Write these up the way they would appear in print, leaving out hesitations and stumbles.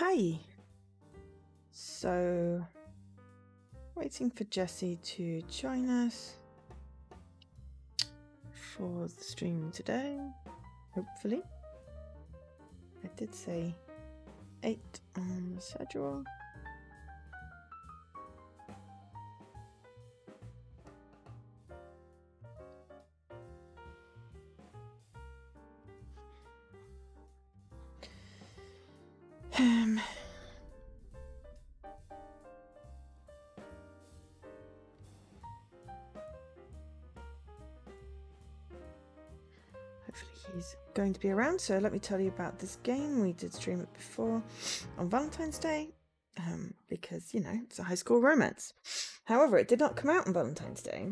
Hi. So, waiting for Jesse to join us for the stream today, hopefully. I did say 8 on the schedule. Hopefully he's going to be around, so let me tell you about this game. We did stream it before on Valentine's Day, because, you know, it's a high school romance. However, it did not come out on Valentine's Day.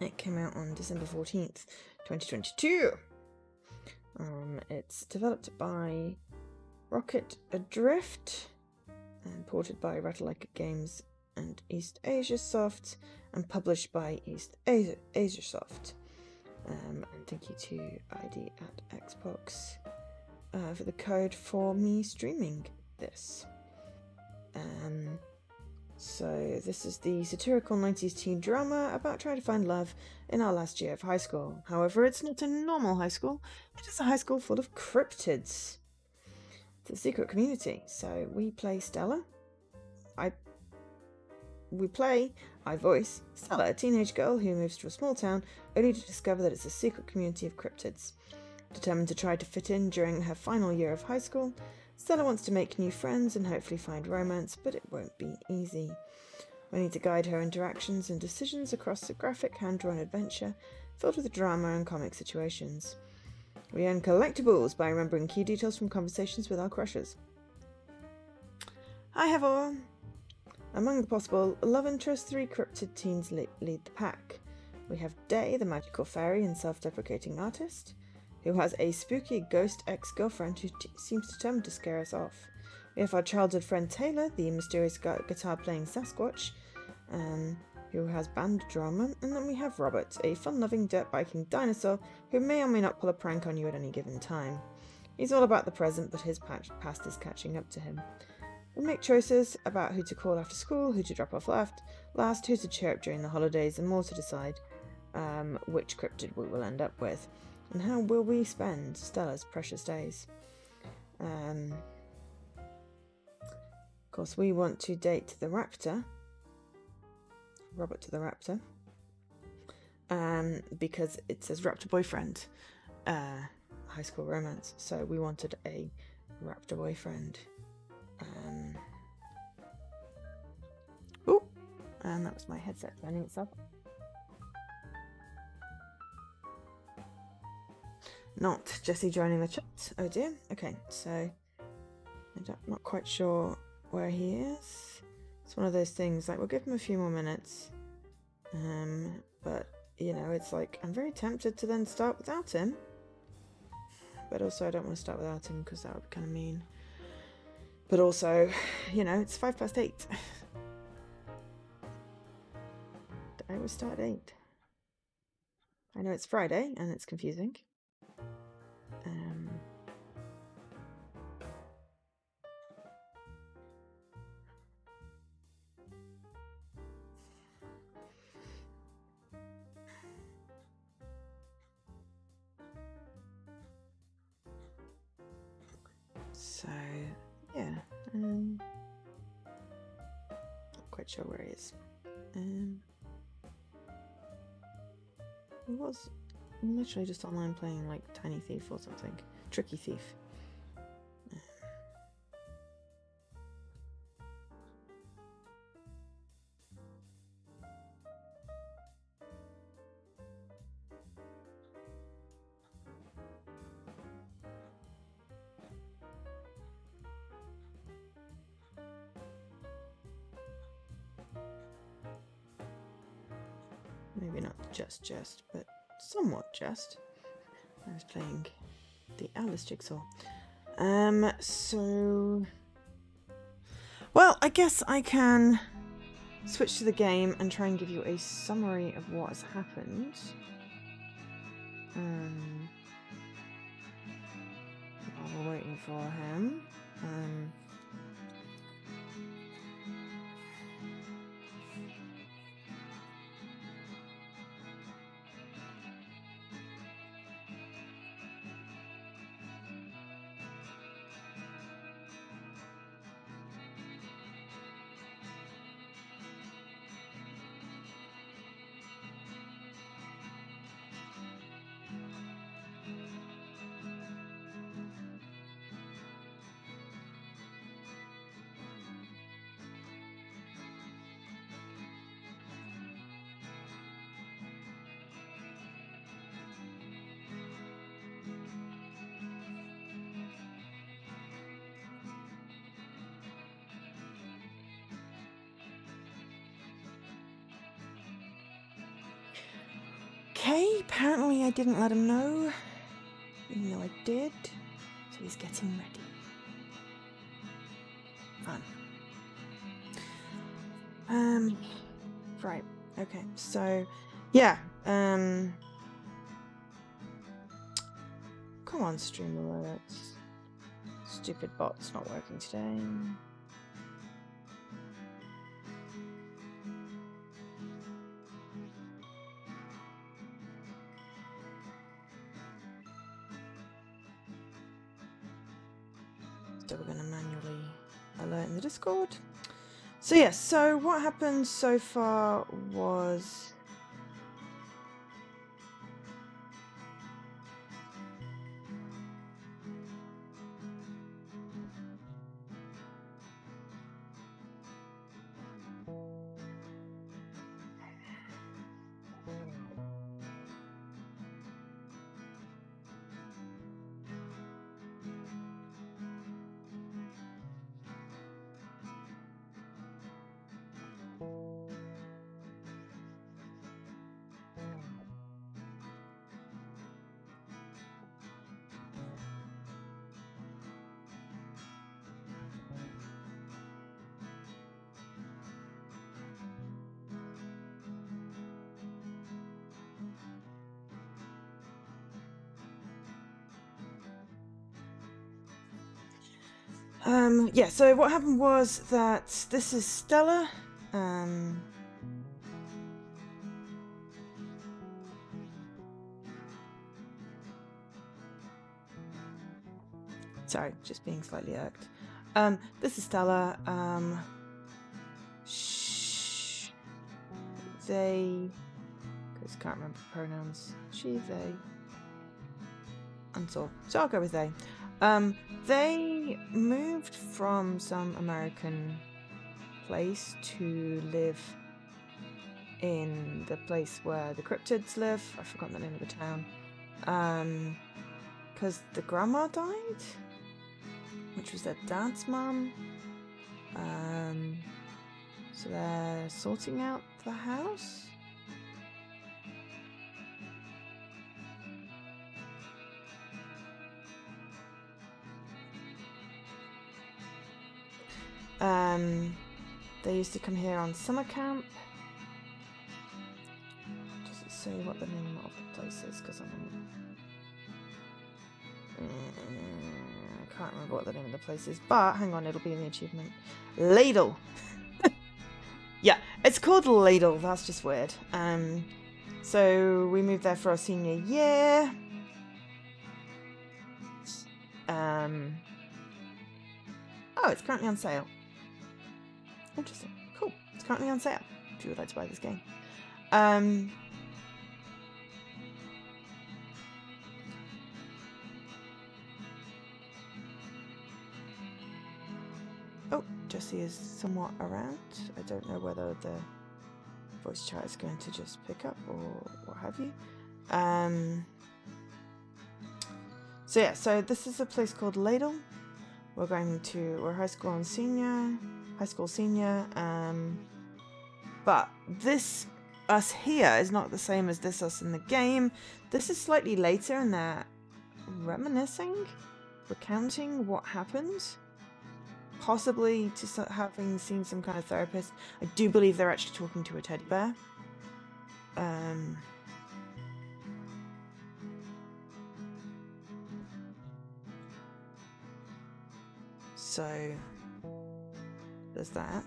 It came out on December 14th, 2022. It's developed by Rocket Adrift and ported by Raptor Games and East Asia Soft and published by East Asia Soft. And thank you to ID at Xbox for the code for me streaming this. So this is the satirical 90s teen drama about trying to find love in our last year of high school. However, it's not a normal high school, it is a high school full of cryptids. It's a secret community. So we play Stella. I voice Stella, a teenage girl who moves to a small town only to discover that it's a secret community of cryptids. Determined to try to fit in during her final year of high school, Stella wants to make new friends and hopefully find romance, but it won't be easy. We need to guide her interactions and decisions across a graphic hand-drawn adventure filled with drama and comic situations. We earn collectibles by remembering key details from conversations with our crushes. Hi, Heather! Among the possible love interests, 3 cryptid teens lead the pack. We have Day, the magical fairy and self-deprecating artist, who has a spooky ghost ex-girlfriend who seems determined to scare us off. We have our childhood friend Taylor, the mysterious guitar-playing Sasquatch, who has band drama, and then we have Robert, a fun-loving dirt-biking dinosaur who may or may not pull a prank on you at any given time. He's all about the present, but his past is catching up to him. We make choices about who to call after school, who to drop off last, who to cheer up during the holidays, and more to decide which cryptid we will end up with, and how will we spend Stella's precious days. Of course, we want to date the Raptor, Robert the Raptor, because it says Raptor boyfriend, high school romance, so we wanted a Raptor boyfriend. And that was my headset turning itself. Not Jesse joining the chat. Oh dear. Okay, so I'm not quite sure where he is. It's one of those things like we'll give him a few more minutes. But you know, it's like I'm very tempted to then start without him. But also I don't want to start without him because that would be kind of mean. But also, you know, it's 8:05. I always start at 8. I know it's Friday and it's confusing. So, yeah. Not quite sure where he is. He was literally just online playing like Tiny Thief or something. Tricky Thief. Maybe not just, but somewhat just. I was playing the Alice Jigsaw. So... Well, I guess I can switch to the game and try and give you a summary of what has happened. While we're waiting for him. Okay, apparently I didn't let him know, even though I did. So he's getting ready. Fun. Right. Okay. So, yeah. Come on, stream alerts. Stupid bot's not working today. So we're going to manually alert in the Discord. So yes, so what happened so far was yeah, so what happened was that this is Stella. Sorry, just being slightly irked. This is Stella. They, because can't remember pronouns. She, they, unsure. So I'll go with they. They moved from some American place to live in the place where the cryptids live. I've forgotten the name of the town. Because the grandma died, which was their dad's mum. So they're sorting out the house. They used to come here on summer camp. Does it say what the name of the place is? Because I can't remember what the name of the place is. But hang on, it'll be in the achievement. Ladle. Yeah, it's called Ladle. That's just weird. So we moved there for our senior year. Oh, it's currently on sale. Interesting. Cool. It's currently on sale if you would like to buy this game. Oh, Jessie is somewhat around. I don't know whether the voice chat is going to just pick up or what have you. So yeah, so this is a place called Ladle. We're high school senior, but this us here is not the same as this us in the game. This is slightly later and they're recounting what happened, possibly to having seen some kind of therapist. I do believe they're actually talking to a teddy bear. So there's that.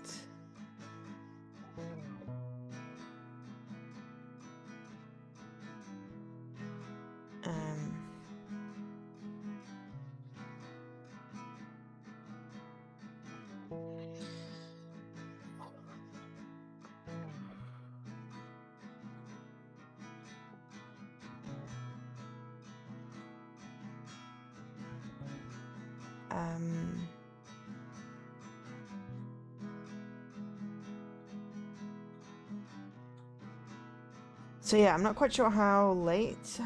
So yeah, I'm not quite sure how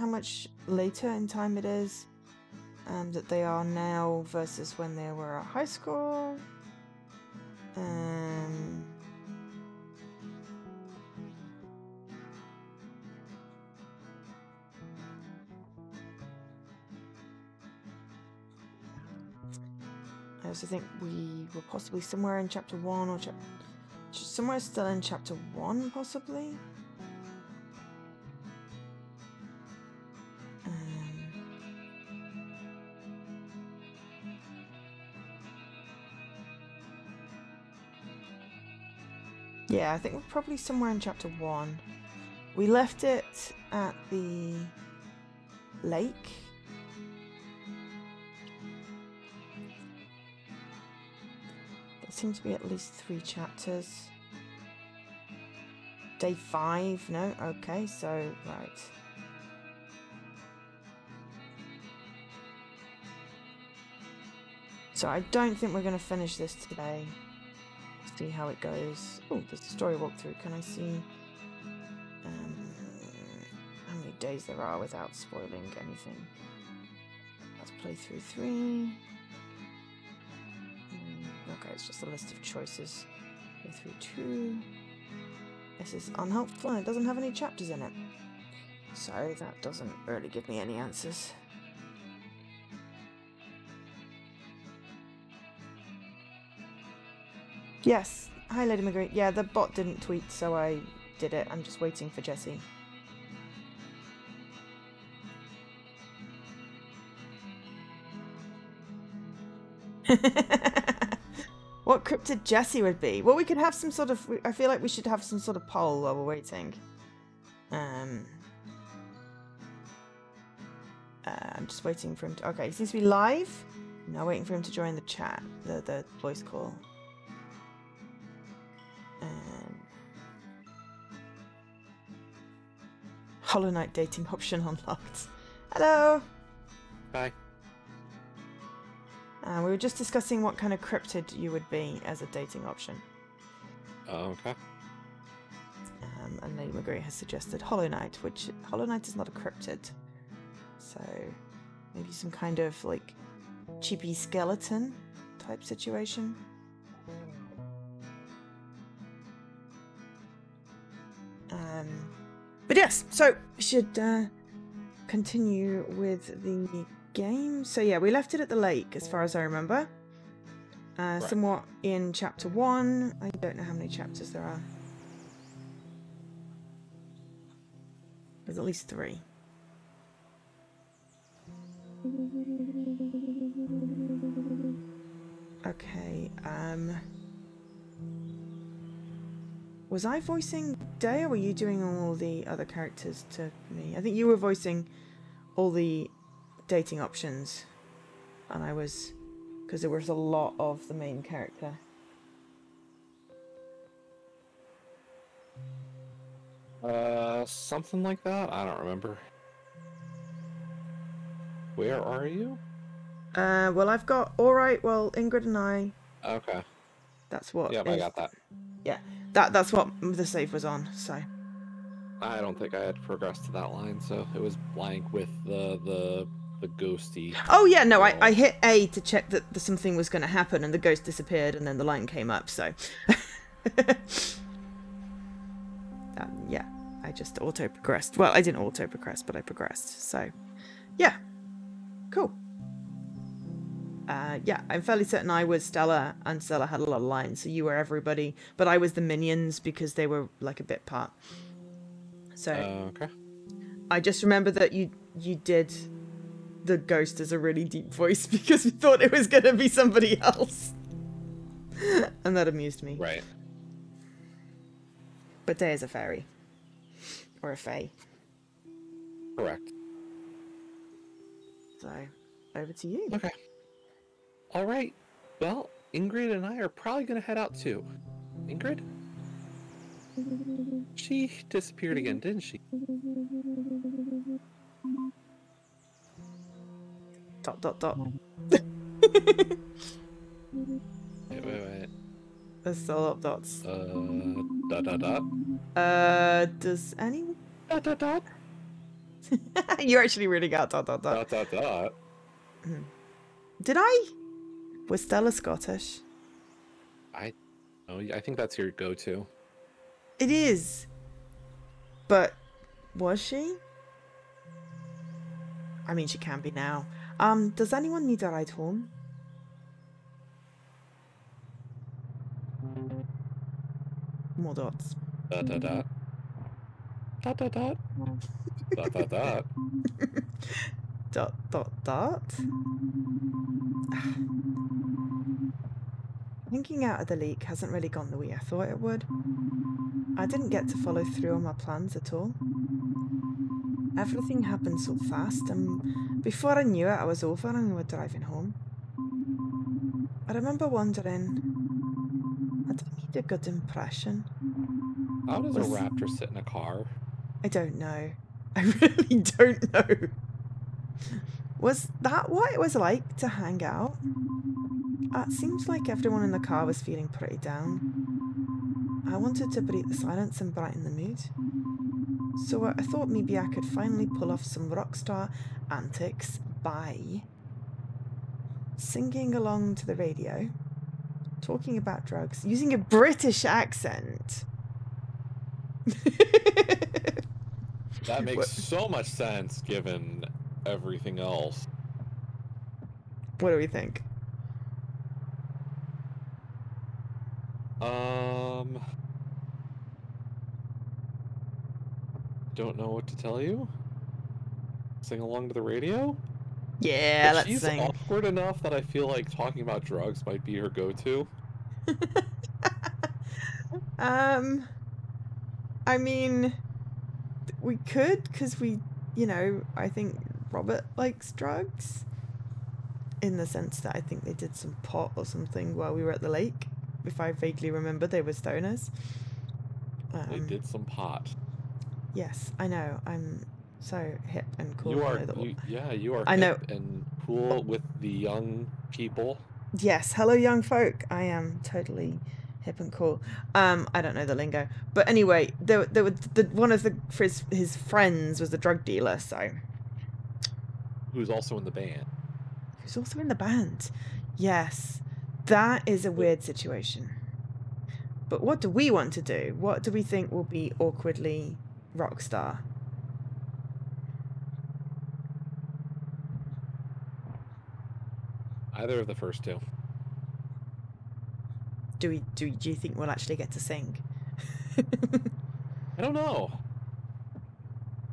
much later in time it is that they are now versus when they were at high school. also think we were possibly somewhere in chapter 1 or somewhere still in chapter 1, possibly. Yeah, I think we're probably somewhere in chapter 1. We left it at the lake. There seem to be at least 3 chapters. Day 5, no? Okay, so, right. So I don't think we're going to finish this today. See how it goes. Oh, there's a story walkthrough. Can I see how many days there are without spoiling anything? Let's play through 3. Okay, it's just a list of choices. Play through 2. This is unhelpful and it doesn't have any chapters in it. So that doesn't really give me any answers. Yes. Hi, Lady Marguerite. Yeah, the bot didn't tweet, so I did it. I'm just waiting for Jessie. What cryptid Jessie would be? Well, we could have some sort of... I feel like we should have some sort of poll while we're waiting. I'm just waiting for him to... Okay, he seems to be live. Now waiting for him to join the chat, the voice call. Hollow Knight dating option unlocked. Hello! Hi. We were just discussing what kind of cryptid you would be as a dating option. Oh, okay. And Lady Marguerite has suggested Hollow Knight, which Hollow Knight is not a cryptid. So maybe some kind of like cheapy skeleton type situation. But yes, so we should continue with the game. So yeah, we left it at the lake as far as I remember. Right. Somewhat in chapter 1. I don't know how many chapters there are. There's at least 3. Okay, was I voicing Day, or were you doing all the other characters to me? I think you were voicing all the dating options, and I was, because there was a lot of the main character. Something like that? I don't remember. Where are you? Well, I've got, alright, well, Ingrid and I. Okay. That's what. Yep, I got that. Yeah, that's what the save was on, so. I don't think I had progressed to that line, so it was blank with the ghosty. Oh yeah, no, I hit A to check that something was going to happen, and the ghost disappeared, and then the line came up, so. Yeah, I just auto-progressed. Well, I didn't auto-progress, but I progressed, so. Yeah, cool. Yeah, I'm fairly certain I was Stella, and Stella had a lot of lines, so you were everybody, but I was the minions because they were like a bit part. So, okay. I just remember that you did the ghost as a really deep voice because we thought it was going to be somebody else. And that amused me. Right. But Day is a fairy. Or a fae. Correct. So, over to you. Okay. All right. Well, Ingrid and I are probably going to head out too. Ingrid? She disappeared again, didn't she? Dot. Wait. There's still up dots. Dot. Does anyone? Dot. You actually really got dot. Dot. Did I? Was Stella Scottish? I think that's your go-to. It is. But was she? I mean, she can be now. Does anyone need a ride home? More dots. Dot dot dot. Dot dot dot. Dot dot dot. Dot dot dot. Thinking out of the leak hasn't really gone the way I thought it would. I didn't get to follow through on my plans at all. Everything happened so fast, and before I knew it, I was over and we were driving home. I remember wondering, I didn't need a good impression. How does a raptor sit in a car? I don't know. I really don't know. Was that what it was like to hang out? It seems like everyone in the car was feeling pretty down. I wanted to break the silence and brighten the mood. So I thought maybe I could finally pull off some rockstar antics by singing along to the radio, talking about drugs, using a British accent. That makes so much sense given everything else. What do we think? Don't know what to tell you. Sing along to the radio? Yeah, let's she's sing. awkward enough that I feel like talking about drugs might be her go-to. I mean, we could, because we, you know, I think Robert likes drugs. In the sense that I think they did some pot or something while we were at the lake. If I vaguely remember, they were stoners. They did some pot. Yes, I know. I'm so hip and cool. You are, you are hip and cool with the young people. Yes, hello young folk. I am totally hip and cool. I don't know the lingo, but anyway, there were one of his friends was the drug dealer, so who's also in the band. Who's also in the band? Yes, that is a weird situation. But what do we want to do? What do we think will be awkwardly rockstar? Either of the first two. Do you think we'll actually get to sing? I don't know.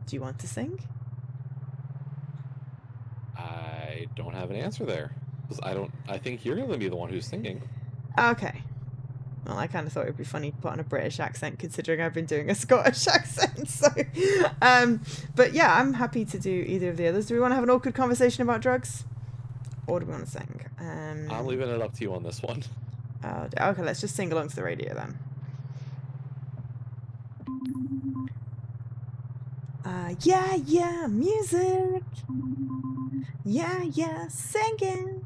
Do you want to sing? I don't have an answer there. I think you're going to be the one who's singing. Okay. Well, I kind of thought it would be funny to put on a British accent, considering I've been doing a Scottish accent. So, but yeah, I'm happy to do either of the others. Do we want to have an awkward conversation about drugs, or do we want to sing? I'm leaving it up to you on this one. Okay, let's just sing along to the radio then. Yeah, music. Yeah, singing.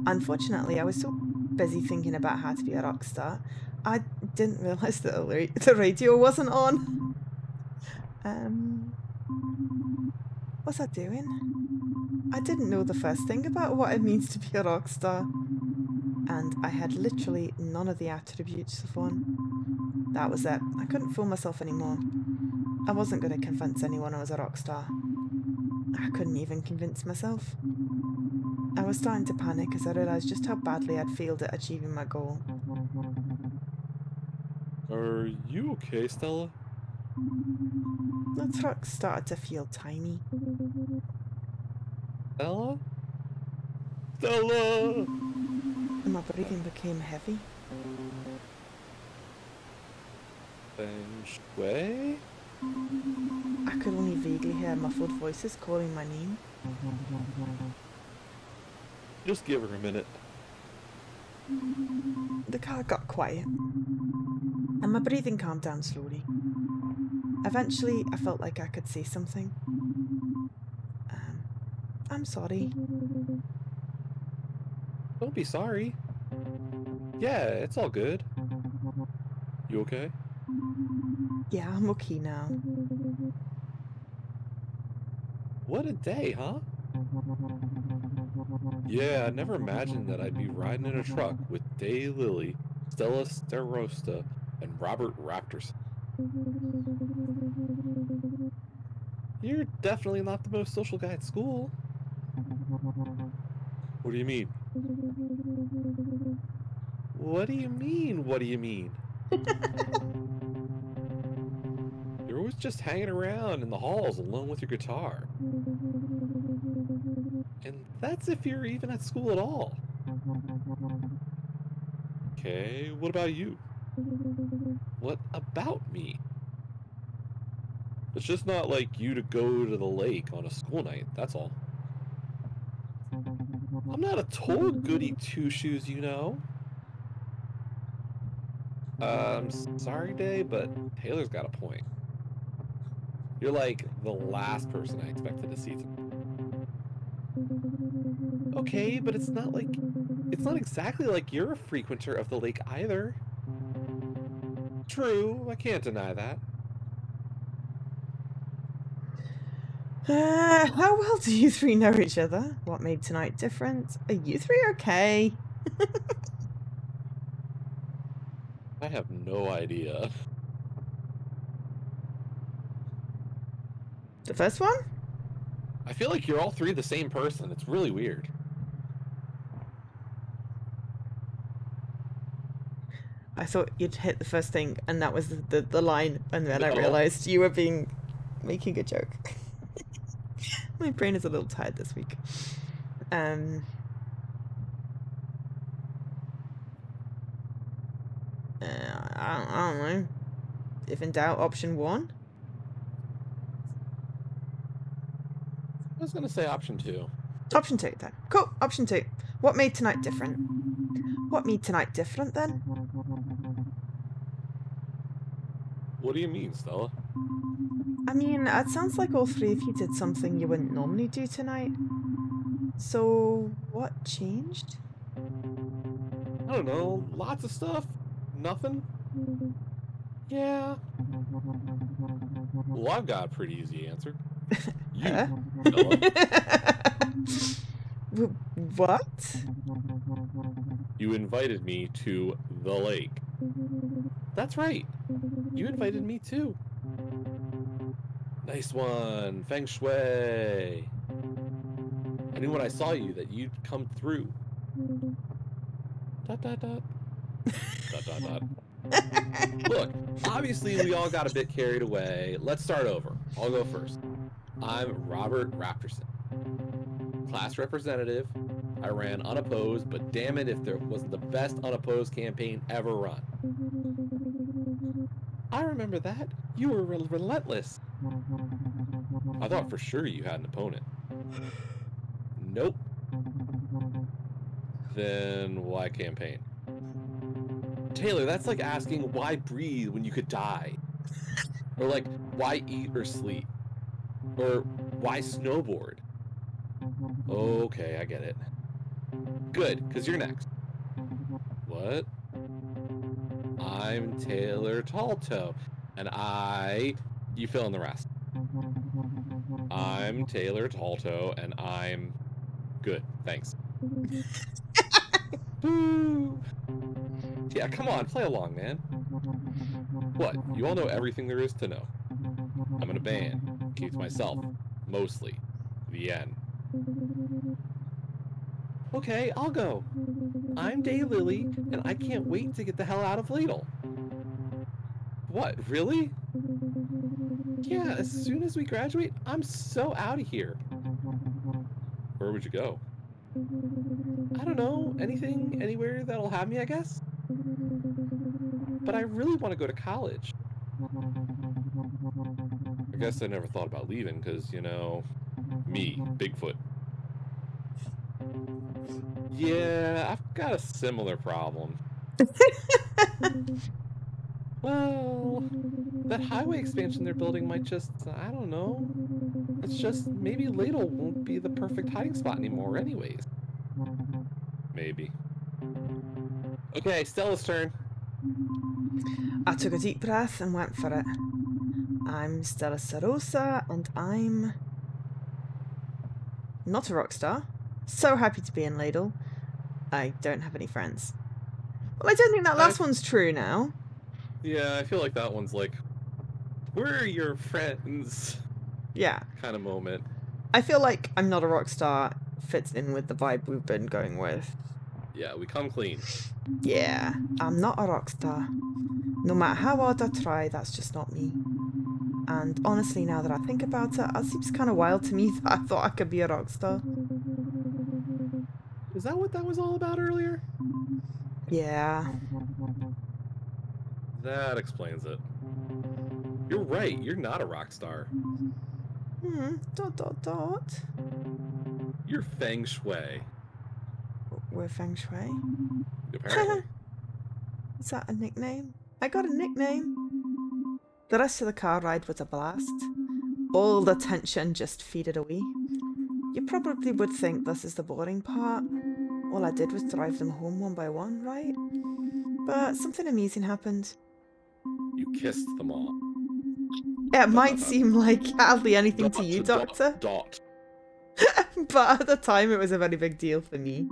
Unfortunately, I was so busy thinking about how to be a rock star, I didn't realise that the radio wasn't on. What's I doing? I didn't know the first thing about what it means to be a rock star, and I had literally none of the attributes of one. That was it. I couldn't fool myself anymore. I wasn't going to convince anyone I was a rock star. I couldn't even convince myself. I was starting to panic as I realised just how badly I'd failed at achieving my goal. Are you okay, Stella? The truck started to feel tiny. Stella? Stella! And my breathing became heavy. Feng Shui? I could only vaguely hear muffled voices calling my name. Just give her a minute. The car got quiet, and my breathing calmed down slowly. Eventually, I felt like I could say something. I'm sorry. Don't be sorry. Yeah, it's all good. You okay? Yeah, I'm okay now. What a day, huh? Yeah, I never imagined that I'd be riding in a truck with Day Lily, Stella Starosta, and Robert Raptor. You're definitely not the most social guy at school. What do you mean? What do you mean? What do you mean? You're always just hanging around in the halls alone with your guitar. And that's if you're even at school at all. Okay, what about you? What about me? It's just not like you to go to the lake on a school night, that's all. I'm not a total goody two-shoes, you know. I'm sorry, Day, but Taylor's got a point. You're like the last person I expected to see tonight. Okay, but it's not exactly like you're a frequenter of the lake either. True, I can't deny that. How well do you three know each other? What made tonight different? Are you three okay? I have no idea. The first one? I feel like you're all three the same person. It's really weird. I thought you'd hit the first thing, and that was the line, and then I No. realized you were making a joke. My brain is a little tired this week. I don't know. If in doubt, option 1. I was gonna say option 2. Option 2 then. Cool. Option 2. What made tonight different? What made tonight different then? What do you mean, Stella? I mean, it sounds like all three of you did something you wouldn't normally do tonight. So, what changed? I don't know. Lots of stuff. Nothing. Yeah. Well, I've got a pretty easy answer. You, Stella. What? You invited me to the lake. That's right. You invited me too. Nice one. Feng shui. I knew when I saw you that you'd come through. Dot, dot, dot. Dot, dot, dot. Look, obviously we all got a bit carried away. Let's start over. I'll go first. I'm Robert Raptorson, class representative. I ran unopposed, but damn it if there wasn't the best unopposed campaign ever run. I remember that. You were relentless. I thought for sure you had an opponent. Nope. Then why campaign? Taylor, that's like asking why breathe when you could die. Or like, why eat or sleep? Or why snowboard? Okay, I get it. Good, because you're next. What? I'm Taylor Talltoe, and you fill in the rest. I'm Taylor Talltoe, and I'm good, thanks. Boo! Yeah, come on, play along, man. What? You all know everything there is to know. I'm in a band. Keep to myself. Mostly. The end. Okay, I'll go. I'm Daylily, and I can't wait to get the hell out of Ladle. What, really? Yeah, as soon as we graduate, I'm so out of here. Where would you go? I don't know. Anything, anywhere that'll have me, I guess? But I really want to go to college. I guess I never thought about leaving because, you know, me, Bigfoot. Yeah, I've got a similar problem. Well, that highway expansion they're building might just, I don't know. It's just, maybe Ladle won't be the perfect hiding spot anymore anyways. Maybe. Okay, Stella's turn. I took a deep breath and went for it. I'm Stella Sarosa, and I'm not a rock star. So happy to be in Ladle. I don't have any friends. Well, I don't think that last one's true now. Yeah, I feel like that one's like, we're your friends. Yeah. Kind of moment. I feel like I'm not a rock star fits in with the vibe we've been going with. Yeah, we come clean. Yeah, I'm not a rock star. No matter how hard I try, that's just not me. And honestly, now that I think about it, it seems kind of wild to me that I thought I could be a rock star. Is that what that was all about earlier? Yeah. That explains it. You're right, you're not a rock star. Dot dot dot. You're feng shui. We're feng shui. Apparently. Is that a nickname? I got a nickname. The rest of the car ride was a blast. All the tension just faded away. You probably would think this is the boring part. All I did was drive them home one by one, right? But something amazing happened. You kissed them all. It might seem like hardly anything to you, Doctor. But at the time it was a very big deal for me.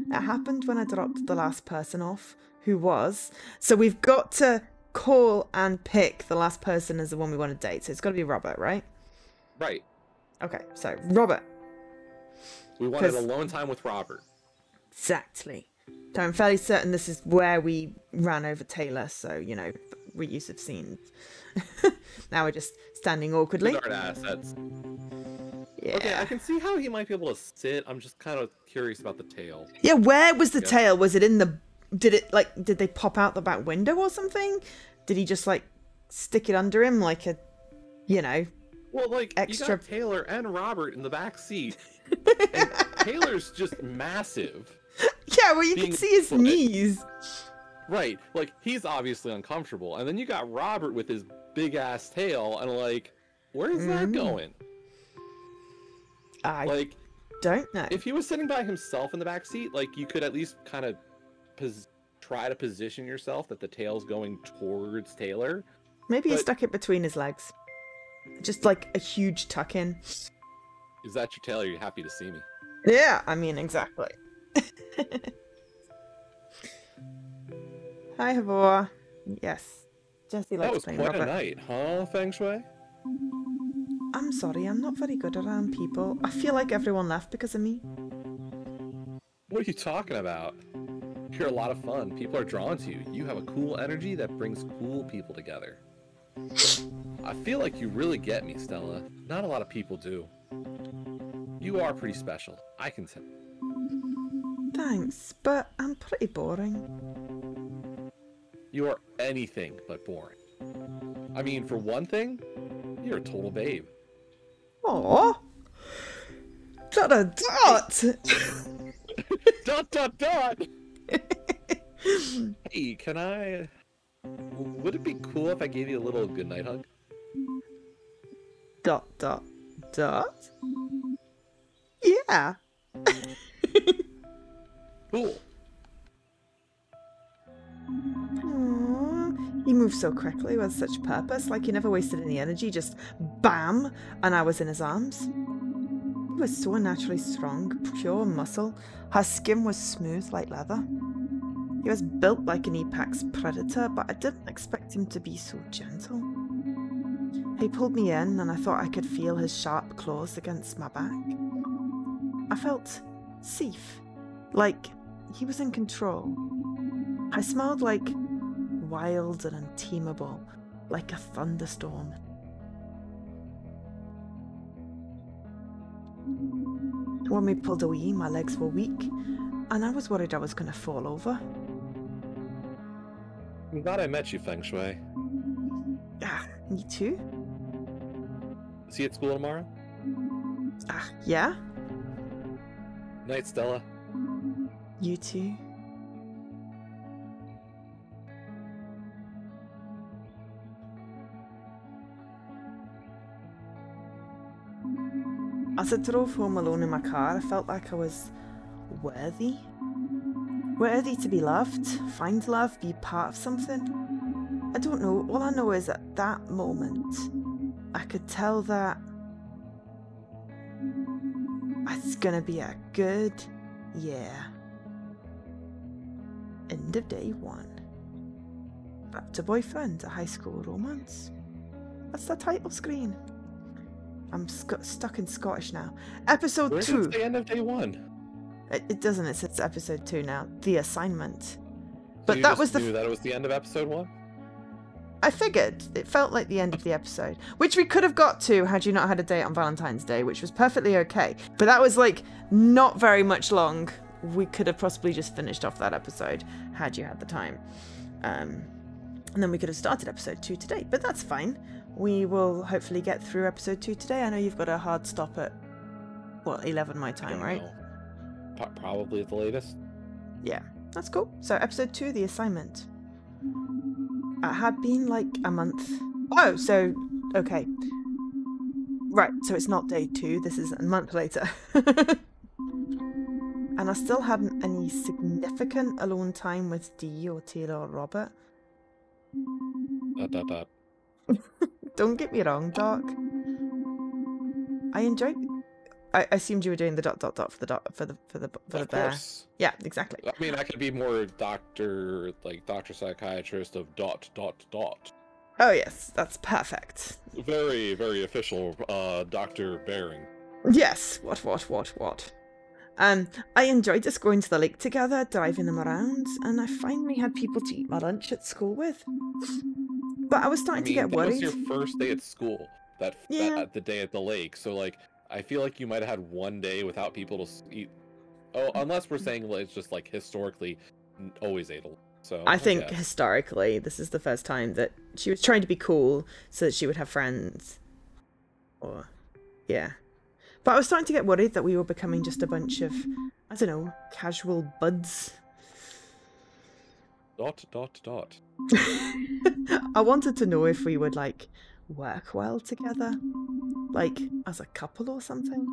It happened when I dropped the last person off, who was... So we've got to call and pick the last person as the one we want to date. So it's got to be Robert, right? Right. Okay, so Robert. We wanted alone time with Robert. Exactly. So I'm fairly certain this is where we ran over Taylor, so, you know, reuse of scenes. Now we're just standing awkwardly. Guard assets. Yeah. Okay, I can see how he might be able to sit. I'm just kind of curious about the tail. Yeah, where was the tail? Was it in the... Did they pop out the back window or something? Did he just, like, stick it under him like a, you know... Well, like, extra... you got Taylor and Robert in the back seat. And Taylor's just massive. Yeah, well, you can see his knees. Right, like, he's obviously uncomfortable. And then you got Robert with his big-ass tail, and, like, where's that going? I don't know. If he was sitting by himself in the back seat, like, you could at least kind of try to position yourself that the tail's going towards Taylor. Maybe he stuck it between his legs. Just like a huge tuck in. Is that your tail? Are you happy to see me? Yeah, I mean, exactly. Hi, Havor. Yes. Jesse likes playing Robert. That was quite a night, huh, Feng Shui? I'm sorry, I'm not very good around people. I feel like everyone left because of me. What are you talking about? You're a lot of fun. People are drawn to you. You have a cool energy that brings cool people together. I feel like you really get me, Stella. Not a lot of people do. You are pretty special. I can tell. Thanks, but I'm pretty boring. You are anything but boring. I mean, for one thing, you're a total babe. Aww. Dot a dot. Dot dot dot. Hey, can I... Would it be cool if I gave you a little goodnight hug? Dot dot dot. Yeah. Cool. Aww. He moved so quickly with such purpose, like he never wasted any energy, just BAM! And I was in his arms. He was so naturally strong, pure muscle. Her skin was smooth like leather. He was built like an apex predator, but I didn't expect him to be so gentle. He pulled me in, and I thought I could feel his sharp claws against my back. I felt safe, like he was in control. I smelled like wild and untamable, like a thunderstorm. When we pulled away, my legs were weak, and I was worried I was going to fall over. I'm glad I met you, Feng Shui. Ah, me too. See you at school tomorrow? Ah, yeah? Night, Stella. You too. As I drove home alone in my car, I felt like I was worthy. Worthy to be loved, find love, be part of something. I don't know. All I know is at that moment, I could tell that it's gonna be a good year. End of day 1. Raptor boyfriend, a high school romance. That's the title screen. I'm stuck in Scottish now. Episode 2. Where's the end of day 1? It doesn't. It says episode 2 now. The assignment. So But you that just was the. knew that it was the end of episode 1? I figured it felt like the end of the episode, which we could have got to had you not had a date on Valentine's Day, which was perfectly okay. But that was like not very much long. We could have possibly just finished off that episode had you had the time. And then we could have started episode 2 today, but that's fine. We will hopefully get through episode 2 today. I know you've got a hard stop at, 11 my time, right? Probably at the latest. Yeah, that's cool. So episode 2, the assignment. It had been like a month. Oh, so, okay. Right, so it's not day 2, this is a month later. And I still hadn't any significant alone time with Dee or Taylor or Robert. ... Don't get me wrong, Doc. I enjoyed... I assumed you were doing the ... for the Of bear. course. Yeah, exactly. I mean, I could be more doctor psychiatrist of ... Oh yes, that's perfect. Very, very official, Dr. Bearing. Yes, what? I enjoyed just going to the lake together, driving them around, and I finally had people to eat my lunch at school with. But I was starting to get worried. That was your first day at school, the day at the lake, so, like, I feel like you might have had one day without people to eat. Oh, unless we're saying it's just, like, historically always ate alone. So I think historically, this is the first time that she was trying to be cool so that she would have friends. Or, yeah. But I was starting to get worried that we were becoming just a bunch of, I don't know, casual buds. ... I wanted to know if we would, like, work well together. Like, as a couple or something.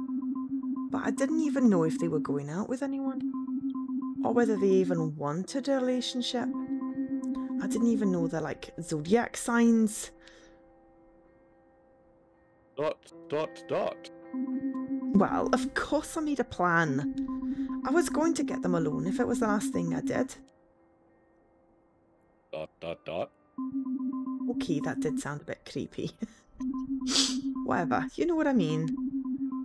But I didn't even know if they were going out with anyone. Or whether they even wanted a relationship. I didn't even know their, like, zodiac signs. ... Well, of course I made a plan. I was going to get them alone if it was the last thing I did. ... Okay, that did sound a bit creepy. Whatever, you know what I mean.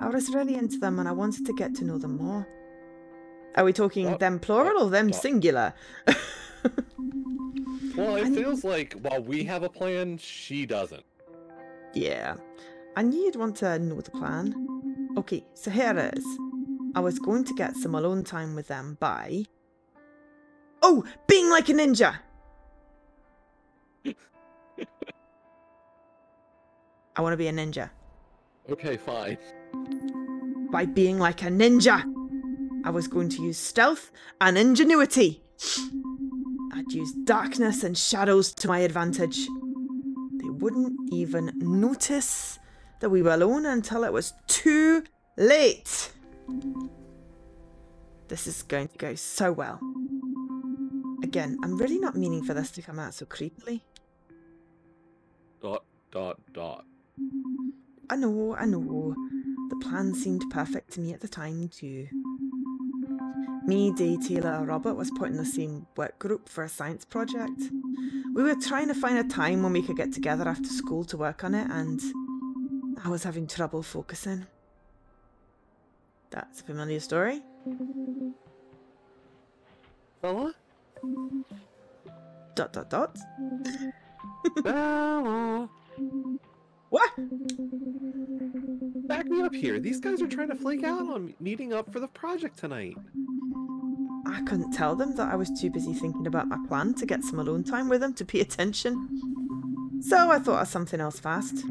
I was really into them and I wanted to get to know them more. Are we talking them plural or them singular? Well, it feels like while we have a plan, she doesn't. Yeah. I knew you'd want to know the plan. Okay, so here it is. I was going to get some alone time with them by... Oh! Being like a ninja! I want to be a ninja. Okay, fine. By being like a ninja! I was going to use stealth and ingenuity. I'd use darkness and shadows to my advantage. They wouldn't even notice that we were alone until it was too late. This is going to go so well. Again, I'm really not meaning for this to come out so creepily. ... I know. The plan seemed perfect to me at the time too. Me, Day, Taylor and Robert was put in the same work group for a science project. We were trying to find a time when we could get together after school to work on it, and I was having trouble focusing. That's a familiar story. Bella? ... Bella! What? Back me up here. These guys are trying to flake out on meeting up for the project tonight. I couldn't tell them that I was too busy thinking about my plan to get some alone time with them to pay attention. So I thought of something else fast.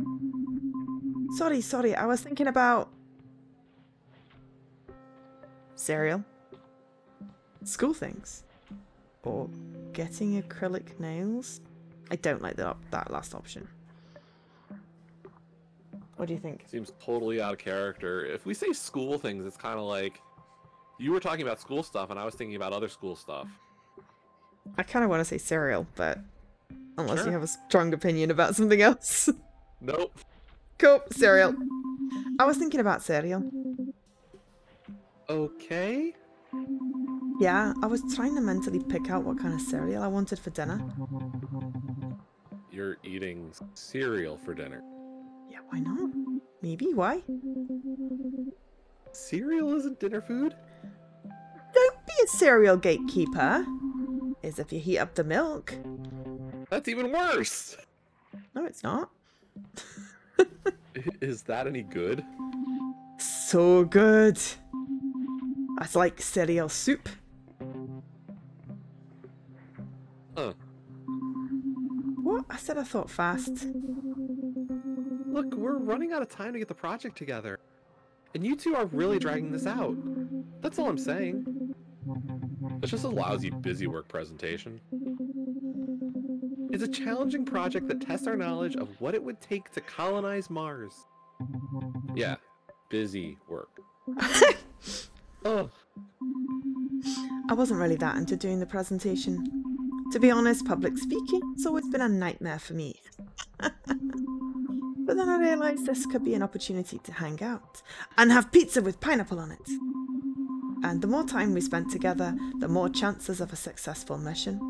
Sorry, I was thinking about... cereal. School things. Or getting acrylic nails. I don't like that last option. What do you think? Seems totally out of character. If we say school things, it's kind of like... You were talking about school stuff, and I was thinking about other school stuff. I kind of want to say cereal, but... Unless you have a strong opinion about something else. Nope. Cool, cereal. I was thinking about cereal. Okay. Yeah, I was trying to mentally pick out what kind of cereal I wanted for dinner. You're eating cereal for dinner. Yeah, why not? Maybe, why? Cereal isn't dinner food? cereal gatekeeper is if you heat up the milk. That's even worse. No, it's not. Is that any good? So good. That's like cereal soup. Huh. What? I said I thought fast. Look, we're running out of time to get the project together. And you two are really dragging this out. That's all I'm saying. It's just a lousy busy work presentation. It's a challenging project that tests our knowledge of what it would take to colonize Mars. Yeah, busy work. Ugh. I wasn't really that into doing the presentation. To be honest, public speaking has always been a nightmare for me. But then I realised this could be an opportunity to hang out and have pizza with pineapple on it. And the more time we spent together, the more chances of a successful mission.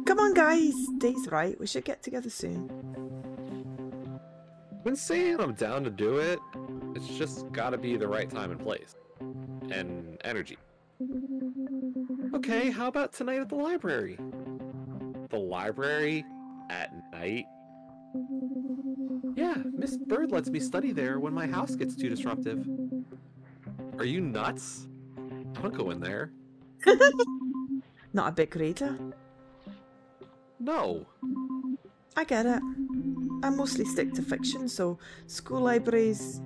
Come on guys, Dave's right, we should get together soon. When saying I'm down to do it, it's just gotta be the right time and place. And energy. Okay, how about tonight at the library? The library? At night? Yeah, Miss Bird lets me study there when my house gets too disruptive. Are you nuts? Don't go in there. Not a big reader. No. I get it. I mostly stick to fiction, so school libraries...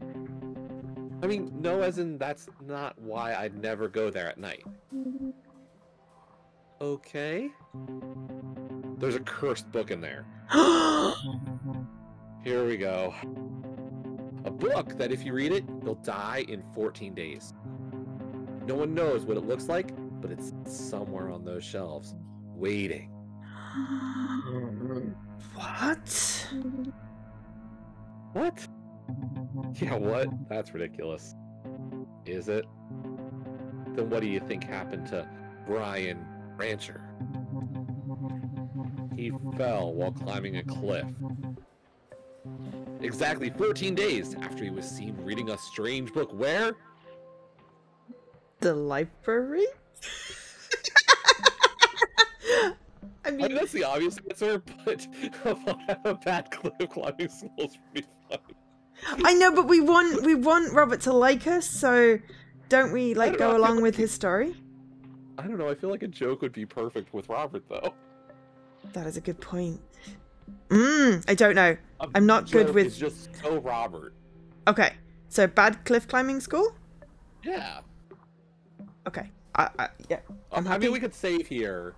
I mean, no, as in that's not why I'd never go there at night. Okay. There's a cursed book in there. Here we go. A book that if you read it, you'll die in 14 days. No one knows what it looks like, but it's somewhere on those shelves, waiting. What? What? Yeah, what? That's ridiculous. Is it? Then what do you think happened to Brian Rancher? He fell while climbing a cliff. Exactly 14 days after he was seen reading a strange book. Where? The library? I mean, that's the obvious answer, but a bad cliff climbing school is pretty fun. I know, but we want Robert to like us, so don't we like go along with his story? I don't know. I feel like a joke would be perfect with Robert, though. That is a good point. I don't know. I'm not good with. It's just so Robert. Okay, so bad cliff climbing school. Yeah. Okay. Yeah. I'm happy. I mean, we could save here.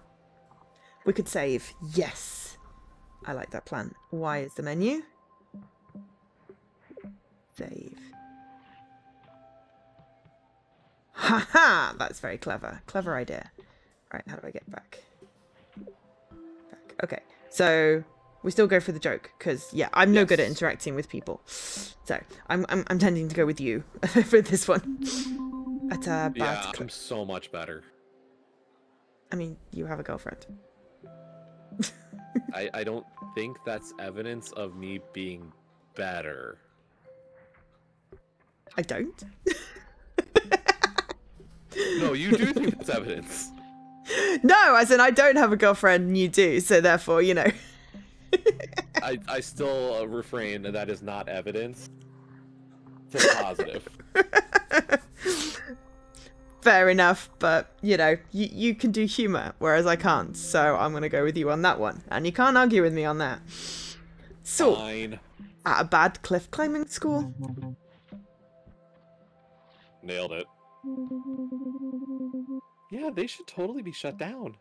We could save. Yes. I like that plan. Y is the menu. Save. Haha! That's very clever. Clever idea. Right, how do I get back? Okay, so we still go for the joke because yeah, I'm no good at interacting with people. So I'm tending to go with you for this one. At a bad I'm so much better. I mean, you have a girlfriend. I don't think that's evidence of me being better. I don't. No, you do think that's evidence. No, as in I don't have a girlfriend and you do, so therefore, you know. I still refrain, that is not evidence. It's positive. Fair enough, but, you know, you can do humour, whereas I can't, so I'm going to go with you on that one. And you can't argue with me on that. So, Fine. At a bad cliff climbing school? Nailed it. Yeah, they should totally be shut down.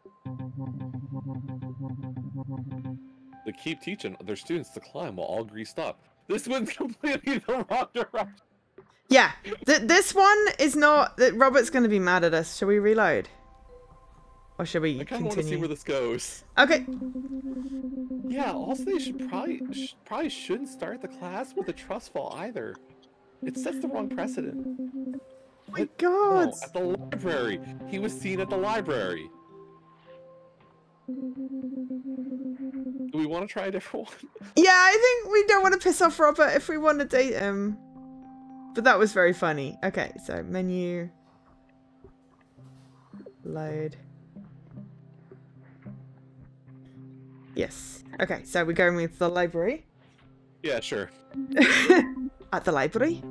They keep teaching their students to climb while all greased up. This one's completely the wrong direction. Yeah, this one is not... Robert's going to be mad at us. Shall we reload? Or should we I kind of want to see where this goes. Okay. Yeah, also they should probably shouldn't start the class with a trust fall either. It sets the wrong precedent. Oh my god! No, at the library. He was seen at the library. Do we want to try a different one? Yeah, I think we don't want to piss off Robert if we want to date him. But that was very funny. Okay, so menu. Load. Yes. Okay, so we're going with the library. Yeah, sure. At the library.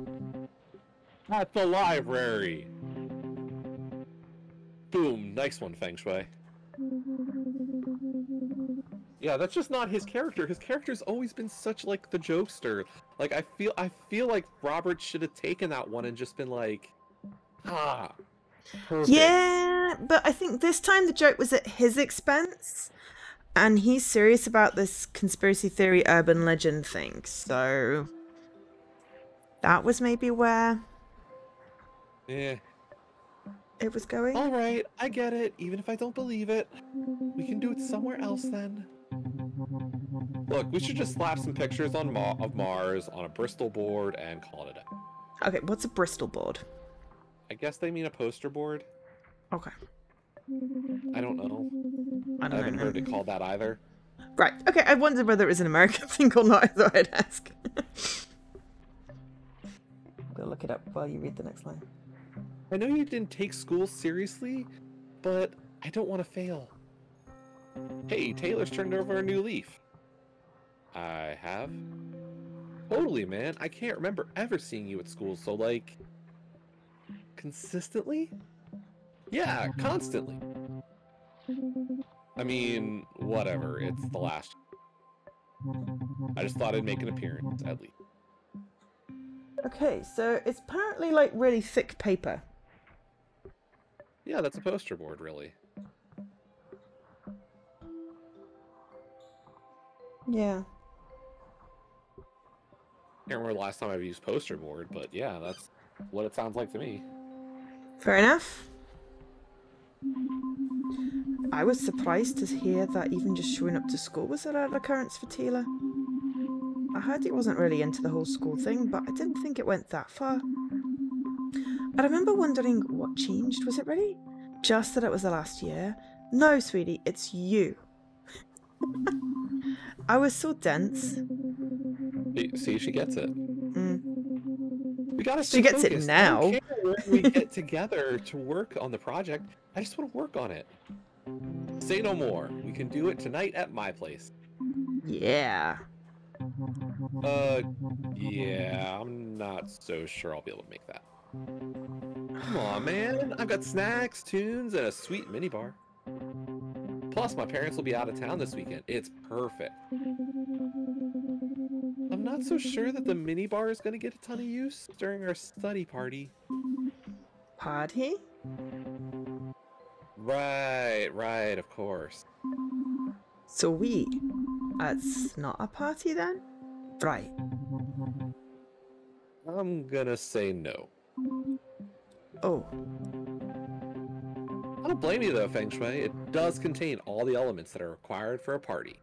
At the library. Boom. Nice one, Feng Shui. Yeah, that's just not his character. His character's always been such like the jokester. Like I feel like Robert should have taken that one and just been like, perfect. Yeah, but I think this time the joke was at his expense, and he's serious about this conspiracy theory urban legend thing. So that was maybe where Yeah. it was going. All right, I get it. Even if I don't believe it, we can do it somewhere else then. Look, we should just slap some pictures of Mars on a Bristol board and call it a day. Okay, what's a Bristol board? I guess they mean a poster board. Okay. I don't know. I haven't heard it called that either. Right. Okay, I wondered whether it was an American thing or not. I thought I'd ask. I'm gonna look it up while you read the next line. I know you didn't take school seriously, but I don't want to fail. Hey, Taylor's turned over a new leaf. I have? Totally, man. I can't remember ever seeing you at school, so like... consistently? Yeah, constantly. I mean, whatever. It's the last. I just thought I'd make an appearance, at least. Okay, so it's apparently like really thick paper. Yeah, that's a poster board, really. Yeah. Can't remember the last time I've used poster board, but yeah, that's what it sounds like to me. Fair enough. I was surprised to hear that even just showing up to school was a rare occurrence for Taylor. I heard he wasn't really into the whole school thing, but I didn't think it went that far. I remember wondering what changed. Was it really just that it was the last year? No, sweetie, it's you. I was so dense. See, she gets it. We gotta she gets focused. It now. I don't care when we get together to work on the project. I just want to work on it. Say no more. We can do it tonight at my place. Yeah. Yeah, I'm not so sure I'll be able to make that. Come on, man. I've got snacks, tunes, and a sweet minibar. Plus, my parents will be out of town this weekend. It's perfect. I'm not so sure that the minibar is going to get a ton of use during our study party. Party? Right, of course. Sweet. That's not a party then? Right. I'm gonna say no. Oh. I don't blame you though, Feng Shui. It does contain all the elements that are required for a party.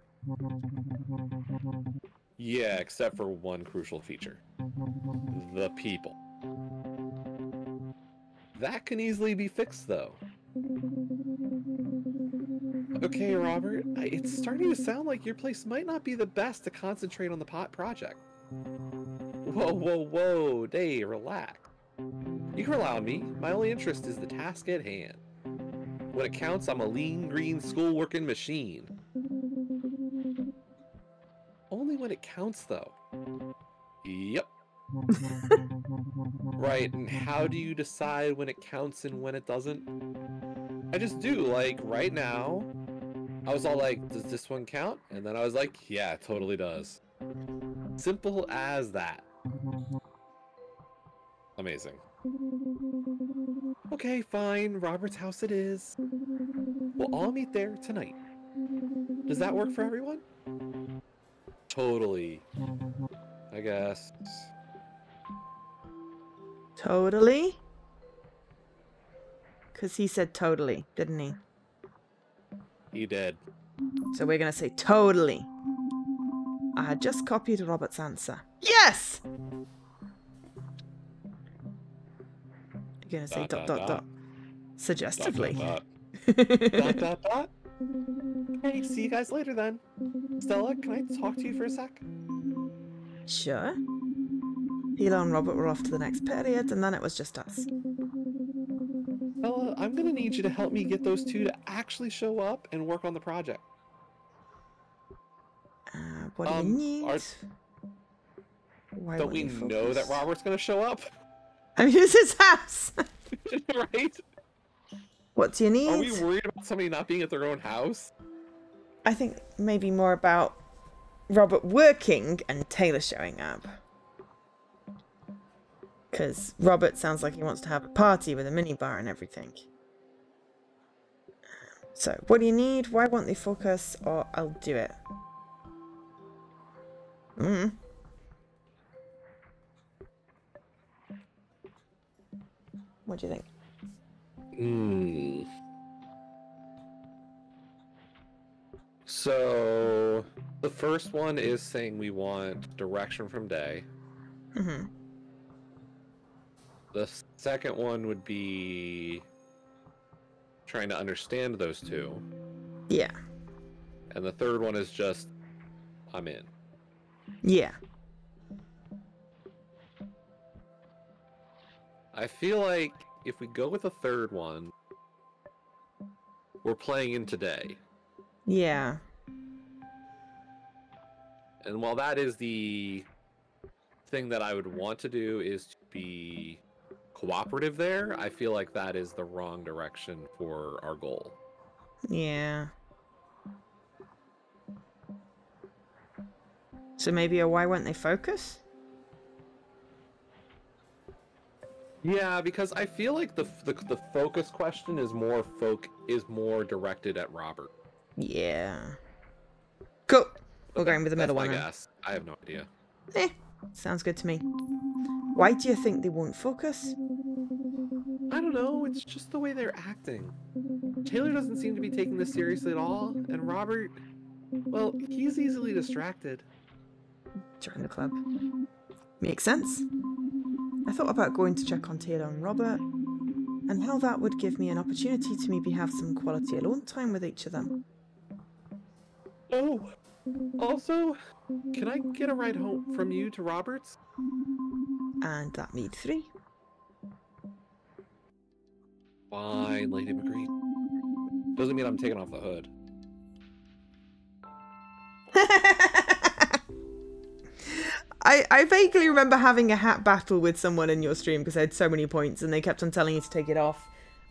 Yeah, except for one crucial feature. The people. That can easily be fixed though. Okay, Robert, it's starting to sound like your place might not be the best to concentrate on the project. Whoa, Dave, relax. You can rely on me. My only interest is the task at hand. When it counts, I'm a lean, green, school-working machine. Only when it counts, though. Yep. Right, and how do you decide when it counts and when it doesn't? I just do, like, right now, I was all like, does this one count? And then I was like, yeah, it totally does. Simple as that. Amazing. Okay, fine, Robert's house it is. We'll all meet there tonight. Does that work for everyone? Totally. I guess. Totally? Because he said totally, didn't he? He did. So we're going to say totally. I had just copied Robert's answer. Yes! You're going to say dot. Suggestively. Dot. Hey, see you guys later then. Stella, can I talk to you for a sec? Sure. Hila and Robert were off to the next period, and then it was just us. Stella, I'm gonna need you to help me get those two to actually show up and work on the project. What do you need? Don't we know that Robert's gonna show up? I mean, it's his house. Right? What do you need? Are we worried about somebody not being at their own house? I think maybe more about Robert working and Taylor showing up. Because Robert sounds like he wants to have a party with a minibar and everything. So, what do you need? Why won't they focus? Or I'll do it. What do you think? So, the first one is saying we want direction from Day. The second one would be trying to understand those two. Yeah. And the third one is just, I'm in. Yeah. I feel like if we go with the third one, we're playing in today. Yeah. And while that is the thing that I would want to do is to be cooperative there, I feel like that is the wrong direction for our goal. Yeah. So maybe why won't they focus? Yeah, because I feel like the focus question is more directed at Robert. Yeah. Cool. We're going with the middle one. That's my guess. I have no idea. Sounds good to me. Why do you think they won't focus? I don't know. It's just the way they're acting. Taylor doesn't seem to be taking this seriously at all, and Robert, well, he's easily distracted. Join the club. Makes sense. I thought about going to check on Taylor and Robert, and how that would give me an opportunity to maybe have some quality alone time with each of them. Oh, also, can I get a ride home from you to Robert's? And that made 3. Fine, Lady McGree. Doesn't mean I'm taking off the hood. I vaguely remember having a hat battle with someone in your stream because I had so many points and they kept on telling you to take it off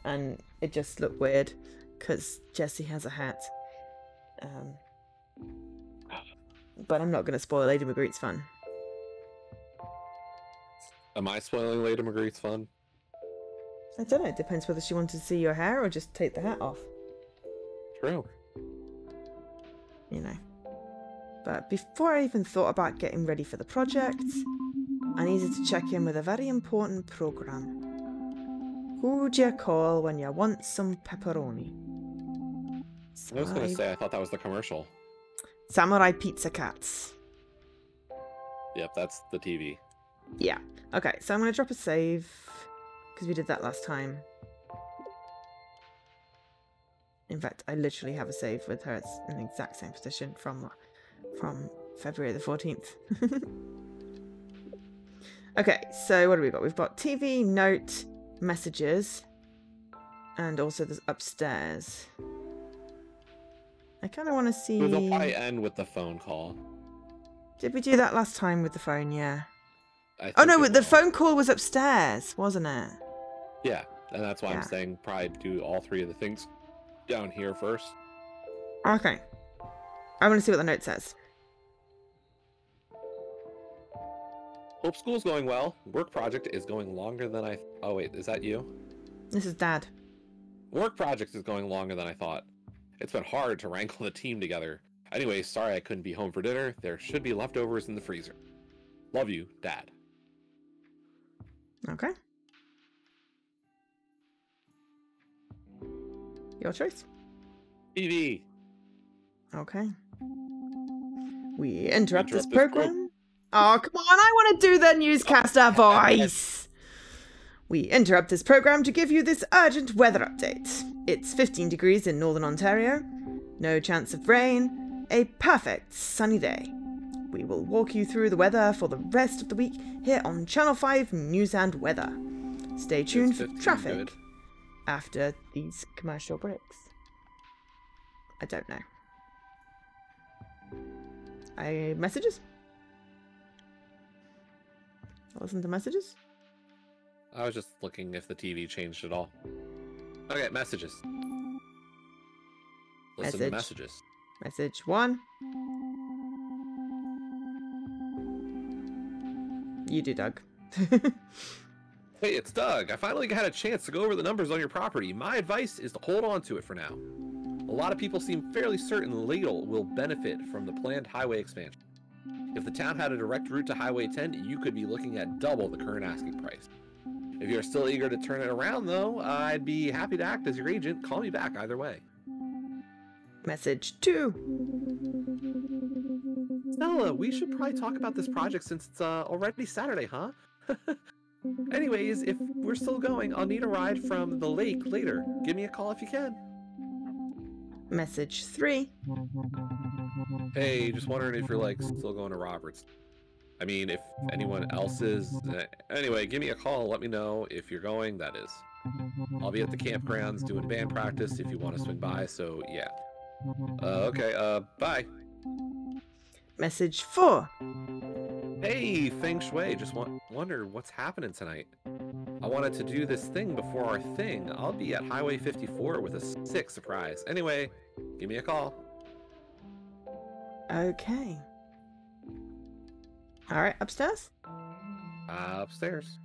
and it just looked weird because Jessie has a hat. But I'm not going to spoil Lady Marguerite's fun. Am I spoiling Lady Marguerite's fun? I don't know. It depends whether she wanted to see your hair or just take the hat off. True. You know. But before I even thought about getting ready for the project, I needed to check in with a very important program. Who would you call when you want some pepperoni? I was going to say, I thought that was the commercial. Samurai Pizza Cats. Yep, that's the TV. Yeah. Okay, so I'm going to drop a save, because we did that last time. In fact, I literally have a save with her. It's in the exact same position from February the 14th. Okay, so what have we got? We've got TV, note, messages, and also there's upstairs. I kind of want to see... They'll probably end with the phone call. Did we do that last time with the phone? Yeah. Oh no, the phone call was upstairs, wasn't it? Yeah, and that's why I'm saying probably do all 3 of the things down here first. Okay. I want to see what the note says. Hope school's going well. Work project is going longer than I... Oh wait, is that you? This is Dad. Work project is going longer than I thought. It's been hard to wrangle the team together. Anyway, sorry I couldn't be home for dinner. There should be leftovers in the freezer. Love you, Dad. Okay. Your choice. TV. Okay. We interrupt this program. Oh, come on. I want to do the newscaster voice. We interrupt this program to give you this urgent weather update. It's 15 degrees in northern Ontario. No chance of rain. A perfect sunny day. We will walk you through the weather for the rest of the week here on Channel 5 News and Weather. Stay tuned for traffic. after these commercial breaks? I don't know. Messages? Listen to messages? I was just looking if the TV changed at all. Okay, messages. Listen to messages. Message 1. You do, Doug. Hey, it's Doug. I finally had a chance to go over the numbers on your property. My advice is to hold on to it for now. A lot of people seem fairly certain Ladle will benefit from the planned highway expansion. If the town had a direct route to Highway 10, you could be looking at double the current asking price. If you're still eager to turn it around, though, I'd be happy to act as your agent. Call me back either way. Message 2. Stella, we should probably talk about this project since it's already Saturday, huh? Anyways, if we're still going, I'll need a ride from the lake later. Give me a call if you can. Message 3. Hey, just wondering if you're, like, still going to Roberts. I mean, if anyone else is. Anyway, give me a call. Let me know if you're going, that is. I'll be at the campgrounds doing band practice if you want to swing by, so yeah. Okay, bye. Message 4. Hey, Feng Shui, just wonder what's happening tonight. I wanted to do this thing before our thing. I'll be at Highway 54 with a sick surprise. Anyway, give me a call. Okay. Alright, upstairs? Upstairs.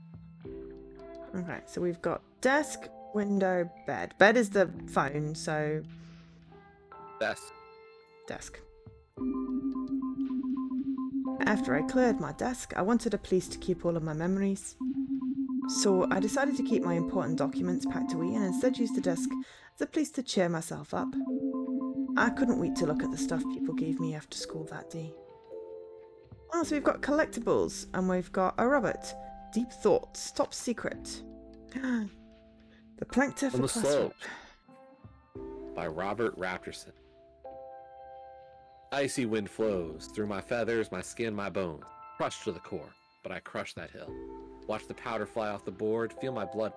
Okay, so we've got desk, window, bed. Bed is the phone, so... Desk. After I cleared my desk, I wanted a place to keep all of my memories. So I decided to keep my important documents packed away and instead use the desk as a place to cheer myself up. I couldn't wait to look at the stuff people gave me after school that day. Oh, so we've got collectibles, and we've got a Robert. Deep Thoughts, Top Secret. The Plankton for Classroom. By Robert Raptorson. Icy wind flows through my feathers, my skin, my bones, crushed to the core, but I crush that hill. Watch the powder fly off the board, feel my blood.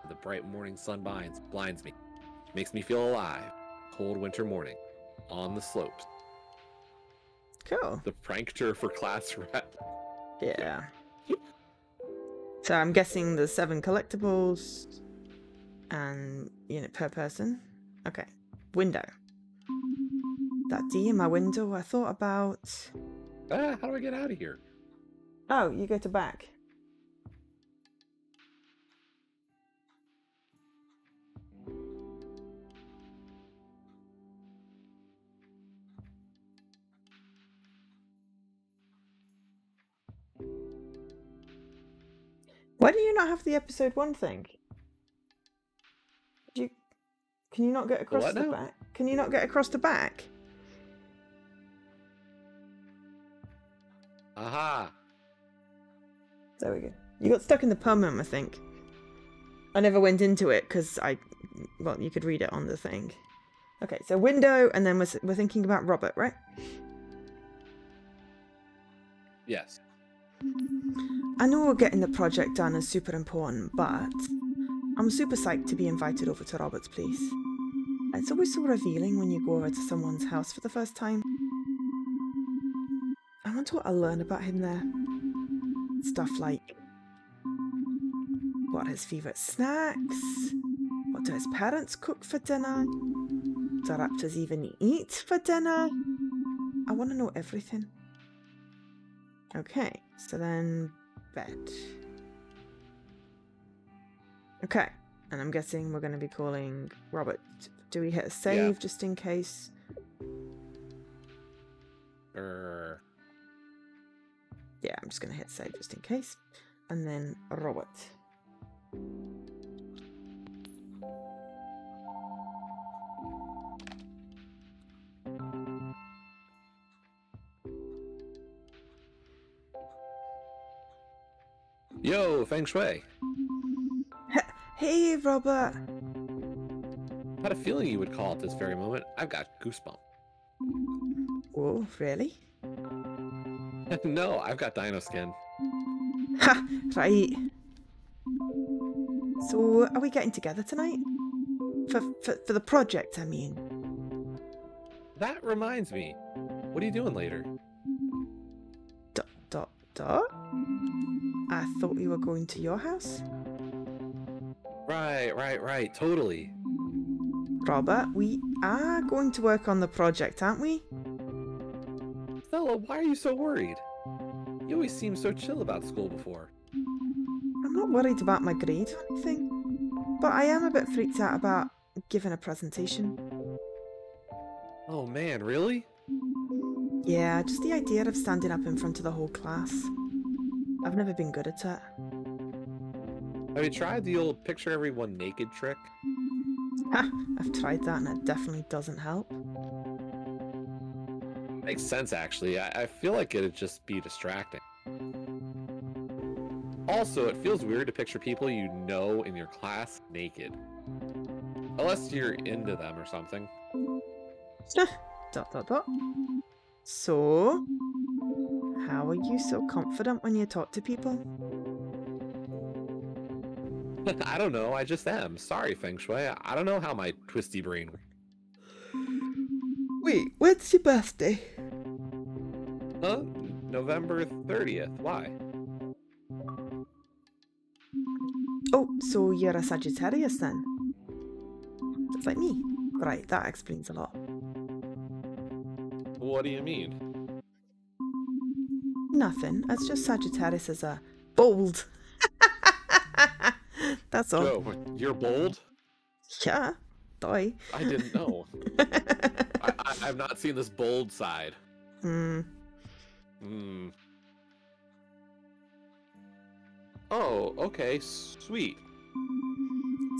The bright morning sun blinds me, makes me feel alive. Cold winter morning, on the slopes. Cool. The prankster for class rep. Yeah. So I'm guessing there's 7 collectibles and unit per person. Okay. Window. That D in my window I thought about... How do I get out of here? Oh, you go to back. Why do you not have the episode 1 thing? Can you not get across the back? Can you not get across the back? Aha! There we go. You got stuck in the poem, I think. I never went into it because well, you could read it on the thing. Okay, so window, and then we're thinking about Robert, right? Yes. I know getting the project done is super important, but I'm super psyched to be invited over to Robert's place. It's always so revealing when you go over to someone's house for the first time. I wonder what I'll learn about him there. Stuff like what are his favourite snacks? What do his parents cook for dinner? Do raptors even eat for dinner? I want to know everything. Okay, so then bed. Okay, and I'm guessing we're going to be calling Robert. Do we hit a save just in case? Yeah, I'm just going to hit save just in case. And then Robert. Yo, Feng Shui. Hey, Robert. I had a feeling you would call at this very moment. I've got goosebumps. Oh, really? No, I've got dino skin. Ha! Right. So, are we getting together tonight? For the project, I mean. That reminds me. What are you doing later? Dot? I thought we were going to your house. Right. Totally. Robert, we are going to work on the project, aren't we? Stella, why are you so worried? You always seemed so chill about school before. I'm not worried about my grade or anything, but I am a bit freaked out about giving a presentation. Oh man, really? Yeah, just the idea of standing up in front of the whole class. I've never been good at it. Have you tried the old picture everyone naked trick? Ha! I've tried that and it definitely doesn't help. Makes sense, actually. I feel like it'd just be distracting. Also, it feels weird to picture people you know in your class naked. Unless you're into them or something. Dot. So, how are you so confident when you talk to people? I don't know, I just am. Sorry, Feng Shui. I don't know how my twisty brain works. Wait, when's your birthday? Huh? November 30th. Why? Oh, so you're a Sagittarius then? Just like me. Right, that explains a lot. What do you mean? Nothing. It's just Sagittarius is a bold. That's all. Joe, you're bold? Yeah, doy. I didn't know. I've not seen this bold side. Oh, okay, sweet.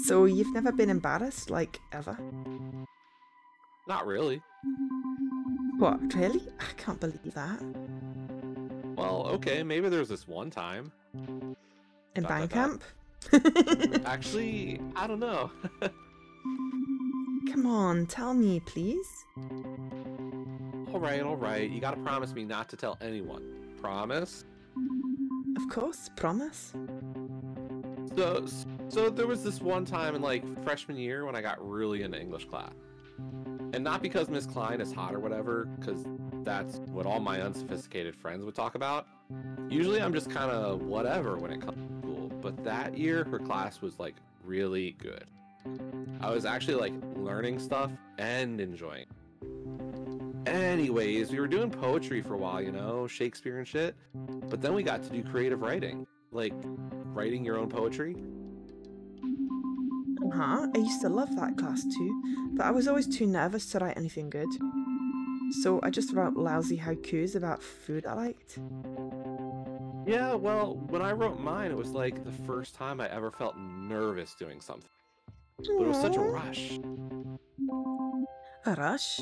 So you've never been embarrassed, like, ever? Not really. What, really? I can't believe that. Well, okay, maybe there's this one time. In band camp? Actually, I don't know. Come on, tell me, please. All right. You gotta promise me not to tell anyone. Promise? Of course, promise. So there was this one time in like freshman year when I got really into English class. And not because Miss Klein is hot or whatever, because that's what all my unsophisticated friends would talk about. Usually I'm just kind of whatever when it comes to school, but that year her class was like really good. I was actually like learning stuff and enjoying. Anyways, we were doing poetry for a while, you know, Shakespeare and shit, but then we got to do creative writing, like writing your own poetry. I used to love that class too, but I was always too nervous to write anything good. So I just wrote lousy haikus about food I liked. Yeah, well, when I wrote mine, it was like the first time I ever felt nervous doing something. But it was such a rush. A rush?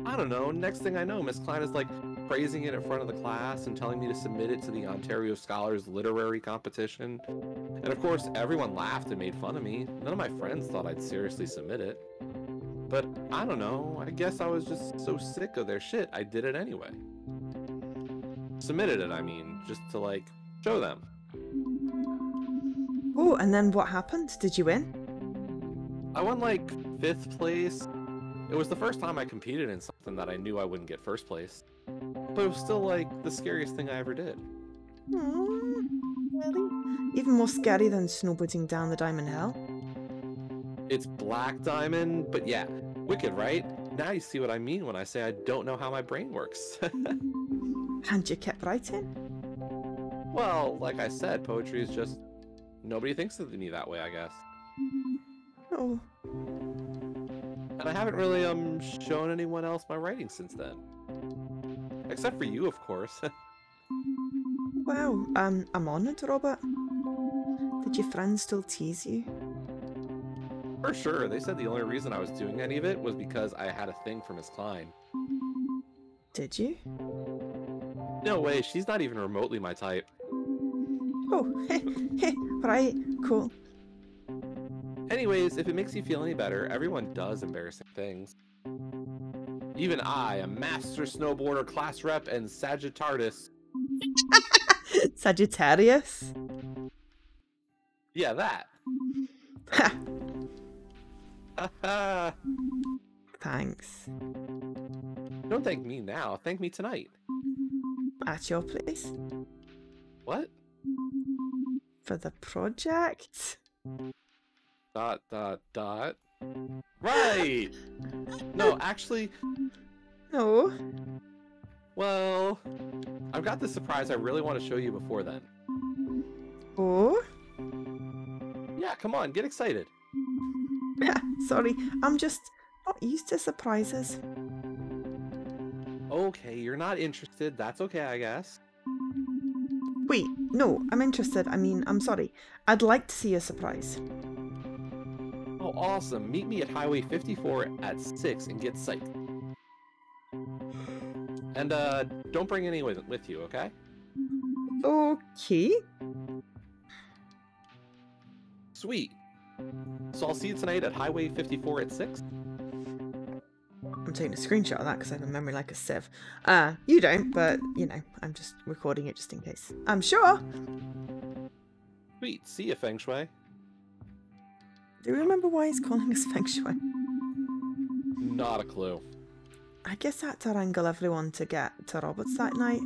I don't know, next thing I know, Miss Klein is like praising it in front of the class and telling me to submit it to the Ontario Scholars Literary Competition. And of course, everyone laughed and made fun of me. None of my friends thought I'd seriously submit it. But I don't know, I guess I was just so sick of their shit, I did it anyway. Submitted it, I mean, just to like, show them. Oh, and then what happened? Did you win? I won like 5th place. It was the first time I competed in something that I knew I wouldn't get 1st place. But it was still like the scariest thing I ever did. Really? Even more scary than snowboarding down the Diamond Hill? It's Black Diamond, but yeah, wicked, right? Now you see what I mean when I say I don't know how my brain works. And you kept writing? Well, like I said, poetry is just... nobody thinks of me that way, I guess. Oh. And I haven't really shown anyone else my writing since then. Except for you, of course. Wow, I'm honoured, Robert. Did your friends still tease you? For sure, they said the only reason I was doing any of it was because I had a thing for Miss Klein. Did you? No way, she's not even remotely my type. Oh, right, cool. Anyways, if it makes you feel any better, everyone does embarrassing things. Even I, a master snowboarder, class rep, and Sagittarius. Sagittarius? Yeah, that. Ha! Thanks. Don't thank me now. Thank me tonight. At your place? What? For the project? ... Right! No, actually... No. Well... I've got this surprise I really want to show you before then. Oh? Yeah, come on, get excited. Sorry, I'm just not used to surprises. Okay, you're not interested. That's okay, I guess. Wait, no, I'm interested. I mean, I'm sorry. I'd like to see a surprise. Oh, awesome. Meet me at Highway 54 at 6 and get psyched. And, don't bring anyone with you, okay? Okay. Sweet. So I'll see you tonight at Highway 54 at 6? I'm taking a screenshot of that because I have a memory like a sieve. You don't, but, you know, I'm just recording it just in case. I'm sure. Sweet. See ya, Feng Shui. Do you remember why he's calling us Feng Shui? Not a clue. I guess I had to wrangle everyone to get to Roberts that night.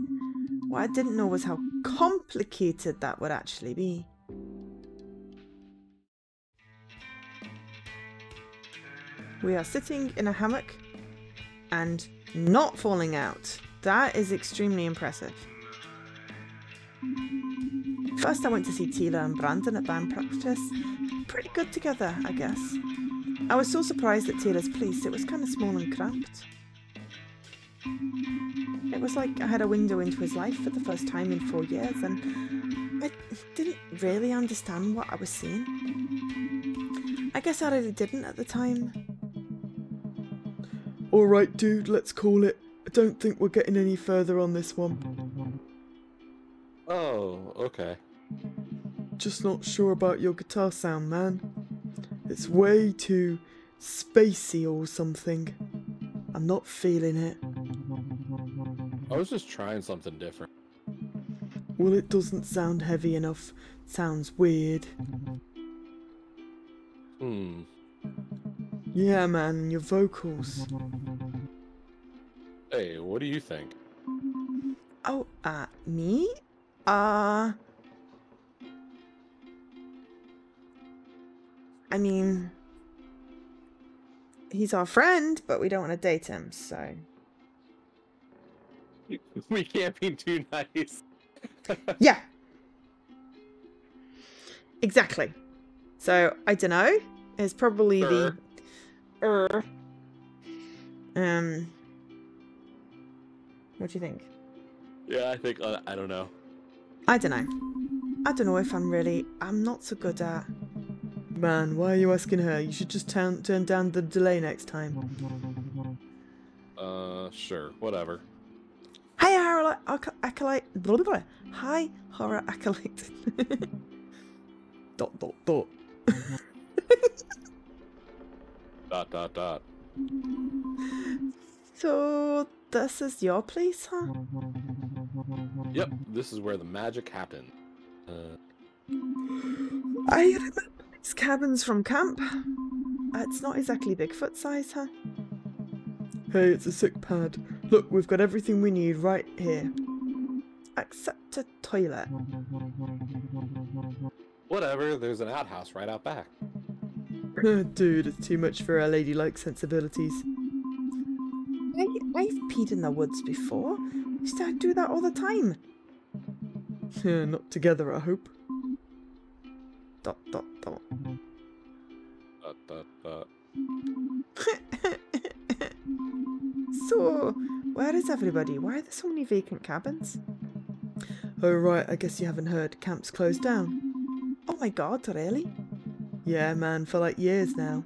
What I didn't know was how complicated that would actually be. We are sitting in a hammock and not falling out. That is extremely impressive. First I went to see Tila and Brandon at band practice. Pretty good together, I guess. I was so surprised at Tila's place. It was kind of small and cramped. It was like I had a window into his life for the first time in 4 years, and I didn't really understand what I was seeing. I guess I really didn't at the time. Alright dude, let's call it. I don't think we're getting any further on this one. Oh, okay. Just not sure about your guitar sound, man. It's way too spacey or something. I'm not feeling it. I was just trying something different. Well, it doesn't sound heavy enough. It sounds weird. Yeah, man, your vocals. Hey, what do you think? Oh, me? I mean, he's our friend, but we don't want to date him, so... We can't be too nice. Yeah. Exactly. So, I don't know. It's probably the... What do you think? Yeah, I think, I don't know. I don't know. I don't know if I'm not so good at... Man, why are you asking her? You should just turn down the delay next time. Sure, whatever. Hi, horror acolyte. Blah, blah, blah. Hi, horror acolyte. ... So, this is your place, huh? Yep, this is where the magic happened. I remember these cabins from camp. It's not exactly Bigfoot size, huh? Hey, it's a sick pad. Look, we've got everything we need right here. Except a toilet. Whatever, there's an outhouse right out back. Dude, it's too much for our ladylike sensibilities. I've peed in the woods before. We used to do that all the time. Not together, I hope. ... So, where is everybody? Why are there so many vacant cabins? Oh right, I guess you haven't heard. Camp's closed down. Oh my god, really? Yeah, man, for like years now.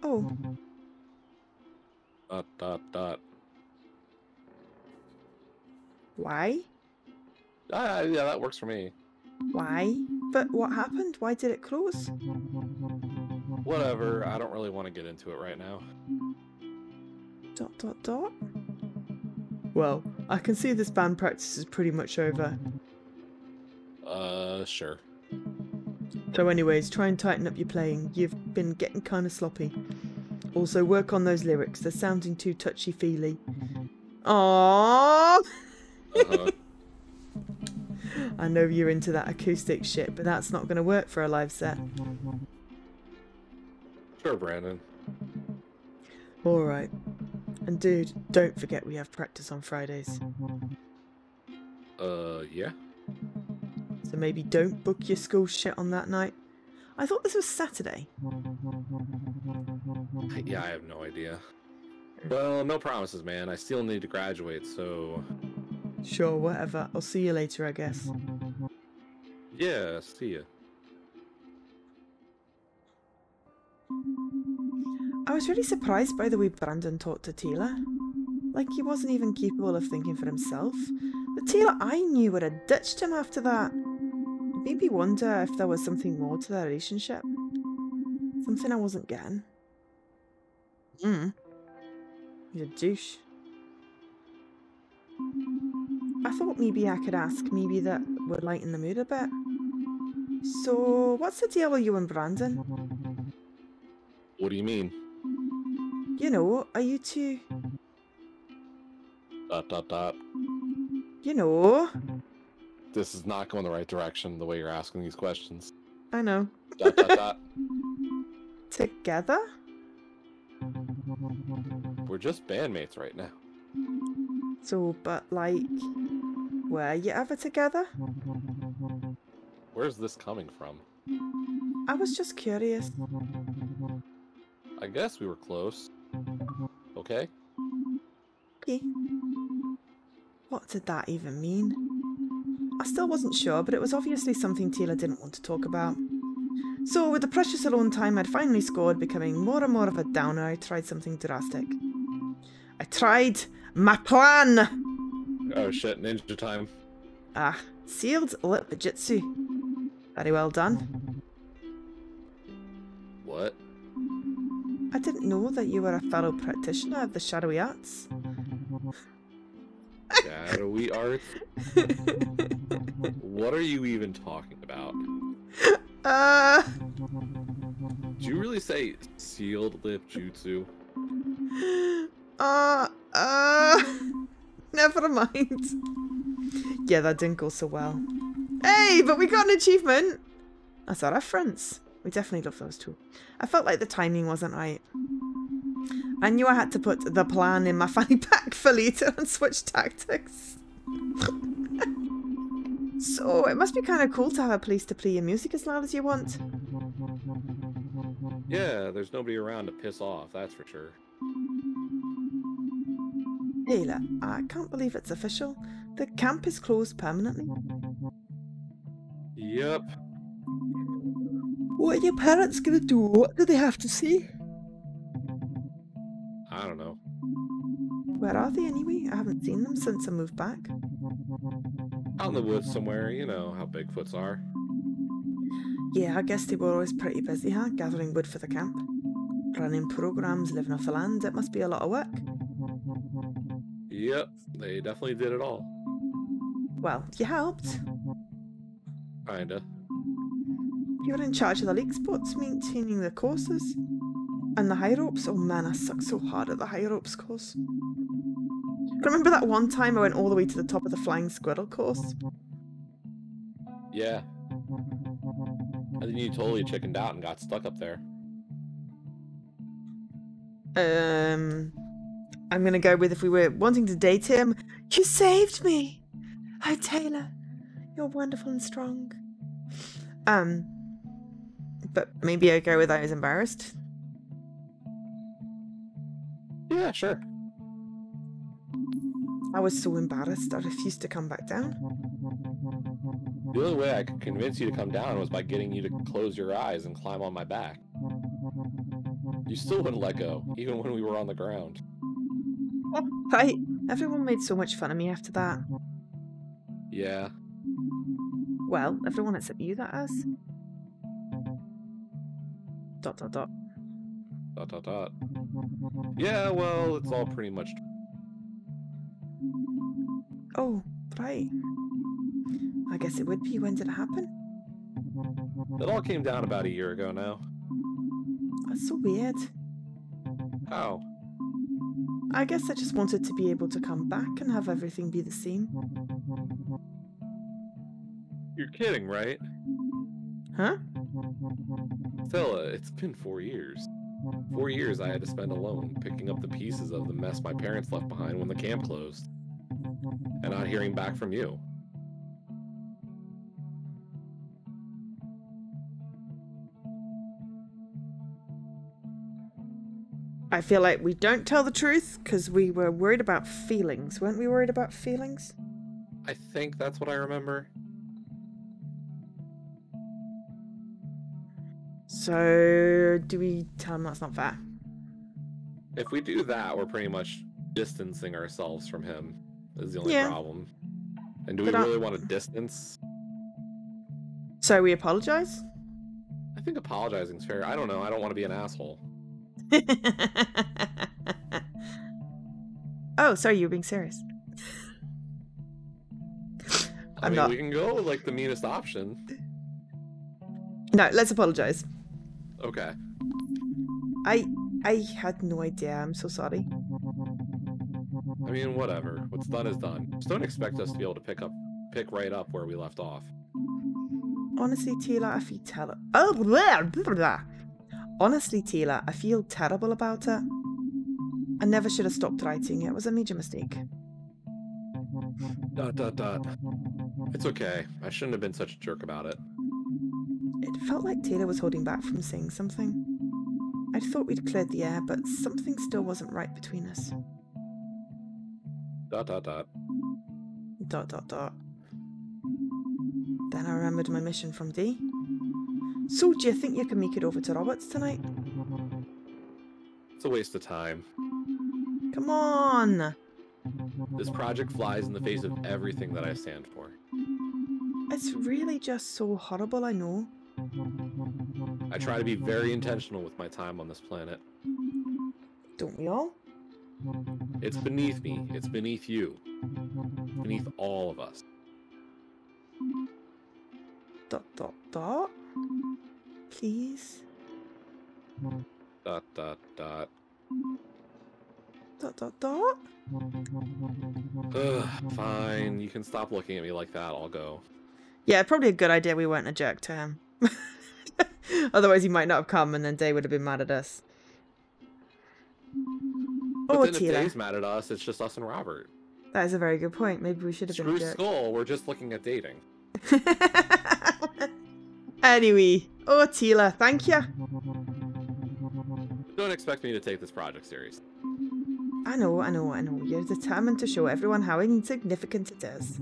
Oh. ... Why? Yeah, that works for me. Why? But what happened? Why did it close? Whatever, I don't really want to get into it right now. ... Well, I can see this band practice is pretty much over. Sure. So anyways, try and tighten up your playing. You've been getting kind of sloppy. Also, work on those lyrics. They're sounding too touchy-feely. Aww. Uh-huh. I know you're into that acoustic shit, but that's not going to work for a live set. Sure, Brandon. Alright. And dude, don't forget we have practice on Fridays. Yeah. So maybe don't book your school shit on that night. I thought this was Saturday. Yeah, I have no idea. Well, no promises, man. I still need to graduate, so... Sure, whatever. I'll see you later, I guess. Yeah, see ya. I was really surprised by the way Brandon talked to Tila. Like he wasn't even capable of thinking for himself. The Tila I knew would have ditched him after that. It made me wonder if there was something more to their relationship. Something I wasn't getting. He's a douche. I thought maybe I could ask, maybe that would lighten the mood a bit. So, what's the deal with you and Brandon? What do you mean? You know, are you two... ... You know... This is not going the right direction, the way you're asking these questions. I know. ... Together? We're just bandmates right now. So, but like... Were you ever together? Where's this coming from? I was just curious. I guess we were close. Okay? Okay. What did that even mean? I still wasn't sure, but it was obviously something Tila didn't want to talk about. So, with the precious alone time I'd finally scored, becoming more and more of a downer, I tried something drastic. I tried my plan! Oh shit, ninja time. Ah, sealed lip jitsu. Very well done. What? I didn't know that you were a fellow practitioner of the shadowy arts. Shadowy arts? What are you even talking about? Did you really say sealed lip jutsu? Never mind. Yeah, that didn't go so well. Hey, but we got an achievement! That's a reference. We definitely love those two. I felt like the timing wasn't right. I knew I had to put the plan in my fanny pack for later and switch tactics. So, it must be kind of cool to have a place to play your music as loud as you want. Yeah, there's nobody around to piss off, that's for sure. Taylor, I can't believe it's official. The camp is closed permanently. Yep. What are your parents gonna do? What do they have to say? I don't know. Where are they anyway? I haven't seen them since I moved back. Out in the woods somewhere, you know how Bigfoots are. Yeah, I guess they were always pretty busy, huh? Gathering wood for the camp. Running programs, living off the land. It must be a lot of work. Yep, they definitely did it all. Well, you helped. Kinda. You were in charge of the lake spots, maintaining the courses. And the high ropes. Oh man, I suck so hard at the high ropes course. Remember that one time I went all the way to the top of the flying squirrel course? Yeah. And then you totally chickened out and got stuck up there. I'm gonna go with if we were wanting to date him. You saved me! Oh, Taylor. You're wonderful and strong. But maybe I'd go with I was embarrassed. Yeah, sure. I was so embarrassed I refused to come back down. The only way I could convince you to come down was by getting you to close your eyes and climb on my back. You still wouldn't let go, even when we were on the ground. Oh, right. Everyone made so much fun of me after that. Yeah. Well, everyone except you, that is. ... Yeah, well, it's all pretty much... Oh, right. I guess it would be. When did it happen? It all came down about a year ago now. That's so weird. How? I guess I just wanted to be able to come back and have everything be the same. You're kidding, right? Huh? Stella, it's been 4 years. 4 years I had to spend alone, picking up the pieces of the mess my parents left behind when the camp closed. And not hearing back from you. I feel like we don't tell the truth because we were worried about feelings. Weren't we worried about feelings? I think that's what I remember. So, do we tell him that's not fair? If we do that, we're pretty much distancing ourselves from him. Is the only problem. And do we really want to distance? So we apologize? I think apologizing's fair. I don't know. I don't want to be an asshole. Oh, sorry, you're being serious. I mean, we can go with, like, the meanest option. No, let's apologize. Okay. I had no idea. I'm so sorry. I mean, whatever. What's done is done. Just don't expect us to be able to pick right up where we left off. Honestly, Tila, I feel terrible. Oh, blah, blah, blah. Honestly, Tila, I feel terrible about it. I never should have stopped writing. It was a major mistake. ... It's okay. I shouldn't have been such a jerk about it. It felt like Taylor was holding back from saying something. I thought we'd cleared the air, but something still wasn't right between us. ... Then I remembered my mission from D. So, do you think you can make it over to Roberts tonight? It's a waste of time. Come on! This project flies in the face of everything that I stand for. It's really just so horrible, I know. I try to be very intentional with my time on this planet. Don't we all? It's beneath me. It's beneath you. Beneath all of us. ... Please? ... Fine. You can stop looking at me like that. I'll go. Yeah, probably a good idea we weren't a jerk to him. Otherwise he might not have come and then Day would have been mad at us. But then if Day's mad at us, it's just us and Robert. That is a very good point. Maybe we should have been a jerk. Screw Skull, we're just looking at dating. Anyway, Tila, thank you. Don't expect me to take this project seriously. I know. You're determined to show everyone how insignificant it is.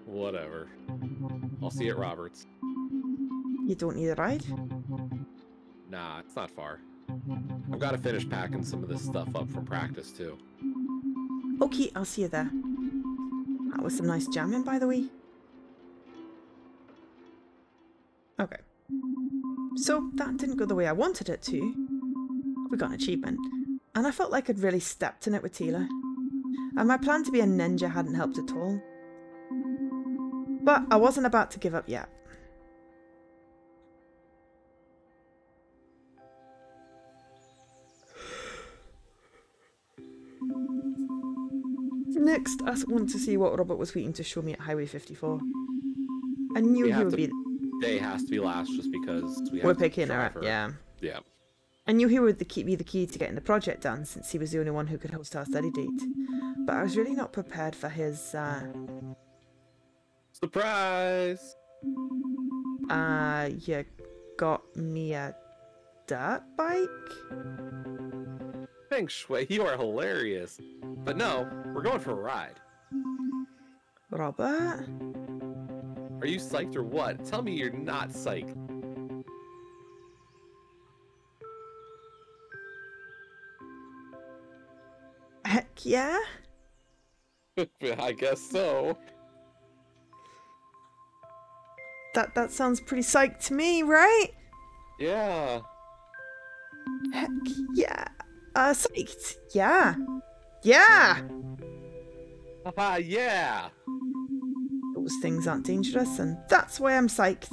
Whatever. I'll see you at Roberts. You don't need a ride? Nah, it's not far. I've got to finish packing some of this stuff up from practice, too. Okay, I'll see you there. That was some nice jamming, by the way. Okay. So, that didn't go the way I wanted it to. We got an achievement. And I felt like I'd really stepped in it with Tila. And my plan to be a ninja hadn't helped at all. But I wasn't about to give up yet. Next, I want to see what Robert was waiting to show me at Highway 54. I knew he would be... Day has to be last just because we're picking her up, yeah. Yeah. I knew he would be the key to getting the project done, since he was the only one who could host our study date. But I was really not prepared for his, Surprise! You got me a dirt bike? Thanks, Shui, you are hilarious. But no, we're going for a ride. Robert? Are you psyched or what? Tell me you're not psyched. Heck yeah? I guess so. That sounds pretty psyched to me, right? Yeah. Heck yeah. Psyched. Yeah. Yeah! Haha, yeah! Those things aren't dangerous, and that's why I'm psyched.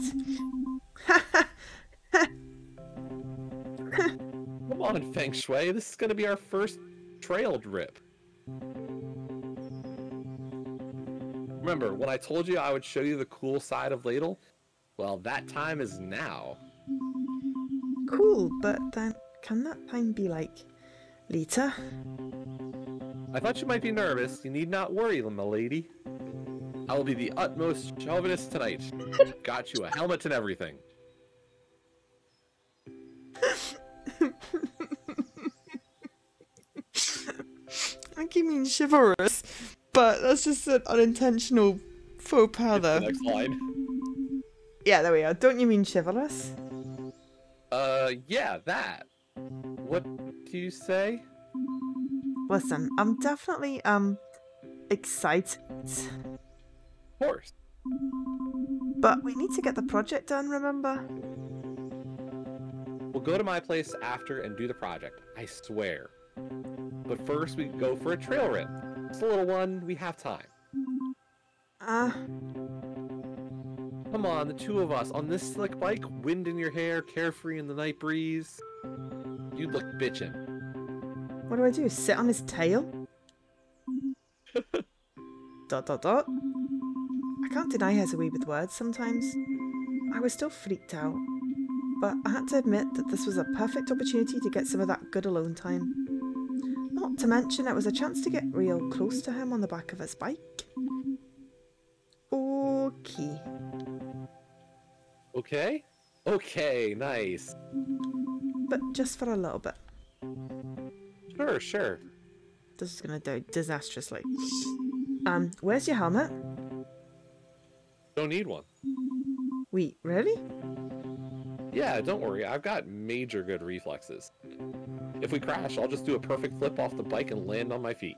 Come on, Feng Shui. This is gonna be our first trail trip. Remember, when I told you I would show you the cool side of Ladle? Well, that time is now. Cool, but then can that time be like later? I thought you might be nervous. You need not worry, my lady. I will be the utmost chauvinist tonight. Got you a helmet and everything. I keep mean chivalrous, but that's just an unintentional faux pas though. Next line. Yeah, there we are. Don't you mean chivalrous? Yeah, that. What do you say? Listen, I'm definitely, excited. Of course. But we need to get the project done, remember? We'll go to my place after and do the project. I swear. But first, we go for a trail rip. It's a little one. We have time. Come on, the two of us on this slick bike, wind in your hair, carefree in the night breeze. You'd look bitchin'. What do I do? Sit on his tail? ... I can't deny he has a way with words sometimes. I was still freaked out, but I had to admit that this was a perfect opportunity to get some of that good alone time. Not to mention it was a chance to get real close to him on the back of his bike. Okay. Okay? Okay, nice. But just for a little bit. Sure, sure. This is gonna do disastrously. Where's your helmet? Don't need one. Wait, really? Yeah, don't worry. I've got major good reflexes. If we crash, I'll just do a perfect flip off the bike and land on my feet.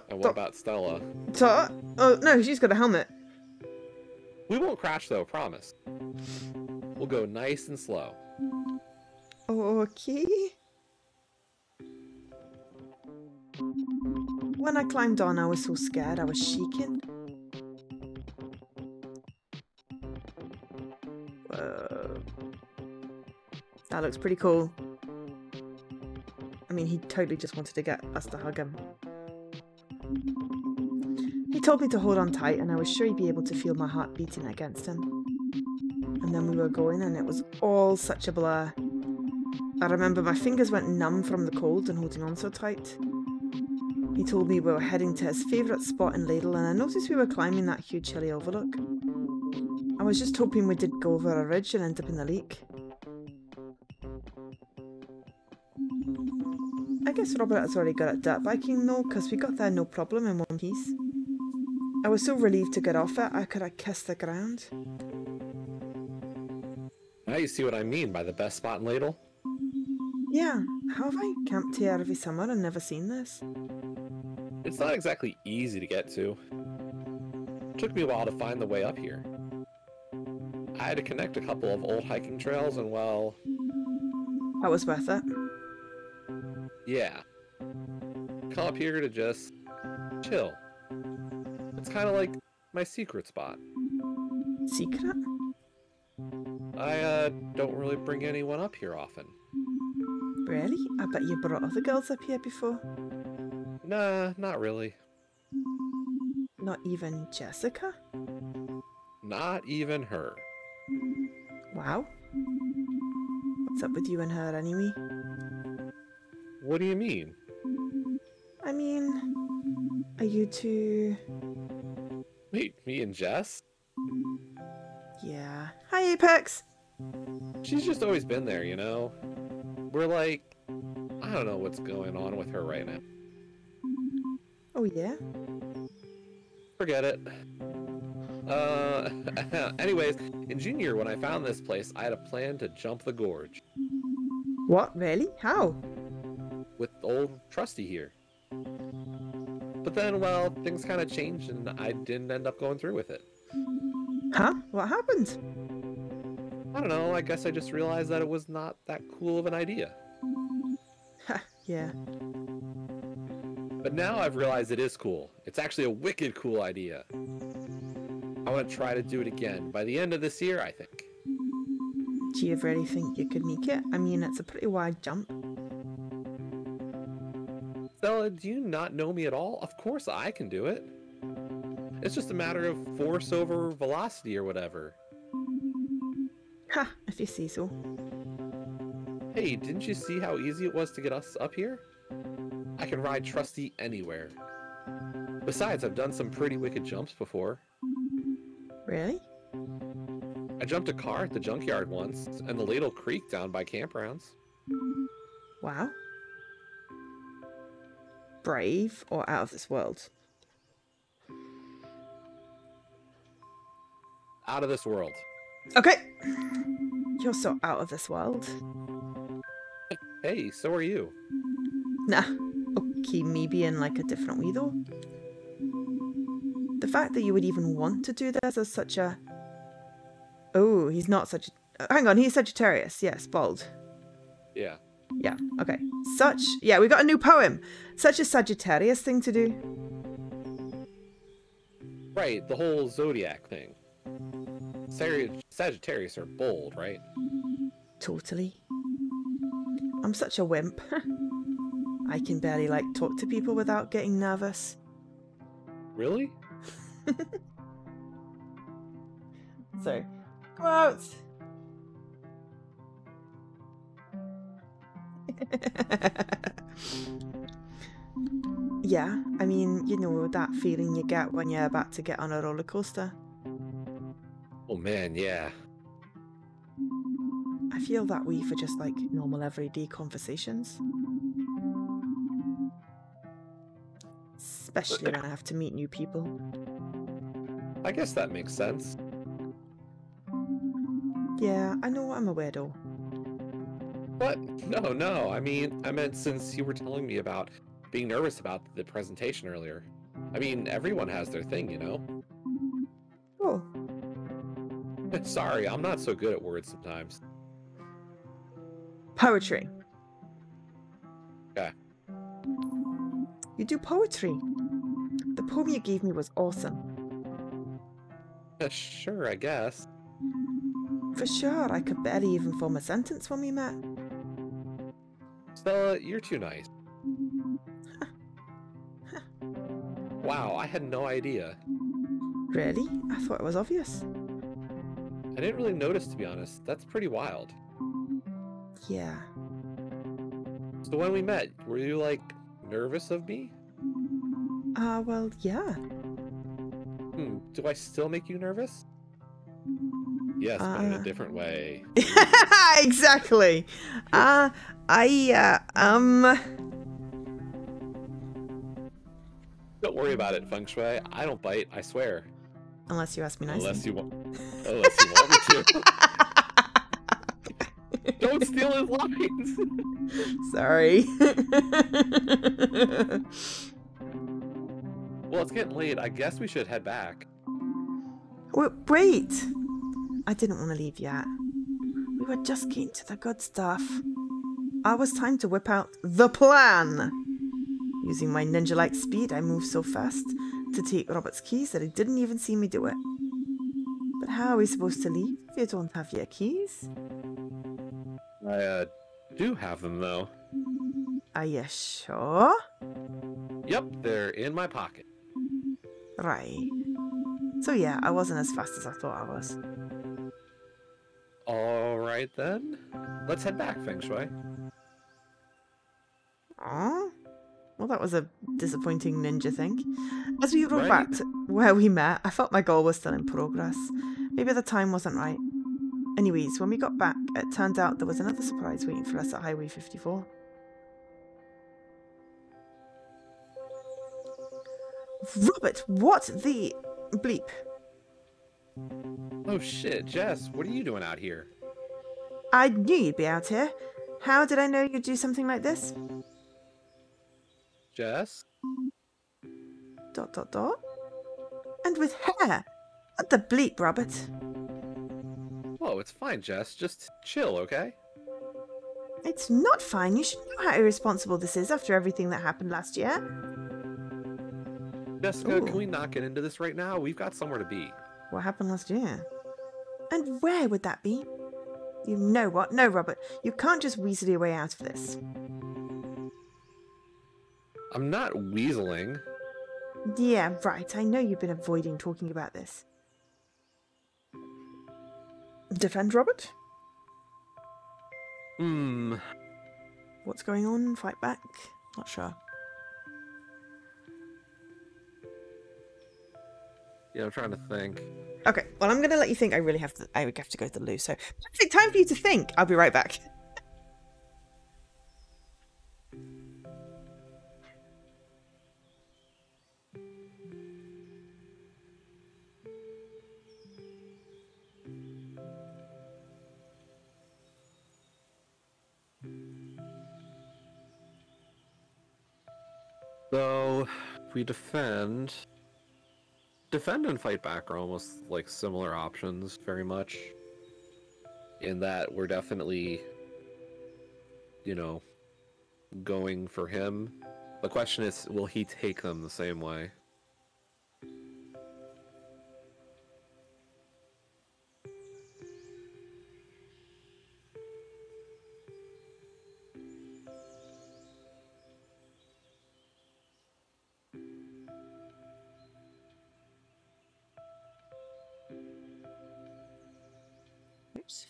And what about Stella? Oh, no, she's got a helmet. We won't crash though, promise. We'll go nice and slow. Okay. When I climbed on, I was so scared, I was shaking. Whoa. That looks pretty cool. I mean, he totally just wanted to get us to hug him. He told me to hold on tight, and I was sure he'd be able to feel my heart beating against him. And then we were going, and it was all such a blur. I remember my fingers went numb from the cold and holding on so tight. He told me we were heading to his favourite spot in Ladle, and I noticed we were climbing that huge hilly overlook. I was just hoping we did go over a ridge and end up in the lake. I guess Robert has already got at dirt biking though, because we got there no problem in one piece. I was so relieved to get off it, I could have kissed the ground. Now you see what I mean by the best spot in Ladle? Yeah, how have I camped here every summer and never seen this? It's not exactly easy to get to. It took me a while to find the way up here. I had to connect a couple of old hiking trails and, well... That was worth it. Yeah. Come up here to just... chill. It's kind of like my secret spot. Secret? I, don't really bring anyone up here often. Really? I bet you brought other girls up here before. Nah, not really. Not even Jessica? Not even her. Wow. What's up with you and her anyway? What do you mean? I mean, are you two... Wait, me and Jess? Yeah. Hi, Apex! She's just always been there, you know? We're like... I don't know what's going on with her right now. Oh, yeah? Forget it. Anyways, in junior, when I found this place, I had a plan to jump the gorge. What? Really? How? With old Trusty here. But then, well, things kind of changed and I didn't end up going through with it. Huh? What happened? I don't know, I guess I just realized that it was not that cool of an idea. Ha, yeah. But now I've realized it is cool. It's actually a wicked cool idea. I want to try to do it again by the end of this year, I think. do you really think you could make it? I mean, it's a pretty wide jump. Stella, do you not know me at all? Of course I can do it. It's just a matter of force over velocity or whatever. Ha, if you say so. Hey, didn't you see how easy it was to get us up here? I can ride Trusty anywhere. Besides, I've done some pretty wicked jumps before. Really? I jumped a car at the junkyard once, and the Ladle Creek down by campgrounds. Wow. Brave or out of this world? Out of this world. Okay. You're so out of this world. Hey, so are you. Nah. Okay, maybe in like a different way though. The fact that you would even want to do this as such a... Oh, he's not such a... Hang on, he's Sagittarius. Yes, bald. Yeah. Yeah, okay. Such... Yeah, we got a new poem. Such a Sagittarius thing to do. Right, the whole zodiac thing. Sagittarius are bold, right? Totally. I'm such a wimp. I can barely, like, talk to people without getting nervous. Really? So, go out! Yeah, I mean, you know, that feeling you get when you're about to get on a roller coaster. Oh man, yeah. I feel that way for just like normal everyday conversations. Especially when I have to meet new people. I guess that makes sense. Yeah, I know I'm a weirdo. What? No, I meant since you were telling me about being nervous about the presentation earlier. I mean, everyone has their thing, you know? Oh. Sorry, I'm not so good at words sometimes. Poetry. Okay. You do poetry. The poem you gave me was awesome. Sure, I guess. For sure, I could barely even form a sentence when we met. Stella, you're too nice. Wow, I had no idea. Really? I thought it was obvious. I didn't really notice, to be honest. That's pretty wild. Yeah. So when we met, were you, like, nervous of me? Well, yeah. Do I still make you nervous? Yes, but in a different way. Exactly. Don't worry about it, Feng Shui. I don't bite, I swear. Unless you ask me nicely. Unless you want me to. Don't steal his lines. Sorry. Well, it's getting late. I guess we should head back. Wait. I didn't want to leave yet. We were just getting to the good stuff. I was time to whip out the plan. Using my ninja-like speed, I moved so fast to take Robert's keys that he didn't even see me do it. But how are we supposed to leave if you don't have your keys? I do have them, though. Are you sure? Yep, they're in my pocket. Right. So yeah, I wasn't as fast as I thought I was. All right, then. Let's head back, Feng Shui. Aw. Well, that was a disappointing ninja thing. As we rode Right. back to where we met, I felt my goal was still in progress. Maybe the time wasn't right. Anyways, when we got back, it turned out there was another surprise waiting for us at Highway 54. Robert, what the bleep? Oh shit, Jess, what are you doing out here? I knew you'd be out here. How did I know you'd do something like this? Jess? ... And with hair! What the bleep, Robert? Whoa, it's fine, Jess. Just chill, okay? It's not fine. You should know how irresponsible this is after everything that happened last year. Jessica, Ooh. can we not get into this right now? We've got somewhere to be. What happened last year? And where would that be? You know what? No, Robert. You can't just weasel your way out of this. I'm not weaseling. Yeah, right. I know you've been avoiding talking about this. Defend, Robert? What's going on? Fight back? Not sure. Yeah, I'm trying to think. Okay, well, I'm going to let you think. I have to go to the loo, so perfect time for you to think. I'll be right back. So, if we defend and fight back are almost like similar options, very much. In that we're definitely, you know, going for him. The question is, will he take them the same way? Oops.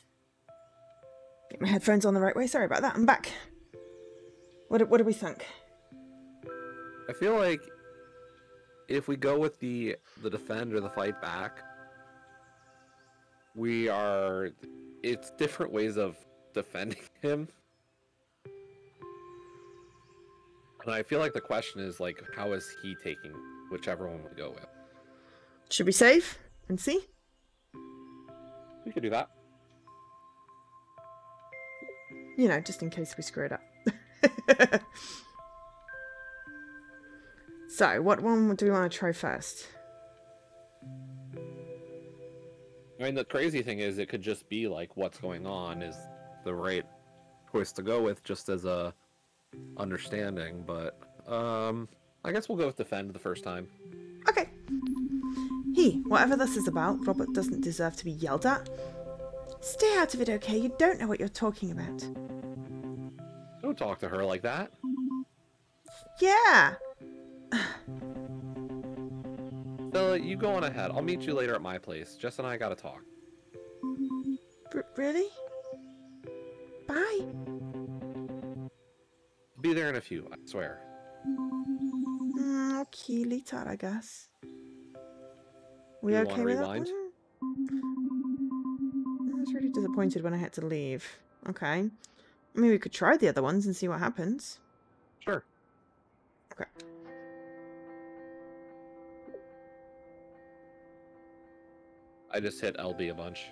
Get my headphones on the right way. Sorry about that. I'm back. What do we think? I feel like if we go with the defend or the fight back, it's different ways of defending him. And I feel like the question is, like, how is he taking whichever one we go with? Should we save and see? We could do that. You know, just in case we screw it up. So, what one do we want to try first? I mean, the crazy thing is, it could just be like what's going on is the right choice to go with, just as a understanding. But I guess we'll go with defend the first time. Okay. Whatever this is about, Robert doesn't deserve to be yelled at. Stay out of it, okay? You don't know what you're talking about. Don't talk to her like that. Yeah. Stella, you go on ahead. I'll meet you later at my place. Jess and I gotta talk. Really? Bye. I'll be there in a few, I swear. Okay, later, I guess. We Do you okay wanna with rewind? that one? I was really disappointed when I had to leave. Okay. I mean, we could try the other ones and see what happens. Sure. Okay. I just hit LB a bunch.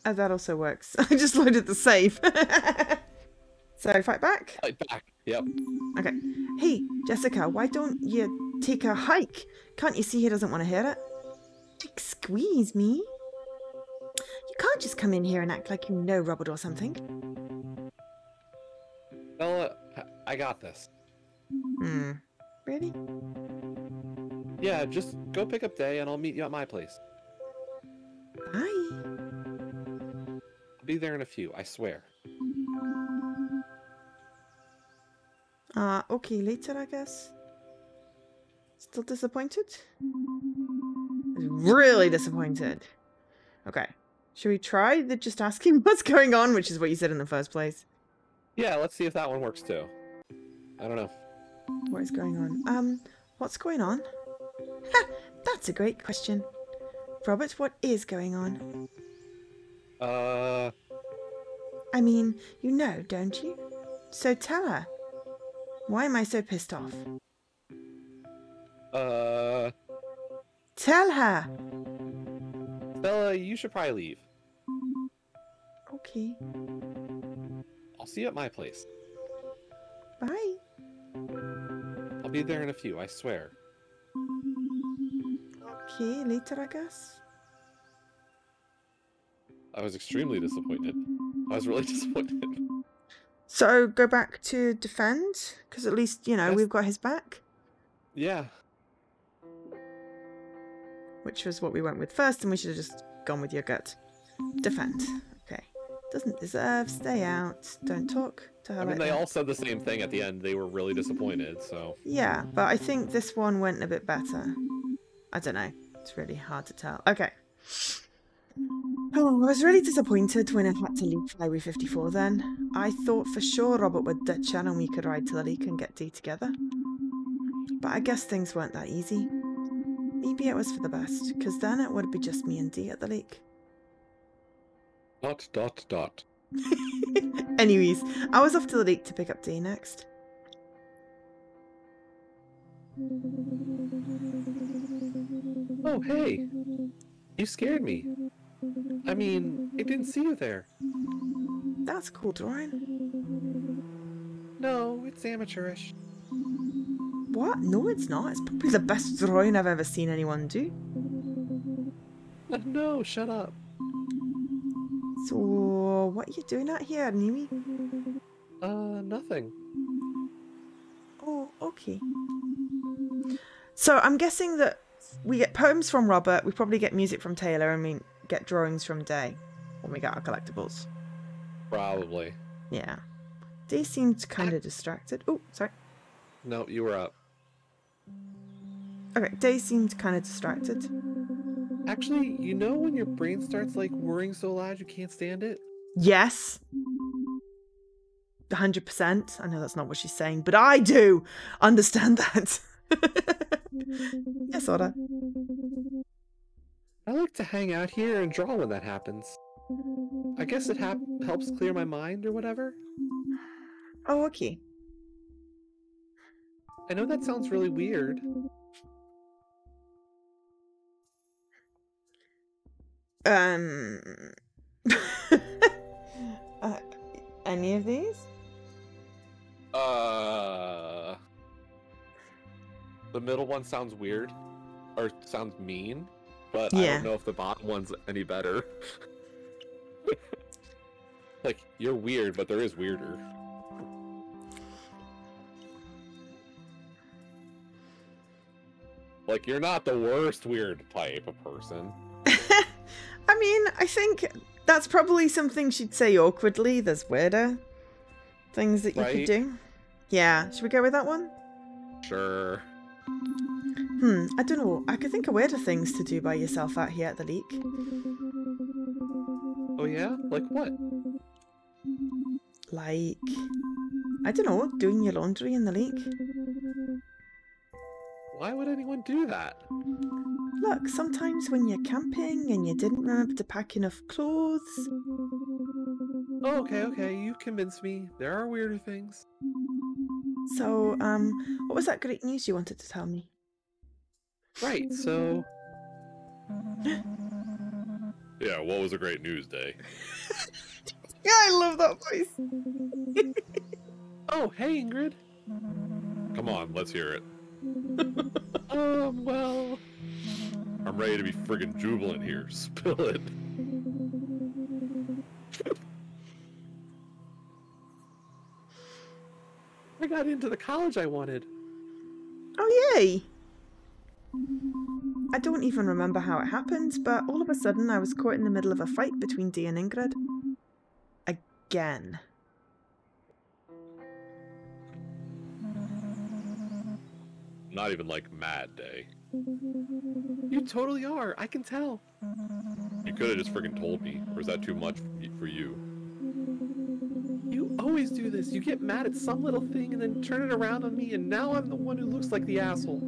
Oh, that also works. I just loaded the save. So, fight back? Fight back. Yep. Okay. Hey, Jessica, why don't you take a hike? Can't you see he doesn't want to hear it? Squeeze me? You can't just come in here and act like you know Robert or something. Stella, I got this. Really? Yeah, just go pick up Day and I'll meet you at my place. Bye. I'll be there in a few, I swear. Okay, later, I guess. Still disappointed? Really disappointed. Okay. Should we try just asking what's going on, which is what you said in the first place? Yeah, let's see if that one works too. I don't know. What is going on? What's going on? Ha! That's a great question. Robert, what is going on? I mean, you know, don't you? So tell her. Why am I so pissed off? Tell her! Stella, you should probably leave. Okay. I'll see you at my place. Bye. I'll be there in a few, I swear. Okay, later, I guess. I was extremely disappointed. I was really disappointed. So, go back to defend? Because at least, you know, we've got his back. Yeah. Which was what we went with first, and we should have just gone with your gut. Defend. Okay. Doesn't deserve. Stay out. Don't talk to her I mean, like they that. all said the same thing at the end. They were really disappointed, so... Yeah, but I think this one went a bit better. I don't know. It's really hard to tell. Okay. Oh, I was really disappointed when I had to leave Highway 54 then. I thought for sure Robert would ditch her and we could ride to the lake and get Dee together. But I guess things weren't that easy. Maybe it was for the best, because then it would be just me and Dee at the lake. ... Anyways, I was off to the lake to pick up Dee next. Oh, hey! You scared me. I mean, I didn't see you there. That's a cool drawing. No, it's amateurish. What? No, it's not. It's probably the best drawing I've ever seen anyone do. No, shut up. So, what are you doing out here, Nimi? Nothing. Oh, okay. So, I'm guessing that we get poems from Robert, we probably get music from Taylor, and we get drawings from Day when we get our collectibles. Probably. Yeah. Day seemed kind of distracted. Oh, sorry. No, you were up. Okay, Day seemed kind of distracted. Actually, you know when your brain starts, like, worrying so loud you can't stand it? Yes. 100%. I know that's not what she's saying, but I do understand that. Yes, Oda. I like to hang out here and draw when that happens. I guess it helps clear my mind or whatever. Oh, okay. I know that sounds really weird. Any of these? The middle one sounds weird, or sounds mean, but I Yeah. don't know if the bottom one's any better. Like, you're weird, but there is weirder. Like, you're not the worst weird type of person. I mean, I think that's probably something she'd say awkwardly. There's weirder things that you could Right? do. Yeah, should we go with that one? Sure. I don't know. I could think of weirder things to do by yourself out here at the lake. Oh yeah? Like what? Like, I don't know, doing your laundry in the lake. Why would anyone do that? Look, sometimes when you're camping and you didn't remember to pack enough clothes. Oh, okay, you convinced me. There are weirder things. So, what was that great news you wanted to tell me? Right, so... Yeah, what was a great news day? Yeah, I love that voice. Oh, hey, Ingrid. Come on, let's hear it. Well... I'm ready to be friggin' jubilant here. Spill it. I got into the college I wanted. Oh, yay! I don't even remember how it happened, but all of a sudden I was caught in the middle of a fight between Dee and Ingrid. Again. Not even like mad day. You totally are, I can tell. You could have just friggin' told me, or is that too much for you? You always do this. You get mad at some little thing and then turn it around on me, and now I'm the one who looks like the asshole.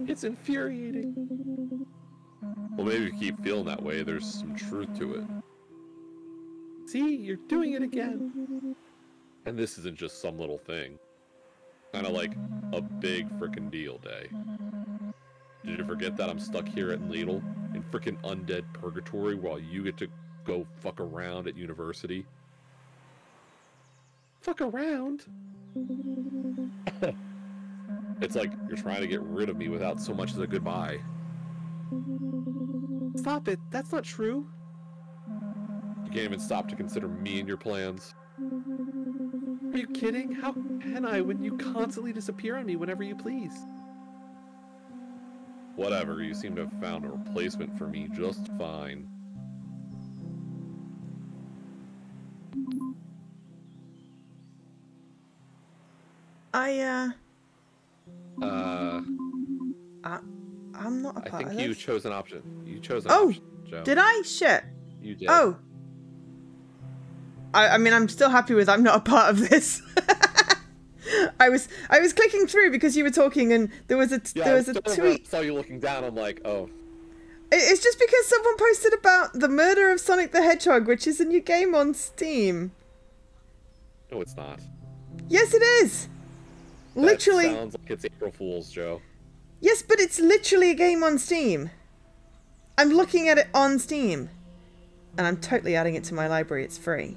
It's infuriating. Well, maybe if you keep feeling that way, there's some truth to it. See, you're doing it again. And this isn't just some little thing. Kinda like a big frickin' deal day. Did you forget that I'm stuck here at Needle in frickin' undead purgatory while you get to go fuck around at university? Fuck around? It's like you're trying to get rid of me without so much as a goodbye. Stop it, that's not true. You can't even stop to consider me and your plans. Are you kidding? How can I when you constantly disappear on me whenever you please? Whatever, you seem to have found a replacement for me just fine. I'm not a I part think of you this. chose an option. You chose an Oh, option, Joe. did I? Shit. You did. Oh. I mean, I'm still happy with I'm not a part of this. I was clicking through because you were talking and there was a tweet. I saw you looking down. I'm like, oh. It's just because someone posted about the murder of Sonic the Hedgehog, which is a new game on Steam. No, it's not. Yes, it is. Literally. That sounds like it's April Fool's, Joe. Yes, but it's literally a game on Steam. I'm looking at it on Steam. And I'm totally adding it to my library. It's free.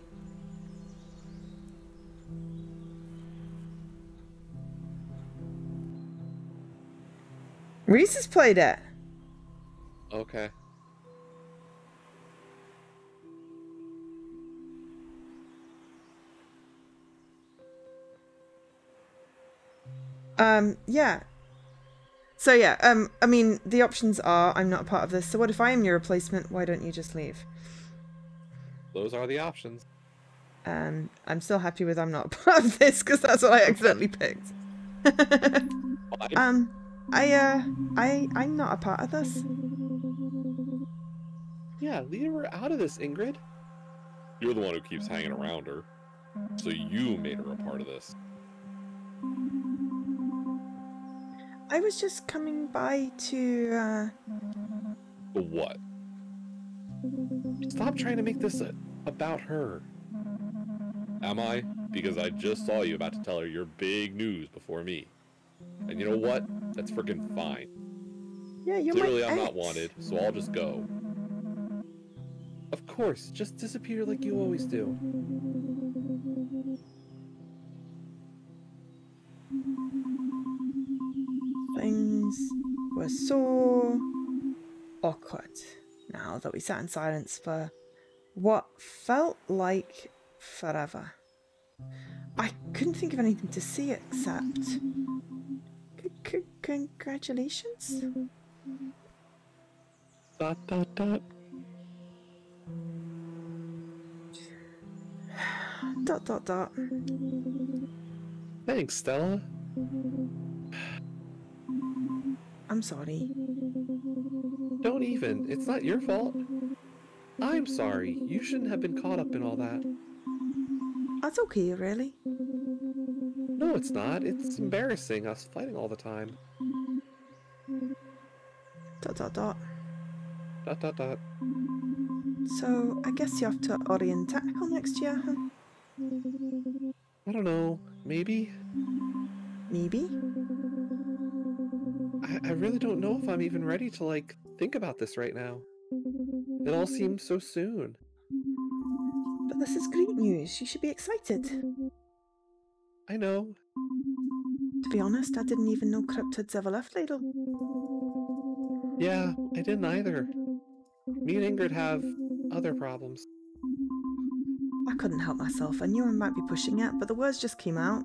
Reese has played it. Okay. Yeah. So yeah, I mean, the options are I'm not a part of this. So what if I am your replacement? Why don't you just leave? Those are the options. I'm still happy with I'm not a part of this because that's what I accidentally picked. I'm not a part of this. Yeah, leave her out of this, Ingrid. You're the one who keeps hanging around her. So you made her a part of this. I was just coming by to, But what? Stop trying to make this about her. Am I? Because I just saw you about to tell her your big news before me. And you know what? That's freaking fine. Yeah, you're Clearly my I'm ex. not wanted, so I'll just go. Of course, just disappear like you always do. Things were so awkward now that we sat in silence for what felt like forever. I couldn't think of anything to say except congratulations. Dot dot dot. Dot dot dot. Thanks, Stella. I'm sorry. Don't even. It's not your fault. I'm sorry. You shouldn't have been caught up in all that. That's okay, really. No, it's not. It's embarrassing, us fighting all the time. Dot dot dot. Dot dot dot. So I guess you're off to Orient Technical next year, huh? I don't know. Maybe? Maybe? I really don't know if I'm even ready to, like, think about this right now. It all seems so soon. But this is great news. You should be excited. I know. To be honest, I didn't even know cryptids ever left Ladle. Yeah, I didn't either. Me and Ingrid have other problems. I couldn't help myself. I knew I might be pushing it, but the words just came out.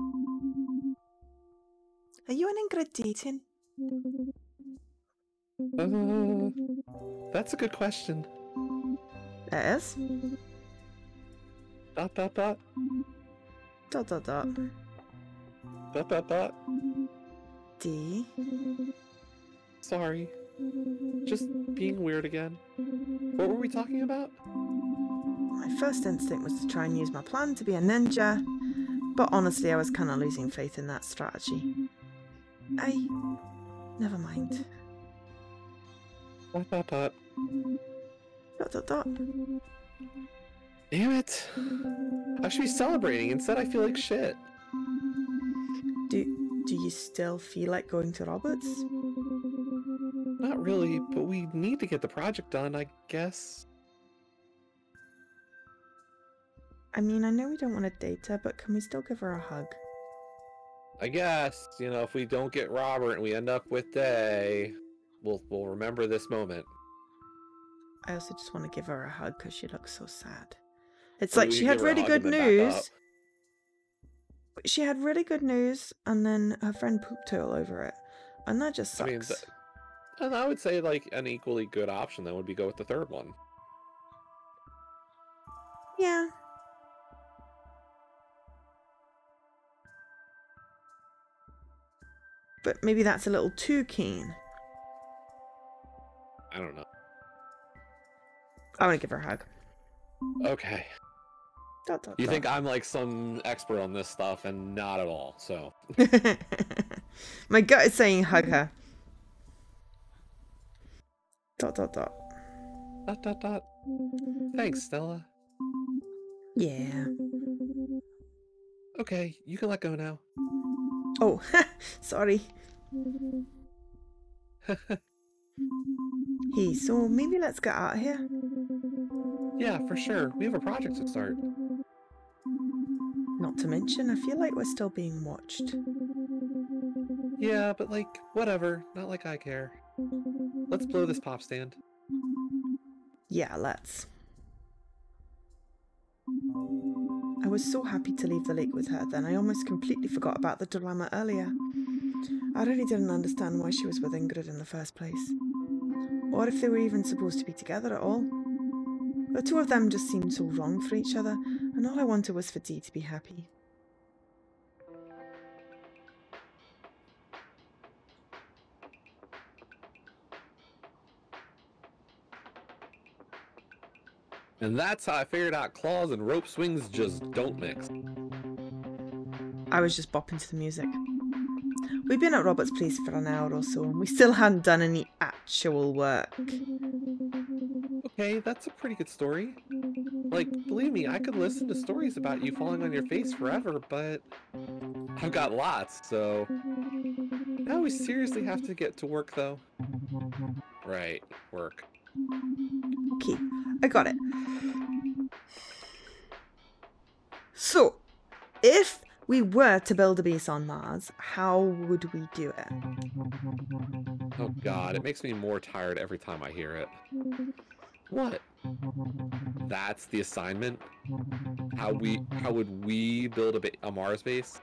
Are you and Ingrid dating? That's a good question. It is. Dot dot dot. Dot dot dot. Dot dot dot. D. Sorry. Just being weird again. What were we talking about? My first instinct was to try and use my plan to be a ninja, but honestly I was kind of losing faith in that strategy. Never mind. Dot dot dot. Dot dot dot. Damn it! I should be celebrating. Instead, I feel like shit. Do you still feel like going to Roberts? Not really, but we need to get the project done, I guess. I mean, I know we don't want to date her, but can we still give her a hug? I guess, you know, if we don't get Robert and we end up with Day, we'll remember this moment. I also just want to give her a hug because she looks so sad. It's Or like we she could had give her a really hug good and then back up. news. She had really good news, and then her friend pooped her all over it. And that just sucks. I mean, and I would say, like, an equally good option then would be go with the third one. Yeah. But maybe that's a little too keen. I don't know. I want to give her a hug. Okay. Dot, dot, You dot. think I'm like some expert on this stuff, and not at all, so. My gut is saying hug her. Dot, dot, dot. Dot, dot, dot. Thanks, Stella. Yeah. Okay, you can let go now. Oh, sorry. Hey, so maybe let's get out of here. Yeah, for sure. We have a project to start. Not to mention, I feel like we're still being watched. Yeah, but like, whatever. Not like I care. Let's blow this pop stand. Yeah, let's. I was so happy to leave the lake with her then. I almost completely forgot about the dilemma earlier. I really didn't understand why she was with Ingrid in the first place. Or if they were even supposed to be together at all. The two of them just seemed so wrong for each other, and all I wanted was for Dee to be happy. And that's how I figured out claws and rope swings just don't mix. I was just bopping to the music. We'd been at Robert's place for an hour or so, and we still hadn't done any actual work. Okay, that's a pretty good story. Like, believe me, I could listen to stories about you falling on your face forever, but I've got lots, so now we seriously have to get to work, though. Right, work. Okay, I got it. So, if we were to build a base on Mars, how would we do it? Oh god, it makes me more tired every time I hear it. What? That's the assignment? How would we build a Mars base?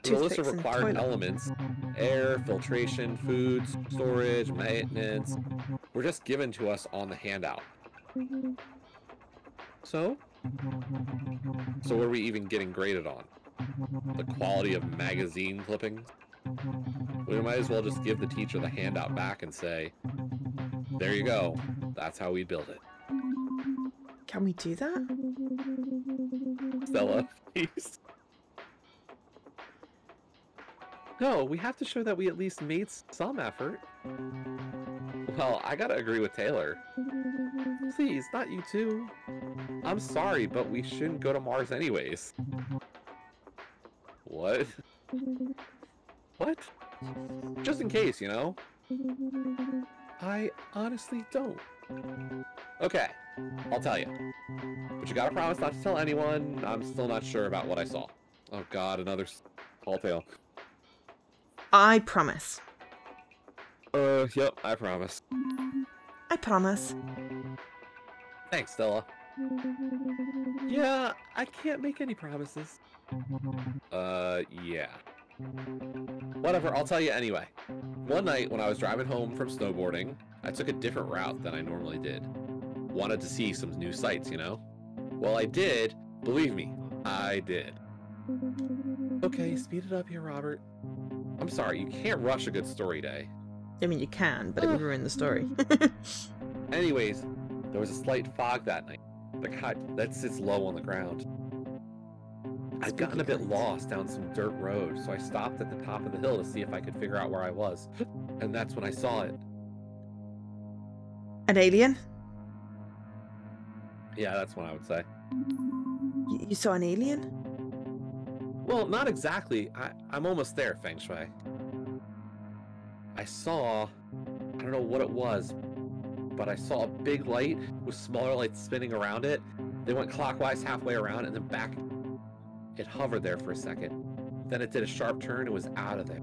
The list of required elements: air, filtration, food, storage, maintenance, were just given to us on the handout. So what are we even getting graded on? The quality of magazine clippings? We might as well just give the teacher the handout back and say, there you go, that's how we build it. Can we do that? Stella, please. No, we have to show that we at least made some effort. Well, I gotta agree with Taylor. Please, not you too. I'm sorry, but we shouldn't go to Mars anyways. What? What? Just in case, you know? I honestly don't. Okay, I'll tell you. But you gotta promise not to tell anyone. I'm still not sure about what I saw. Oh god, another tall tale. I promise. Yep, I promise. I promise. Thanks, Stella. Yeah, I can't make any promises. Yeah. Whatever, I'll tell you anyway. One night when I was driving home from snowboarding, I took a different route than I normally did. Wanted to see some new sights, you know? Well, I did. Believe me, I did. Okay, speed it up here, Robert. I'm sorry, you can't rush a good story day. I mean, you can, but it would ruin the story. Anyways, there was a slight fog that night. The kite that sits low on the ground. I'd gotten a bit lost down some dirt road, so I stopped at the top of the hill to see if I could figure out where I was. And that's when I saw it. An alien? Yeah, that's what I would say. You saw an alien? Well, not exactly. I'm almost there, Feng Shui. I saw... I don't know what it was, but I saw a big light with smaller lights spinning around it. They went clockwise halfway around and then back. It hovered there for a second. Then it did a sharp turn and was out of there.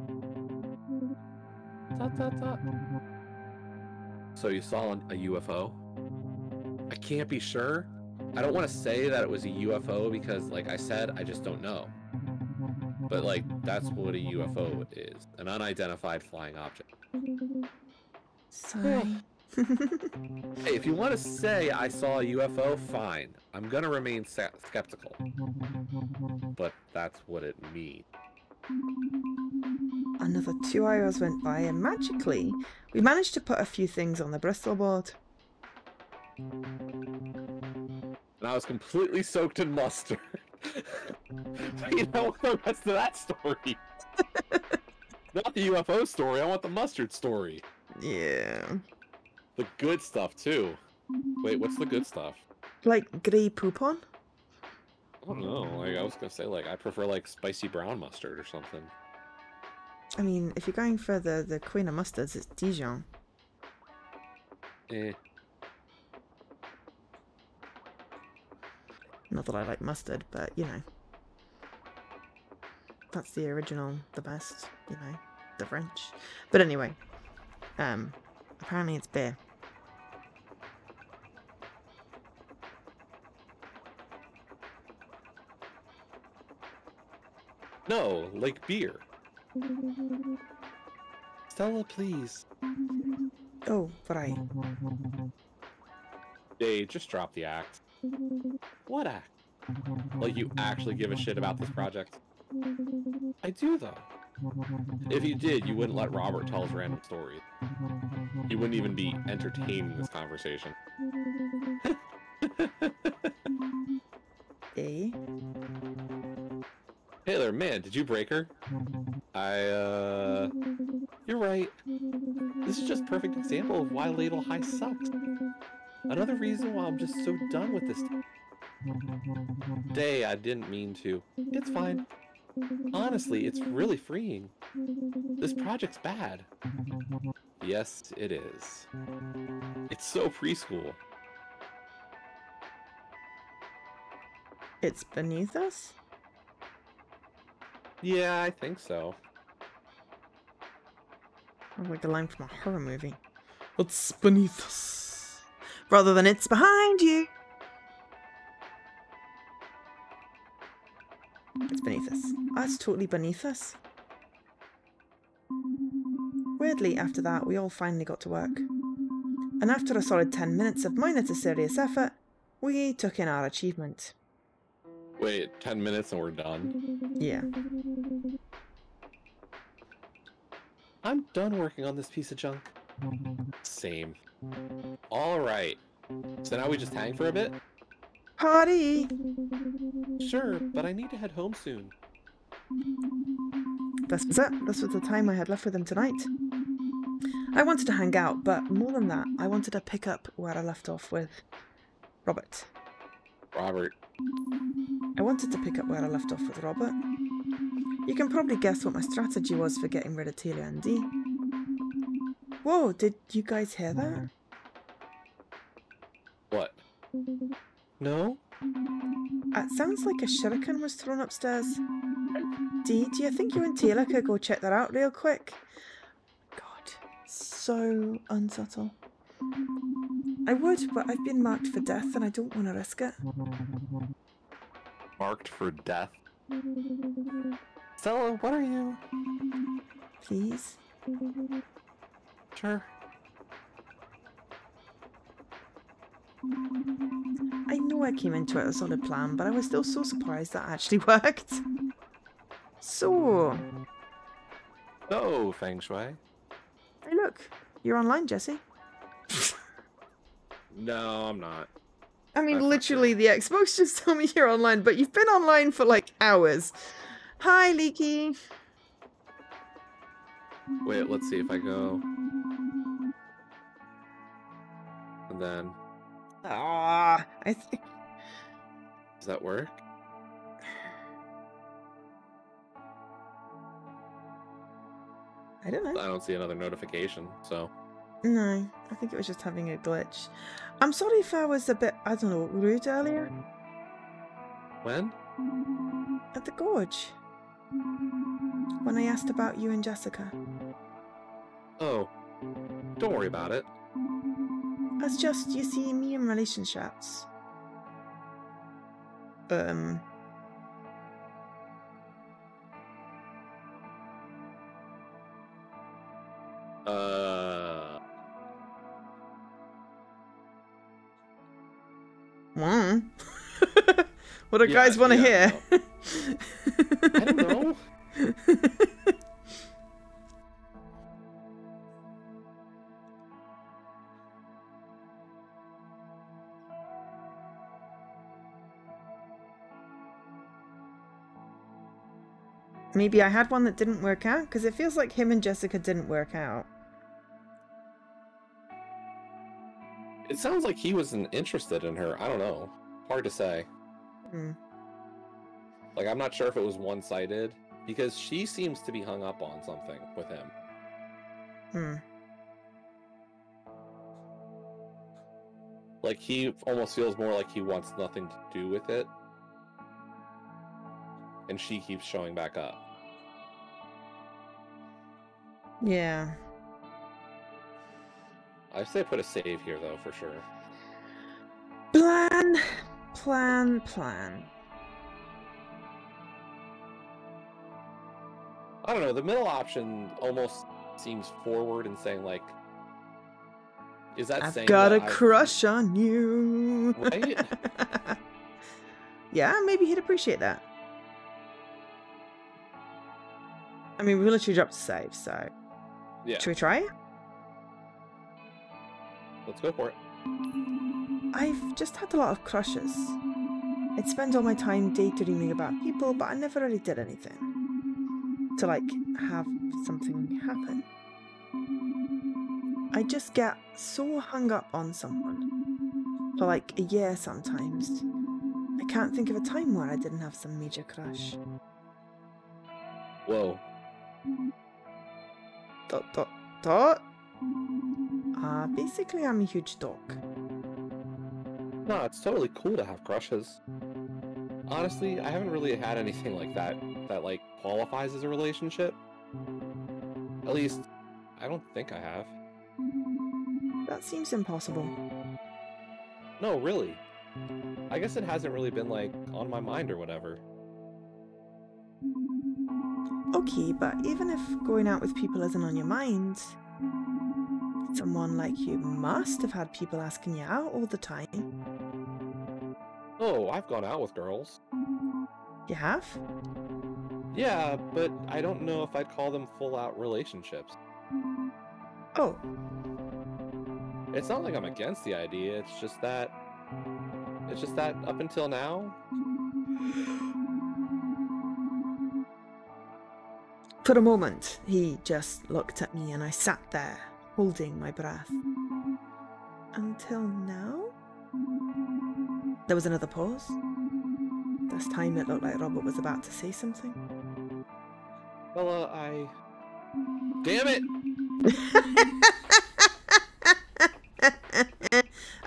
Dot, dot, dot. So you saw a UFO? I can't be sure. I don't want to say that it was a UFO because, like I said, I just don't know. But, like, that's what a UFO is. An unidentified flying object. Sorry. Hey, if you want to say I saw a UFO, fine. I'm gonna remain skeptical. But that's what it means. Another 2 hours went by, and magically, we managed to put a few things on the Bristol board. And I was completely soaked in mustard. You know the rest of that story. Not the UFO story, I want the mustard story. Yeah. The good stuff, too. Wait, what's the good stuff? Like grey poupon? I don't know, like, I was gonna say, like, I prefer, like, spicy brown mustard or something. I mean, if you're going for the queen of mustards, it's Dijon. Eh. Not that I like mustard, but, you know. That's the original, the best, you know, the French. But anyway, apparently it's beer. No, like beer. Stella, please. Oh, right. Hey, just drop the act. What act? Like you actually give a shit about this project? I do, though. If you did, you wouldn't let Robert tell his random stories. You wouldn't even be entertaining this conversation. Eh? Hey there, man, did you break her? You're right. This is just a perfect example of why Ladle High sucks. Another reason why I'm just so done with this day. I didn't mean to. It's fine. Honestly, it's really freeing. This project's bad. Yes, it is. It's so preschool. It's beneath us? Yeah, I think so. Sounds like a line from a horror movie. It's beneath us. Rather than it's behind you. It's beneath us. That's totally beneath us. Weirdly, after that, we all finally got to work. And after a solid 10 minutes of minor to serious effort, we took in our achievement. Wait, 10 minutes and we're done? Yeah. I'm done working on this piece of junk. Same. Alright. So now we just hang for a bit? Party! Sure, but I need to head home soon. This was it. This was the time I had left with him tonight. I wanted to hang out, but more than that, I wanted to pick up where I left off with Robert. Robert. I wanted to pick up where I left off with Robert. You can probably guess what my strategy was for getting rid of Telia and Dee. Whoa, did you guys hear that? What? No? It sounds like a shuriken was thrown upstairs. Dee, do you think you and Taylor could go check that out real quick? God, so unsubtle. I would, but I've been marked for death and I don't want to risk it. Marked for death? Stella, what are you? Please? Sure. I know I came into it with a solid plan, but I was still so surprised that actually worked. So... Oh, Feng Shui. Hey look, you're online, Jesse. No, I'm not. I mean, That's not literally, the Xbox just told me you're online, but you've been online for like hours. Hi, Leaky. Wait, let's see if I go. And then... Ah, I think... Does that work? I don't know. I don't see another notification, so... No, I think it was just having a glitch. I'm sorry if I was a bit, I don't know, rude earlier. When? At the gorge. When I asked about you and Jessica. Oh. Don't worry about it. That's just, you see, me in relationships. What do Yeah, guys want to yeah, hear? no. I don't know. Maybe I had one that didn't work out, because it feels like him and Jessica didn't work out. It sounds like he wasn't interested in her. I don't know. Hard to say. Like, I'm not sure if it was one-sided, because she seems to be hung up on something with him. Like, he almost feels more like he wants nothing to do with it. And she keeps showing back up. Yeah. I say put a save here, though, for sure. Plan. I don't know, the middle option almost seems forward and saying, like, is that saying I've got a crush on you. Right? Yeah, maybe he'd appreciate that. I mean, we literally dropped a save, so... Yeah. Should we try it? Let's go for it. I've just had a lot of crushes. I'd spend all my time daydreaming about people, but I never really did anything. To, like, have something happen. I just get so hung up on someone. For, like, a year sometimes. I can't think of a time where I didn't have some major crush. Whoa. ... Basically, I'm a huge dog. No, it's totally cool to have crushes. Honestly, I haven't really had anything like that like qualifies as a relationship. At least, I don't think I have. That seems impossible. No, really. I guess it hasn't really been, like, on my mind or whatever. Okay, but even if going out with people isn't on your mind, someone like you must have had people asking you out all the time. Oh, I've gone out with girls. You have? Yeah, but I don't know if I'd call them full-out relationships. Oh. It's not like I'm against the idea, it's just that up until now... For a moment, he just looked at me and I sat there, holding my breath. Until now? There was another pause. This time it looked like Robert was about to say something. Well, Damn it!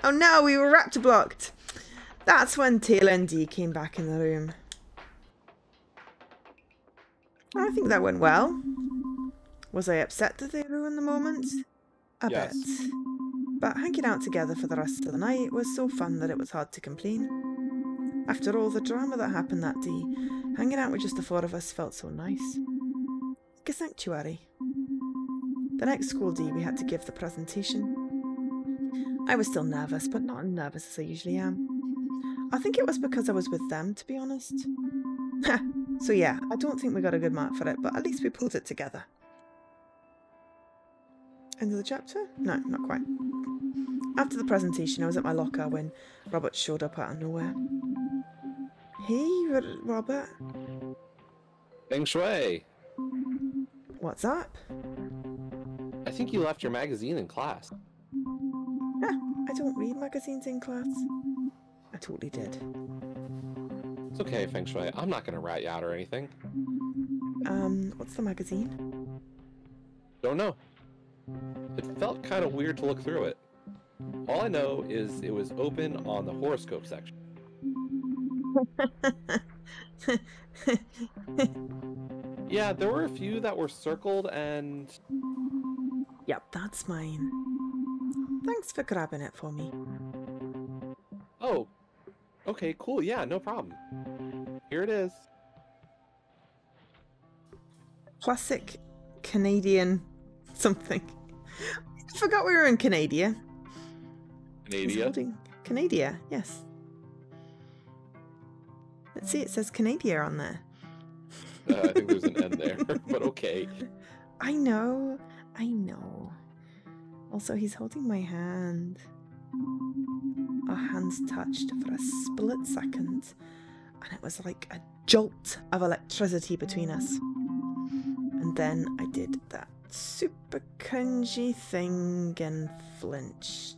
Oh no, we were Raptor blocked. That's when Taylor and Dee came back in the room. I think that went well. Was I upset that they ruined the moment? A bit. But hanging out together for the rest of the night was so fun that it was hard to complain. After all the drama that happened that day, hanging out with just the four of us felt so nice. Like a sanctuary. The next school day we had to give the presentation. I was still nervous, but not as nervous as I usually am. I think it was because I was with them, to be honest. So yeah, I don't think we got a good mark for it, but at least we pulled it together. End of the chapter? No, not quite. After the presentation, I was at my locker when Robert showed up out of nowhere. Hey, Robert. Feng Shui! What's up? I think you left your magazine in class. I don't read magazines in class. I totally did. It's okay, Feng Shui. I'm not gonna rat you out or anything. What's the magazine? Don't know. It felt kind of weird to look through it. All I know is it was open on the horoscope section. Yeah, there were a few that were circled and... Yep, that's mine. Thanks for grabbing it for me. Oh, okay, cool. Yeah, no problem. Here it is. Classic Canadian something. I forgot we were in Canada. Canada, yes. Let's see, it says Canada on there. I think there's an N there, but okay. I know. Also, he's holding my hand. Our hands touched for a split second, and it was like a jolt of electricity between us. And then I did that super cringy thing and flinched.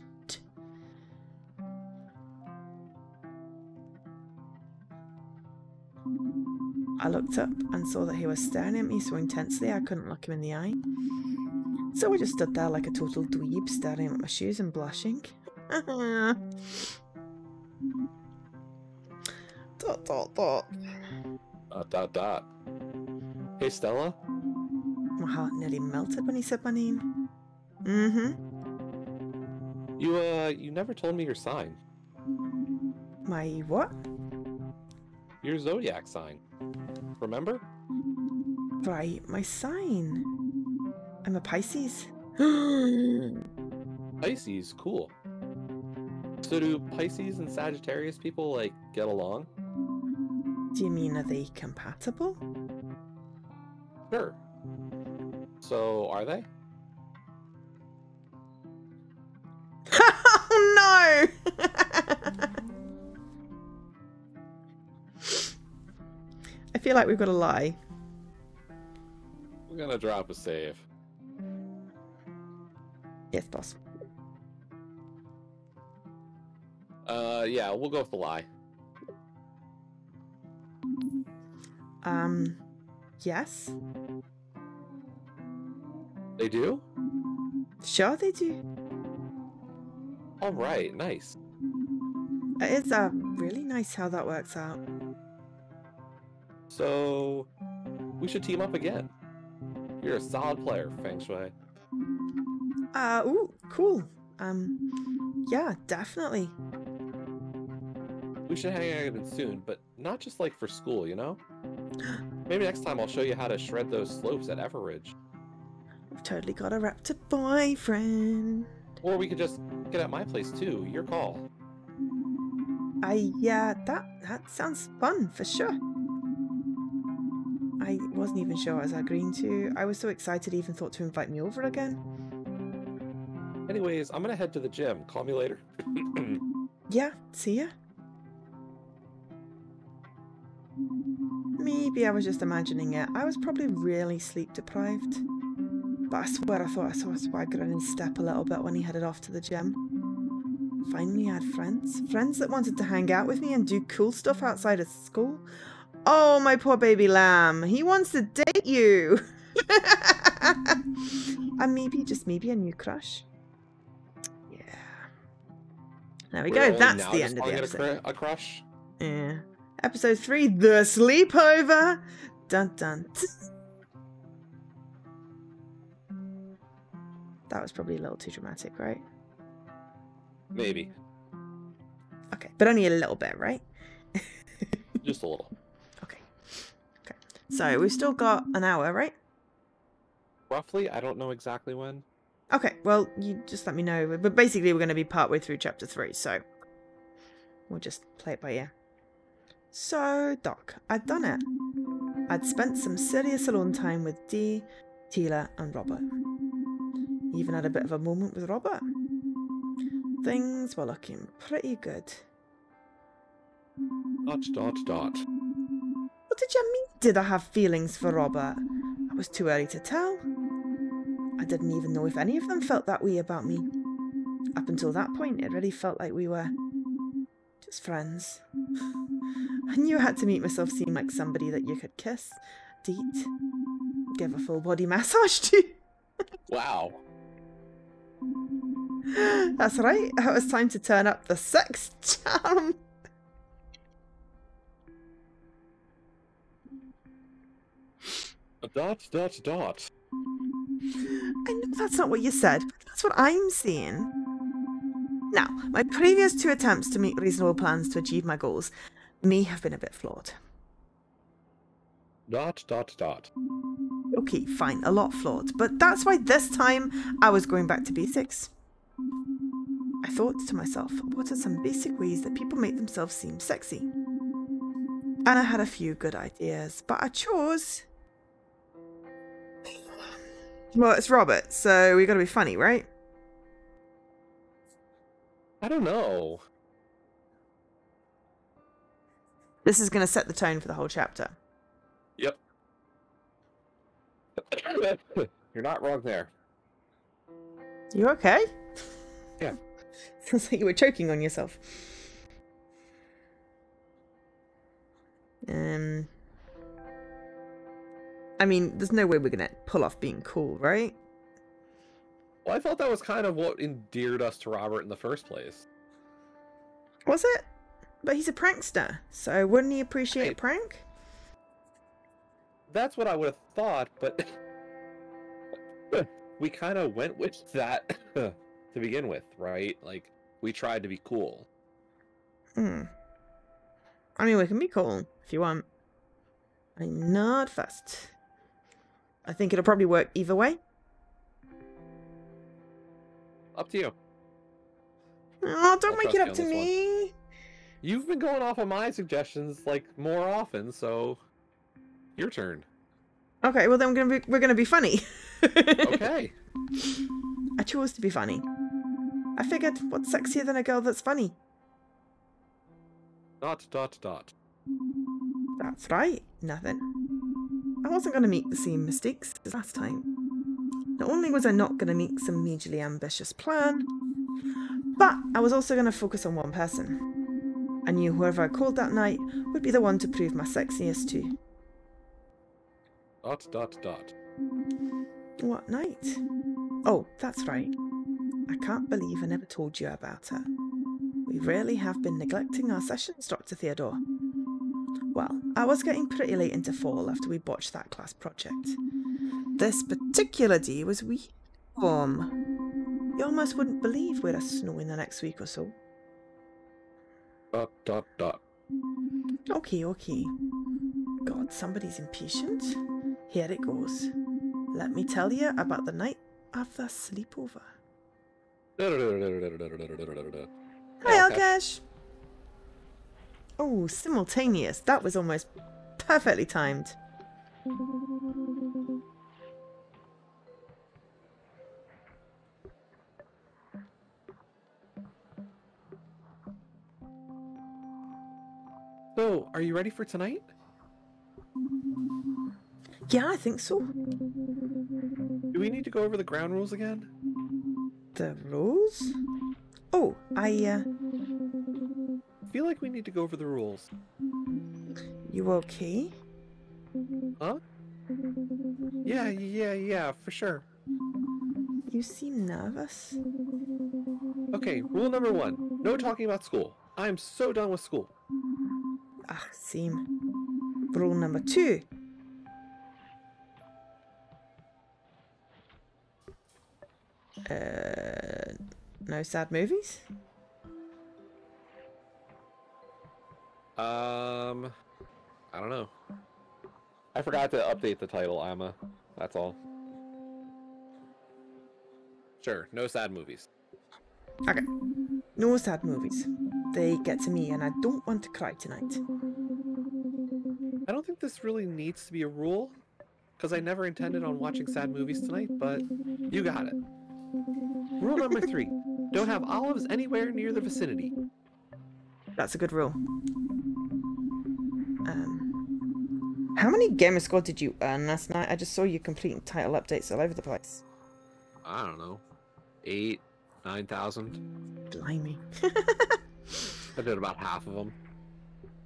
I looked up and saw that he was staring at me so intensely I couldn't look him in the eye. So I just stood there like a total dweeb, staring at my shoes and blushing. Dot dot dot. Dot. Hey, Stella? My heart nearly melted when he said my name. You never told me your sign. My what? Your zodiac sign. Remember? Right, my sign. I'm a Pisces. Pisces, cool. So do Pisces and Sagittarius people, like, get along? Do you mean, are they compatible? Sure. So, are they? Oh no! I feel like we've got to lie. We're gonna drop a save. Yes, boss. Yeah, we'll go with the lie. Yes? They do? Sure they do. Alright, nice. It is really nice how that works out. So, we should team up again. You're a solid player, Feng Shui. Ooh, cool. Yeah, definitely. We should hang out again soon, but not just like for school, you know? Maybe next time I'll show you how to shred those slopes at Everidge. I've totally got a Raptor boyfriend. Or we could just get at my place too, your call. Yeah, that sounds fun for sure. I wasn't even sure I was agreeing to. I was so excited, even thought to invite me over again. Anyways, I'm gonna head to the gym. Call me later. Yeah, see ya. Maybe I was just imagining it. I was probably really sleep deprived. But I swear I thought I saw a swagger in his step a little bit when he headed off to the gym. Finally I had friends. Friends that wanted to hang out with me and do cool stuff outside of school. Oh, my poor baby lamb. He wants to date you. And maybe, just maybe, a new crush. Yeah. There we go. That's the end of the episode. A crush? Yeah. Episode 3, The Sleepover. Dun dun. That was probably a little too dramatic, right? Maybe. Okay, but only a little bit, right? Just a little. Okay. Okay. So we've still got an hour, right? Roughly, I don't know exactly when. Okay, well, you just let me know. But basically, we're going to be partway through chapter 3, so we'll just play it by ear. So, Doc, I'd done it. I'd spent some serious alone time with Dee, Tila, and Robert. Even had a bit of a moment with Robert. Things were looking pretty good. ... What What did you mean, did I have feelings for Robert? It was too early to tell. I didn't even know if any of them felt that way about me. Up until that point, it really felt like we were just friends. I knew I had to make myself seem like somebody that you could kiss, date, give a full body massage to. Wow. That's right, it was time to turn up the sex charm. Dot. I know that's not what you said, but that's what I'm saying. Now, my previous 2 attempts to make reasonable plans to achieve my goals may have been a bit flawed. Dot. Okay, fine, a lot flawed, but that's why this time I was going back to basics. I thought to myself, what are some basic ways that people make themselves seem sexy? And I had a few good ideas, but I chose... Well, it's Robert, so we gotta be funny, right? I don't know. This is gonna set the tone for the whole chapter. Yep. You're not wrong there. You okay? Yeah. Sounds like you were choking on yourself. I mean, there's no way we're gonna pull off being cool, right? Well, I thought that was kind of what endeared us to Robert in the first place. Was it? But he's a prankster, so wouldn't he appreciate a prank? That's what I would have thought, but we kind of went with that to begin with, right? Like, we tried to be cool. I mean, we can be cool if you want. I'm not fussed. I think it'll probably work either way. Up to you. Oh, don't I'll make trust it you up on to this one. me. You've been going off on my suggestions, like, more often, so... Your turn. Okay, well then we're gonna be funny. Okay. I chose to be funny. I figured, what's sexier than a girl that's funny? ... That's right, nothing. I wasn't gonna make the same mistakes as last time. Not only was I not gonna make some majorly ambitious plan, but I was also gonna focus on one person. I knew whoever I called that night would be the one to prove my sexiest to. ... What night? Oh, that's right. I can't believe I never told you about her. We really have been neglecting our sessions, Dr. Theodore. Well, I was getting pretty late into fall after we botched that class project. This particular day was wee warm. You almost wouldn't believe we're a snow in the next week or so. ... Okay. God, somebody's impatient. Here it goes. Let me tell you about the night of the sleepover. Hi, Alkesh. Oh, simultaneous. That was almost perfectly timed. So, are you ready for tonight? Yeah, I think so. Do we need to go over the ground rules again? The rules? Oh, I feel like we need to go over the rules. You okay? Huh? Yeah, for sure. You seem nervous. Okay, rule number 1. No talking about school. I'm so done with school. Ah, same. Rule number 2. No sad movies? I don't know. I forgot to update the title, Amma. That's all. Sure, no sad movies. Okay. No sad movies. They get to me and I don't want to cry tonight. I don't think this really needs to be a rule, because I never intended on watching sad movies tonight, but you got it. Rule number 3. Don't have olives anywhere near the vicinity. That's a good rule. How many gamer score did you earn last night? I just saw you completing title updates all over the place. I don't know. 8, 9,000. Blimey. I did about half of them.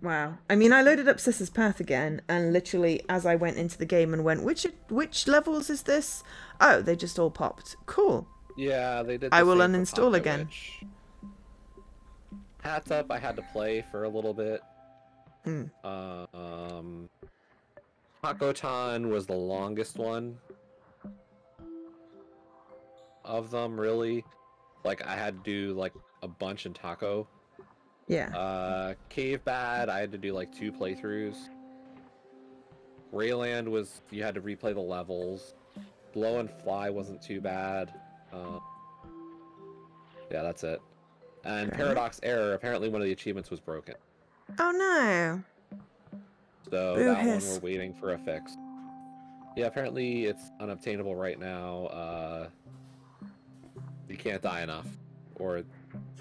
Wow. I mean, I loaded up Sis's Path again, and literally as I went into the game and went, which levels is this? Oh, they just all popped. Cool. Yeah, they did. I will uninstall again. Hats up, I had to play for a little bit. Hakotan was the longest one of them, really. Like, I had to do, like, a bunch in Taco. Yeah. Cave Bad, I had to do, like, 2 playthroughs. Rayland was, you had to replay the levels. Blow and Fly wasn't too bad. Yeah, that's it. And Paradox Error, apparently one of the achievements was broken. Oh no. So Boo that one hiss. we're waiting for a fix. Yeah, apparently it's unobtainable right now. You can't die enough, or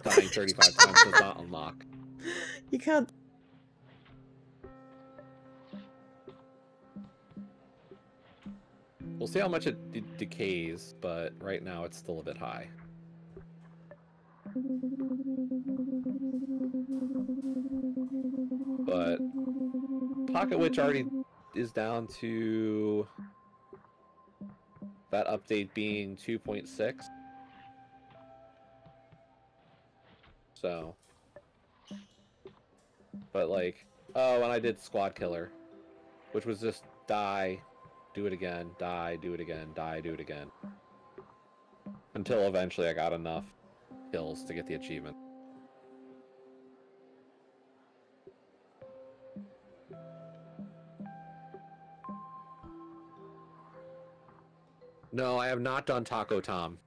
dying 35 times does not unlock. You can't. We'll see how much it decays, but right now it's still a bit high. But Pocket Witch already is down to that update being 2.6. So, but like, oh, and I did Squad Killer, which was just die, do it again, die, do it again, die, do it again. Until eventually I got enough kills to get the achievement. No, I have not done Taco Tom.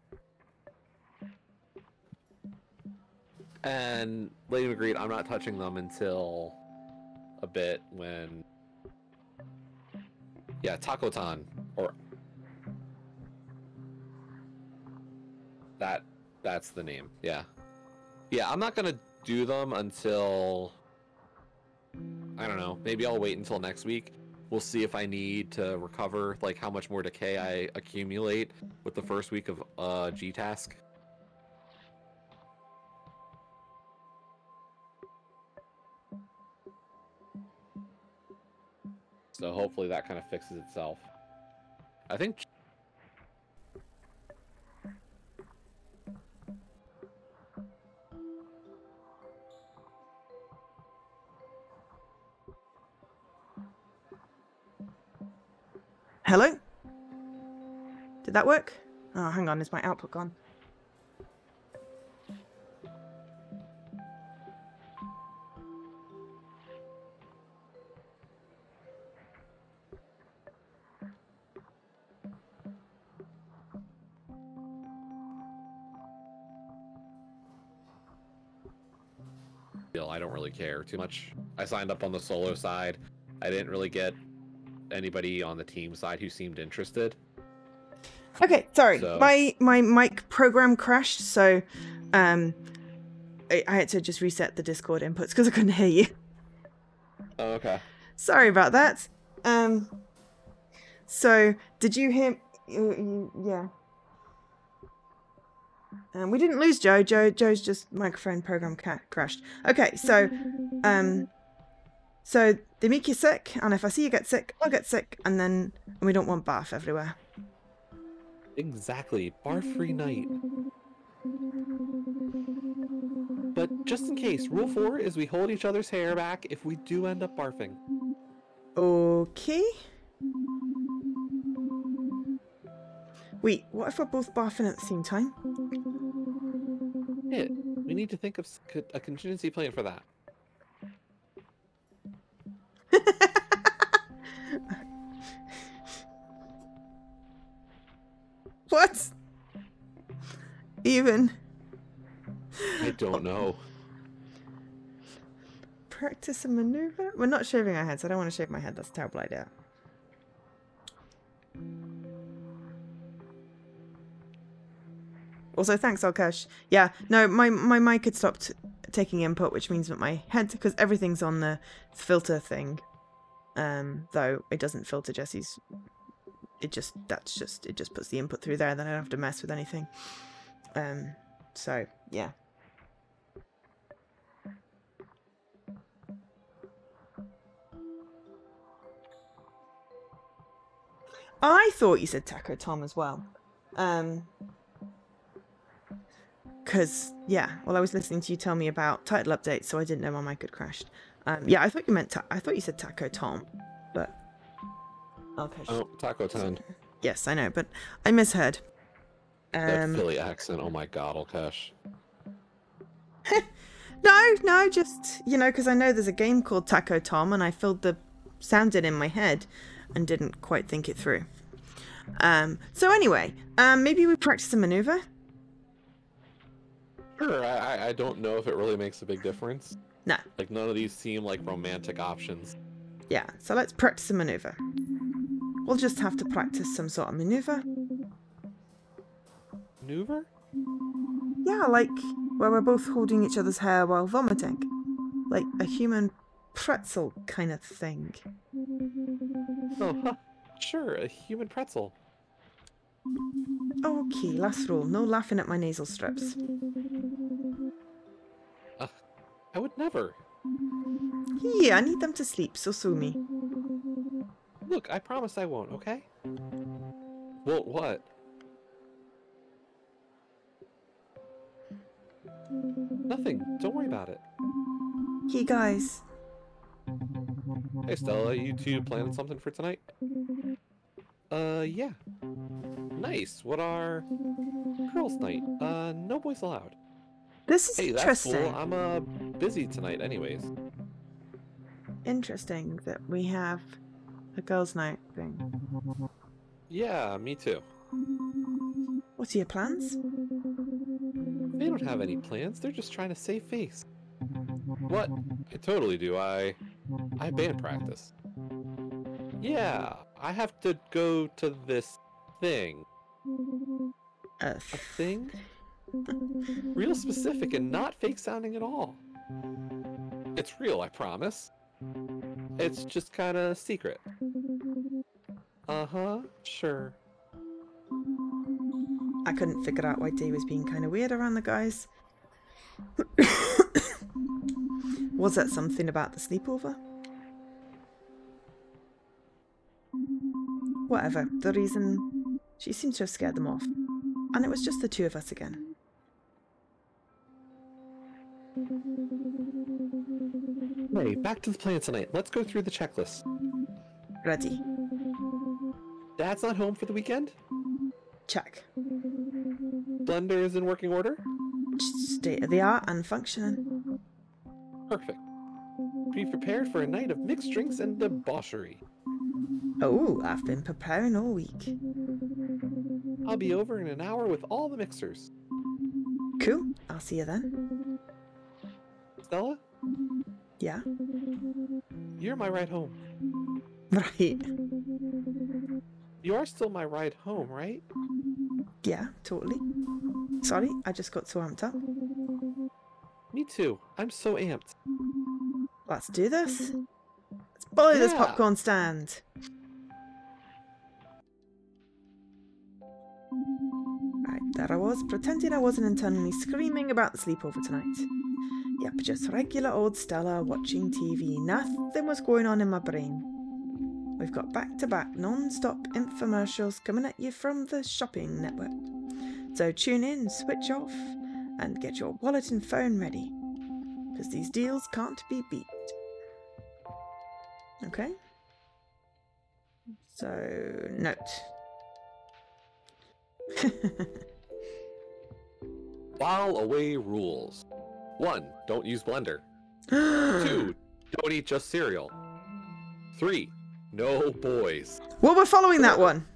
And Lady agreed, I'm not touching them until a bit when... Yeah, Taco Ton, or... That's the name, yeah. Yeah, I'm not gonna do them until... I don't know, maybe I'll wait until next week. We'll see if I need to recover, like, how much more decay I accumulate with the first week of G-Task. So hopefully that kind of fixes itself. I think... Hello? Did that work? Oh, hang on, is my output gone? I don't really care too much. I signed up on the solo side. I didn't really get anybody on the team side who seemed interested. Okay, sorry. So... My mic program crashed, so I had to just reset the Discord inputs because I couldn't hear you. Oh, okay. Sorry about that. So did you hear? Yeah. We didn't lose Joe. Joe's just microphone program crashed. Okay, so they make you sick, and if I see you get sick, I'll get sick, and we don't want barf everywhere. Exactly. Barf-free night. But just in case, rule 4 is we hold each other's hair back if we do end up barfing. Okay. Wait, what if we're both barfing at the same time? Yeah, we need to think of a contingency plan for that. What? Even? I don't know. Practice a maneuver? We're not shaving our heads. I don't want to shave my head. That's a terrible idea. Also, thanks, Alkesh. Yeah, no, my mic had stopped taking input, which means that my head, because everything's on the filter thing, though it doesn't filter Jesse's. It just puts the input through there. Then I don't have to mess with anything. So yeah. I thought you said Taco Tom as well. Because, yeah, well, I was listening to you tell me about title updates, so I didn't know my mic had crashed. Yeah, I thought you meant, I thought you said Taco Tom, but... Okay. Oh, Taco Ton. Yes, I know, but I misheard. That Philly accent, oh my god, Alkesh. No, just, you know, because I know there's a game called Taco Tom, and I filled the sound in my head and didn't quite think it through. So anyway, maybe we practice a maneuver? Sure, I don't know if it really makes a big difference. No. Like, none of these seem like romantic options. Yeah, so let's practice a maneuver. We'll just have to practice some sort of maneuver. Maneuver? Yeah, like where we're both holding each other's hair while vomiting. Like a human pretzel kind of thing. Oh, huh. Sure, a human pretzel. Okay, last rule. No laughing at my nasal strips. I would never. Yeah, I need them to sleep, so sue me. Look, I promise I won't, okay? Well, what? Nothing. Don't worry about it. Hey guys. Hey, Stella, you two planning something for tonight? Yeah. Nice. What are... Girls' night. No boys allowed. This is Hey, that's interesting. cool. I'm, busy tonight anyways. Interesting that we have a girls' night thing. Yeah, me too. What are your plans? They don't have any plans. They're just trying to save face. What? I totally do. I have band practice. Yeah, I have to go to this thing. A thing? Real specific and not fake sounding at all. It's real, I promise. It's just kinda secret. Uh-huh, sure. I couldn't figure out why Dee was being kind of weird around the guys. Was that something about the sleepover? Whatever, the reason... She seemed to have scared them off. And it was just the two of us again. Hey, back to the plan tonight. Let's go through the checklist. Ready. Dad's not home for the weekend? Check. Blender is in working order? State of the art and functioning. Perfect. Be prepared for a night of mixed drinks and debauchery. Oh, I've been preparing all week. I'll be over in an hour with all the mixers. Cool, I'll see you then. Stella? Yeah? You're my ride home. Right. You are still my ride home, right? Yeah, totally. Sorry, I just got so amped up. Me too. I'm so amped. Let's do this. Let's bully this Yeah. popcorn stand. Right, there I was, pretending I wasn't internally screaming about the sleepover tonight. Yep, just regular old Stella watching TV. Nothing was going on in my brain. We've got back-to-back non-stop infomercials coming at you from the shopping network. So tune in, switch off, and get your wallet and phone ready. Because these deals can't be beat. Okay? So, note. While away rules. 1. Don't use blender. 2. Don't eat just cereal. 3. No boys. Well, we're following that one.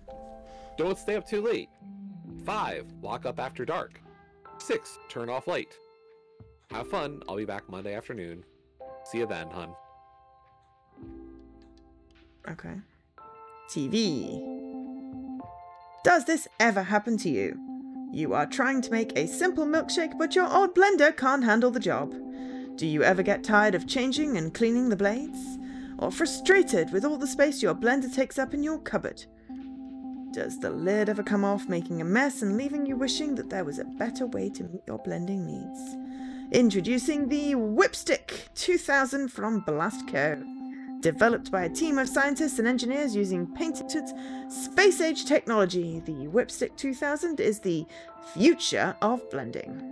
Don't stay up too late. 5. Lock up after dark. 6. Turn off light. Have fun. I'll be back Monday afternoon. See you then, hun. Okay. TV. Does this ever happen to you? You are trying to make a simple milkshake, but your old blender can't handle the job. Do you ever get tired of changing and cleaning the blades? Or frustrated with all the space your blender takes up in your cupboard? Does the lid ever come off, making a mess and leaving you wishing that there was a better way to meet your blending needs? Introducing the Whipstick 2000 from Blastco. Developed by a team of scientists and engineers using patented space-age technology, the Whipstick 2000 is the future of blending.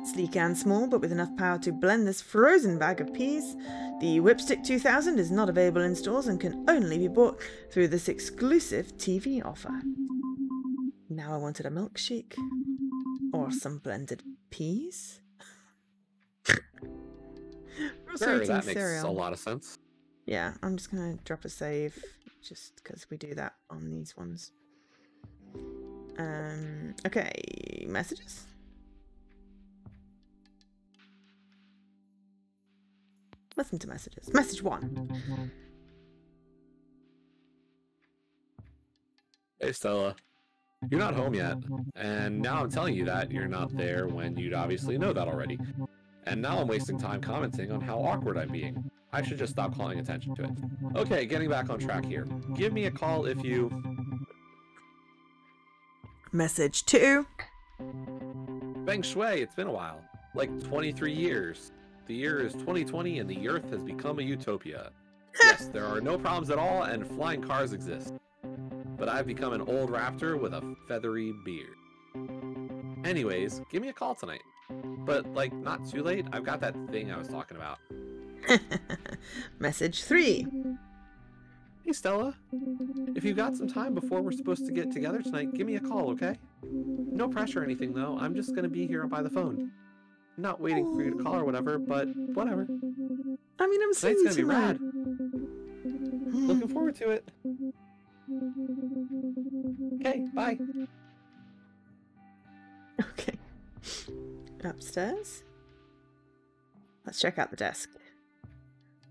Sleek and small, but with enough power to blend this frozen bag of peas, the Whipstick 2000 is not available in stores and can only be bought through this exclusive TV offer. Now I wanted a milkshake. Or some blended peas. Sure, that makes a lot of sense. Yeah, I'm just going to drop a save, just because we do that on these ones. Okay, messages? Listen to messages. Message 1. Hey, Stella. You're not home yet, and now I'm telling you that you're not there when you'd obviously know that already. And now I'm wasting time commenting on how awkward I'm being. I should just stop calling attention to it. Okay, getting back on track here. Give me a call if you... Message 2. Feng Shui, it's been a while. Like 23 years. The year is 2020 and the Earth has become a utopia. Yes, there are no problems at all and flying cars exist. But I've become an old raptor with a feathery beard. Anyways, give me a call tonight. But, like, not too late. I've got that thing I was talking about. Message 3. Hey, Stella. If you've got some time before we're supposed to get together tonight, give me a call, okay? No pressure or anything, though. I'm just gonna be here by the phone. Not waiting for you to call or whatever, but whatever. I mean, I'm seeing Tonight's you gonna be tonight. rad. Looking forward to it. Okay, bye. Okay. Upstairs. Let's check out the desk.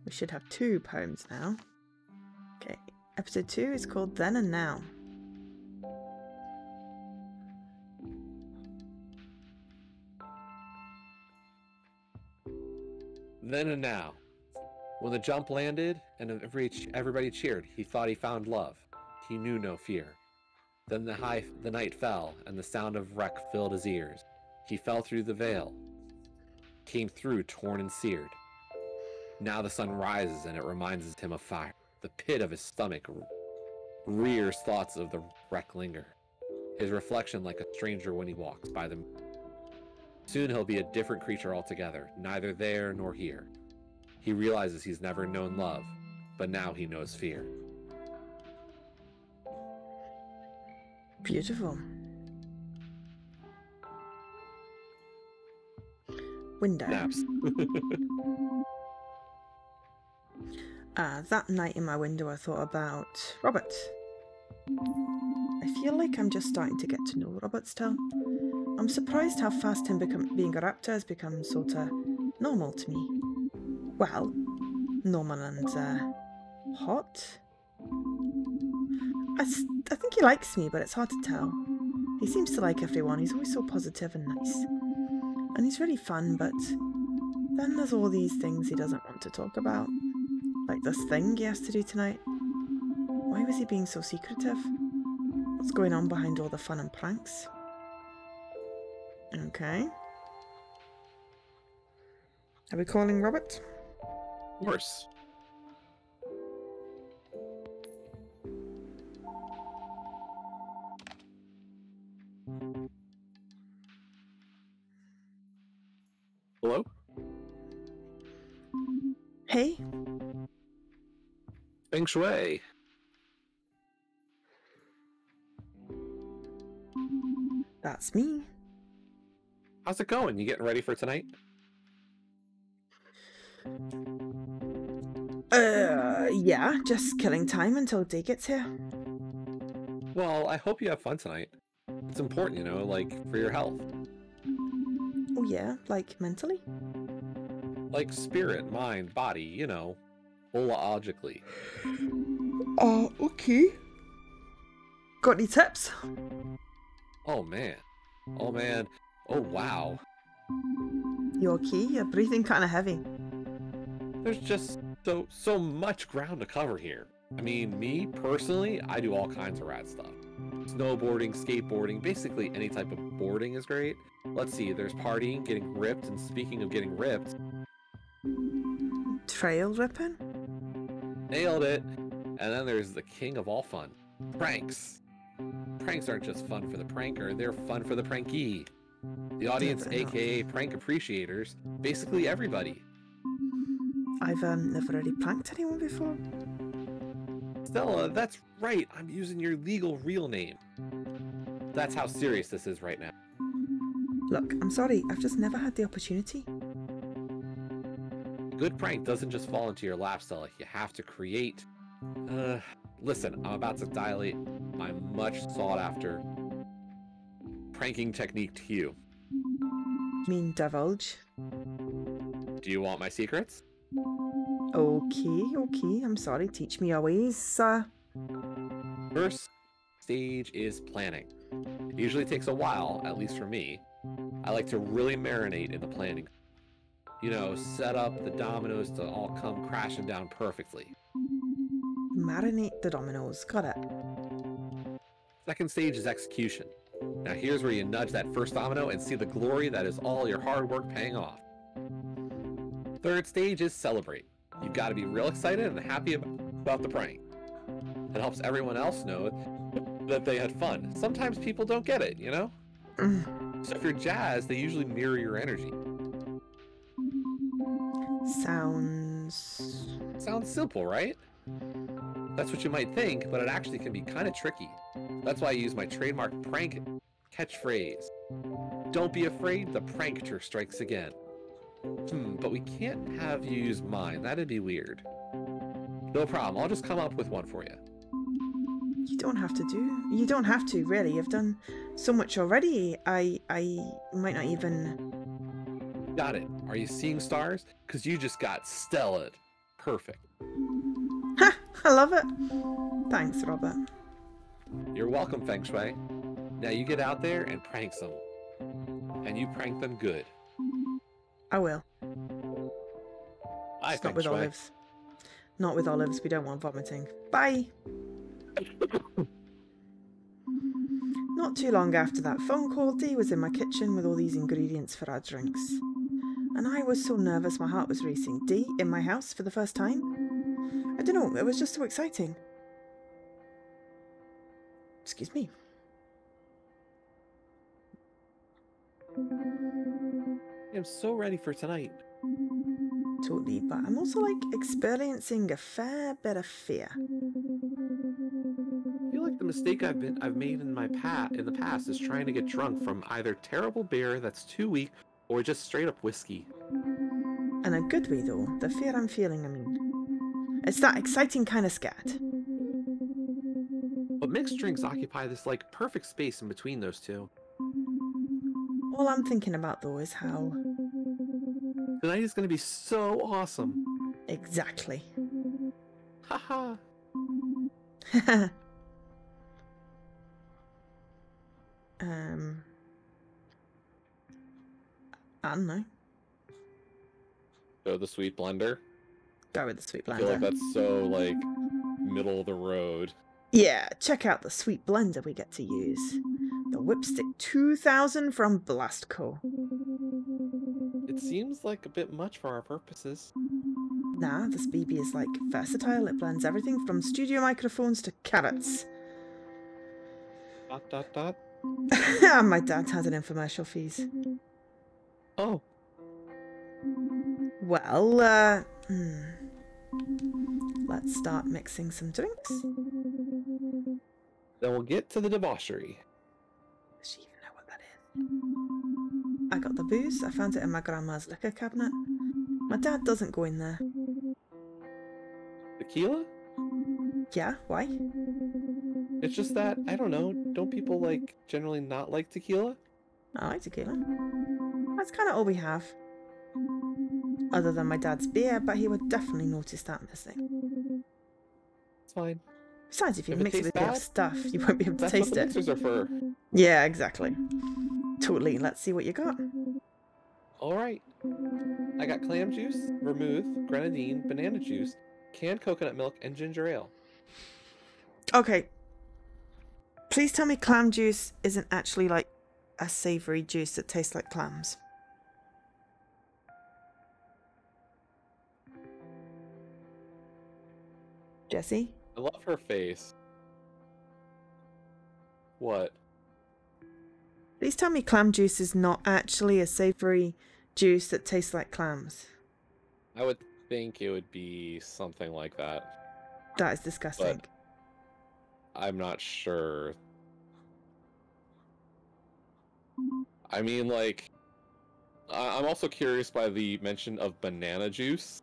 We should have 2 poems now. Okay. Episode 2 is called Then and Now. Then and now. When the jump landed and everybody cheered, he thought he found love. He knew no fear. Then the night fell, and the sound of wreck filled his ears. He fell through the veil, came through torn and seared. Now the sun rises, and it reminds him of fire. The pit of his stomach rears thoughts of the wreck linger. His reflection like a stranger when he walks by them. Soon he'll be a different creature altogether, neither there nor here. He realizes he's never known love, but now he knows fear. Beautiful. Window. Naps. That night in my window I thought about Robert. I feel like I'm just starting to get to know Robert still. I'm surprised how fast him being a raptor has become sort of normal to me. Well, normal and hot. I think he likes me, but it's hard to tell. He seems to like everyone. He's always so positive and nice. And he's really fun, but then there's all these things he doesn't want to talk about. Like this thing he has to do tonight. Why was he being so secretive? What's going on behind all the fun and pranks? Okay. Are we calling Robert? Of course. Hello? Hey? Feng Shui. That's me. How's it going? You getting ready for tonight? Yeah, just killing time until Day gets here. Well, I hope you have fun tonight. It's important, you know, like, for your health. Oh yeah, like mentally? Like spirit, mind, body, you know, holologically. Okay. Got any tips? Oh man. Oh man. Oh wow. You okay? You're breathing kind of heavy. There's just so much ground to cover here. I mean, me personally, I do all kinds of rad stuff. Snowboarding, skateboarding, basically any type of boarding is great. Let's see, there's partying, getting ripped, and speaking of getting ripped... Trail ripping? Nailed it! And then there's the king of all fun. Pranks! Pranks aren't just fun for the pranker, they're fun for the prankee. The audience, aka prank appreciators, basically everybody. I've never really pranked anyone before. Stella, that's right, I'm using your legal real name. That's how serious this is right now. Look, I'm sorry, I've just never had the opportunity. A good prank doesn't just fall into your lap, Stella. You have to create... listen, I'm about to dilate my much sought after pranking technique to you. Mean divulge? Do you want my secrets? Okay, I'm sorry, teach me your ways, sir. First, stage is planning. It usually takes a while, at least for me. I like to really marinate in the planning. You know, set up the dominoes to all come crashing down perfectly. Marinate the dominoes. Got it. Second stage is execution. Now here's where you nudge that first domino and see the glory that is all your hard work paying off. Third stage is celebrate. You've got to be real excited and happy about the prank. It helps everyone else know that they had fun. Sometimes people don't get it, you know? So if you're jazzed, they usually mirror your energy. Sounds simple, right? That's what you might think, but it actually can be kind of tricky. That's why I use my trademark prank catchphrase. Don't be afraid, the prankster strikes again. But we can't have you use mine. That'd be weird. No problem, I'll just come up with one for you. You don't have to, really. You've done so much already. I might not even... Got it. Are you seeing stars? Because you just got stellar. Perfect. Ha! I love it. Thanks, Robert. You're welcome, Feng Shui. Now you get out there and prank them. And you prank them good. I will. Bye, Just Feng not with Shui. olives. Not with olives. We don't want vomiting. Bye. Not too long after that phone call, Dee was in my kitchen with all these ingredients for our drinks. And I was so nervous my heart was racing. Dee in my house for the first time? I don't know, it was just so exciting. Excuse me. I'm so ready for tonight. Totally, but I'm also like experiencing a fair bit of fear. I feel like the mistake I've made in the past is trying to get drunk from either terrible beer that's too weak or just straight up whiskey. In a good way though, the fear I'm feeling, I mean. It's that exciting kind of scat. But mixed drinks occupy this like perfect space in between those two. All I'm thinking about though is how... Tonight is going to be so awesome. Exactly. Haha. I don't know. So the sweet blender. Go with the sweet I feel like blender. that's so like middle of the road. Yeah, check out the sweet blender we get to use. The Whipstick 2000 from Blastco. It seems like a bit much for our purposes. Nah, this BB is like versatile. It blends everything from studio microphones to carrots. ... My dad has an infomercial fees. Oh. Well, let's start mixing some drinks. Then we'll get to the debauchery. Does she even know what that is? I got the booze. I found it in my grandma's liquor cabinet. My dad doesn't go in there. Tequila? Yeah, why? It's just that, I don't know, don't people like generally not like tequila? I like tequila. That's kind of all we have. Other than my dad's beer, but he would definitely notice that in this thing. It's fine. Besides, if you If it mix it tastes with your bad, stuff, you won't be able to That's taste what the it. mixers are for. Yeah, exactly. Totally. Let's see what you got. Alright. I got clam juice, vermouth, grenadine, banana juice, canned coconut milk, and ginger ale. Okay. Please tell me clam juice isn't actually like a savoury juice that tastes like clams. Jessie? I love her face. What? Please tell me clam juice is not actually a savoury juice that tastes like clams. I would think it would be something like that. That is disgusting. But I'm not sure. I mean, like, I'm also curious by the mention of banana juice.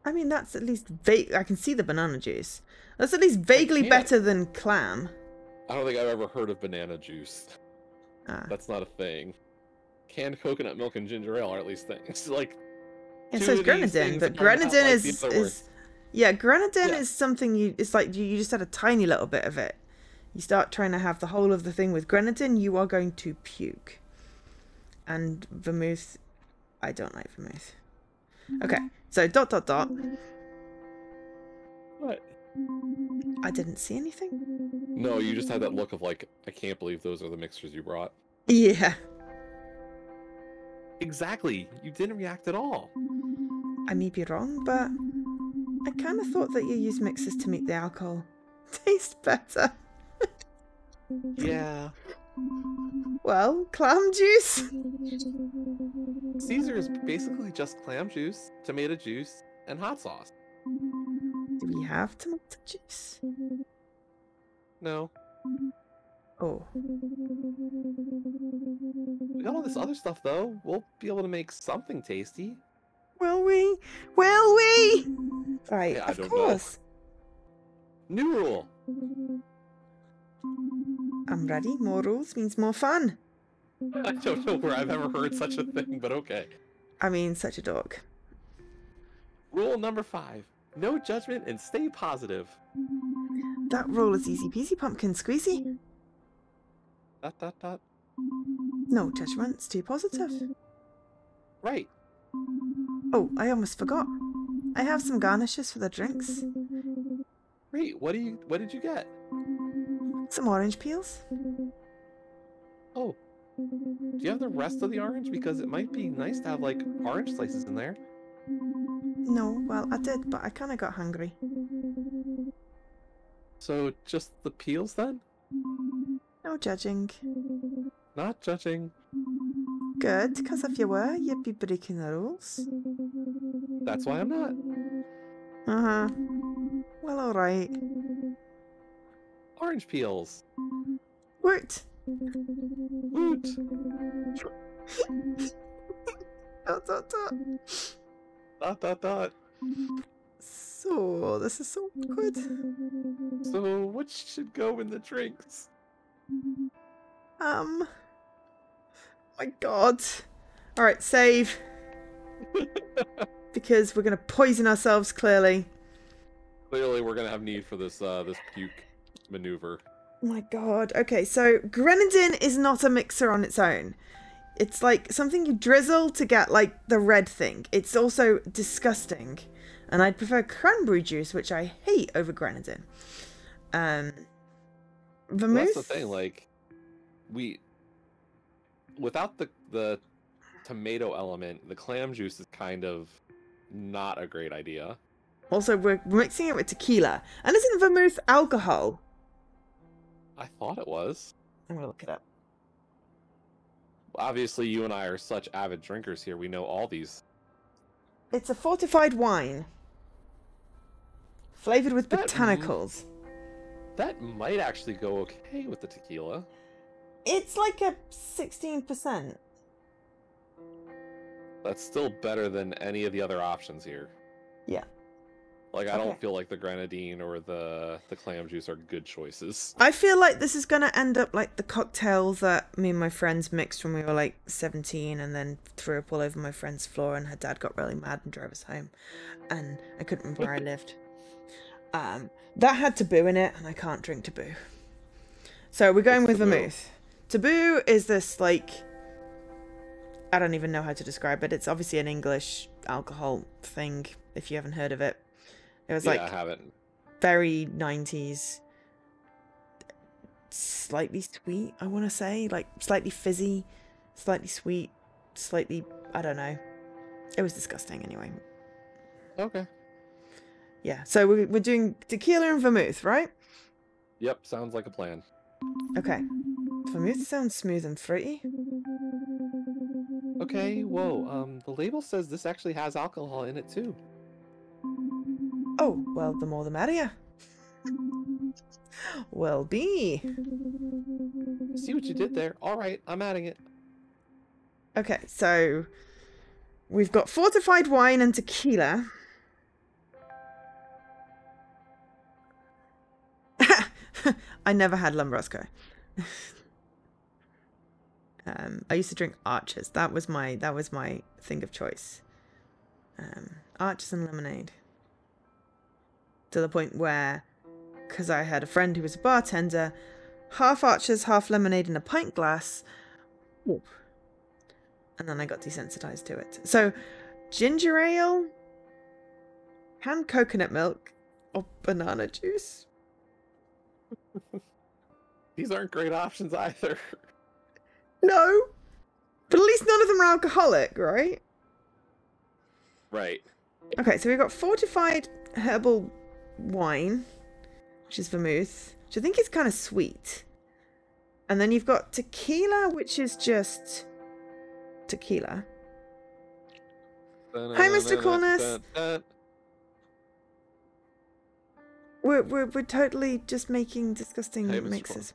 I mean, that's at least vague. I can see the banana juice. That's at least vaguely better than clam. I don't think I've ever heard of banana juice. Ah. That's not a thing. Canned coconut milk and ginger ale are at least things. Like, Yeah, so is grenadine, but grenadine is yeah, grenadine is something it's like you just had a tiny little bit of it You start trying to have the whole of the thing with grenadine, you are going to puke. And vermouth, I don't like vermouth. Okay, so ... What? I didn't see anything. No, you just had that look of like, I can't believe those are the mixtures you brought. Yeah. Exactly. You didn't react at all. I may be wrong, but I kind of thought that you use mixers to make the alcohol taste better. Yeah. Well, clam juice. Caesar is basically just clam juice, tomato juice, and hot sauce. Do we have tomato juice? No. Oh. We got all this other stuff though. We'll be able to make something tasty. Will we? Will we? Right, Yeah, I of don't course. know. New rule. I'm ready. More rules means more fun. I don't know where I've ever heard such a thing, but okay. I mean, such a dog. Rule number 5. No judgment and stay positive. That rule is easy peasy pumpkin squeezy. ... No judgment, stay positive. Right. Oh, I almost forgot. I have some garnishes for the drinks. Great. What did you get? Some orange peels. Oh. Do you have the rest of the orange? Because it might be nice to have like orange slices in there. No, well, I did, but I kind of got hungry. So just the peels then? No judging. Not judging. Good, because if you were, you'd be breaking the rules. That's why I'm not. Uh-huh. Well, alright. Orange peels. Woot! Woot. ... So, this is so good. So what should go in the drinks? My god. Alright, save. Because we're going to poison ourselves, clearly. Clearly we're gonna have need for this this puke maneuver. My god. Okay, so grenadine is not a mixer on its own. It's like something you drizzle to get like the red thing. It's also disgusting. And I'd prefer cranberry juice, which I hate, over grenadine. Vermouth. Well, that's the thing, like without the tomato element, the clam juice is kind of not a great idea. Also, we're mixing it with tequila. And isn't vermouth alcohol? I thought it was. I'm gonna look it up. Obviously, you and I are such avid drinkers here. We know all these. It's a fortified wine. Flavored with botanicals. That might actually go okay with the tequila. It's like a 16%. That's still better than any of the other options here. Yeah. Like, I don't feel like the grenadine or the clam juice are good choices. I feel like this is going to end up like the cocktail that me and my friends mixed when we were like 17 and then threw up all over my friend's floor, and her dad got really mad and drove us home. And I couldn't remember where I lived. That had taboo in it, and I can't drink taboo. So we're going with vermouth. Taboo is this, like, I don't even know how to describe it. It's obviously an English alcohol thing, if you haven't heard of it. It was like, I haven't. Very 90s. Slightly sweet, I want to say. Like, slightly fizzy, slightly sweet, slightly, I don't know. It was disgusting anyway. Okay. Yeah, so we're doing tequila and vermouth, right? Yep, sounds like a plan. Okay. Vermouth sounds smooth and fruity. Okay, whoa, the label says this actually has alcohol in it too. Oh, well, the more the merrier. Well, be. See what you did there? Alright, I'm adding it. Okay, so we've got fortified wine and tequila. I never had Lambrusco. I used to drink Archers. That was my thing of choice. Archers and lemonade. To the point where, because I had a friend who was a bartender, half Archers, half lemonade in a pint glass. Ooh. And then I got desensitized to it. So, ginger ale, canned coconut milk, or banana juice. These aren't great options either. No, but at least none of them are alcoholic, right? Right. Okay, so we've got fortified herbal wine, which is vermouth, which I think is kind of sweet. And then you've got tequila, which is just tequila. Hi, Mr. Cornus. We're totally just making disgusting Hey, Mr. mixes.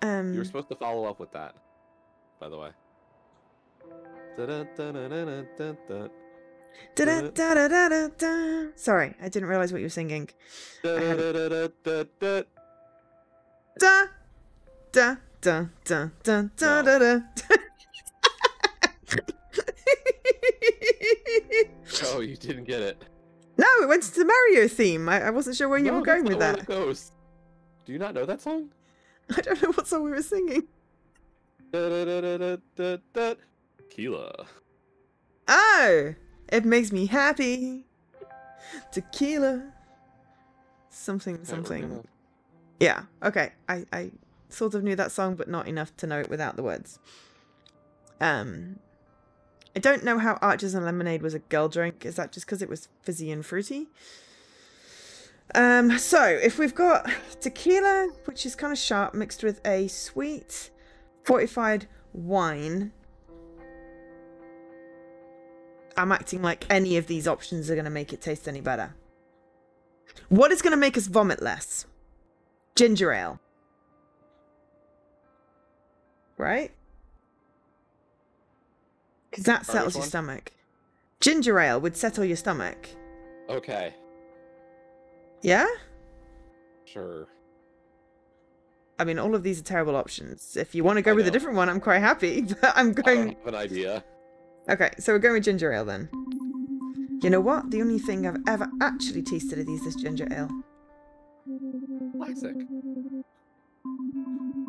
You were supposed to follow up with that, by the way. Sorry, I didn't realize what you were singing. Da da da da da da da da. Oh, you didn't get it. No, it went to the Mario theme. I wasn't sure where you were going with that. Goes. Do you not know that song? I don't know what song we were singing. Tequila. Oh, it makes me happy. Tequila. Something. Yeah, okay. I sort of knew that song, but not enough to know it without the words. I don't know how Archers and Lemonade was a girl drink. Is that just because it was fizzy and fruity? So, if we've got tequila, which is kind of sharp, mixed with a sweet, fortified wine. I'm acting like any of these options are going to make it taste any better. What is going to make us vomit less? Ginger ale. Right? Because that settles your stomach. Ginger ale would settle your stomach. Okay. Yeah? Sure. I mean, all of these are terrible options. If you want to go with a different one, I'm quite happy. But I'm going... I don't have an idea. Okay, so we're going with ginger ale then. You know what? The only thing I've ever actually tasted of these is ginger ale. Classic.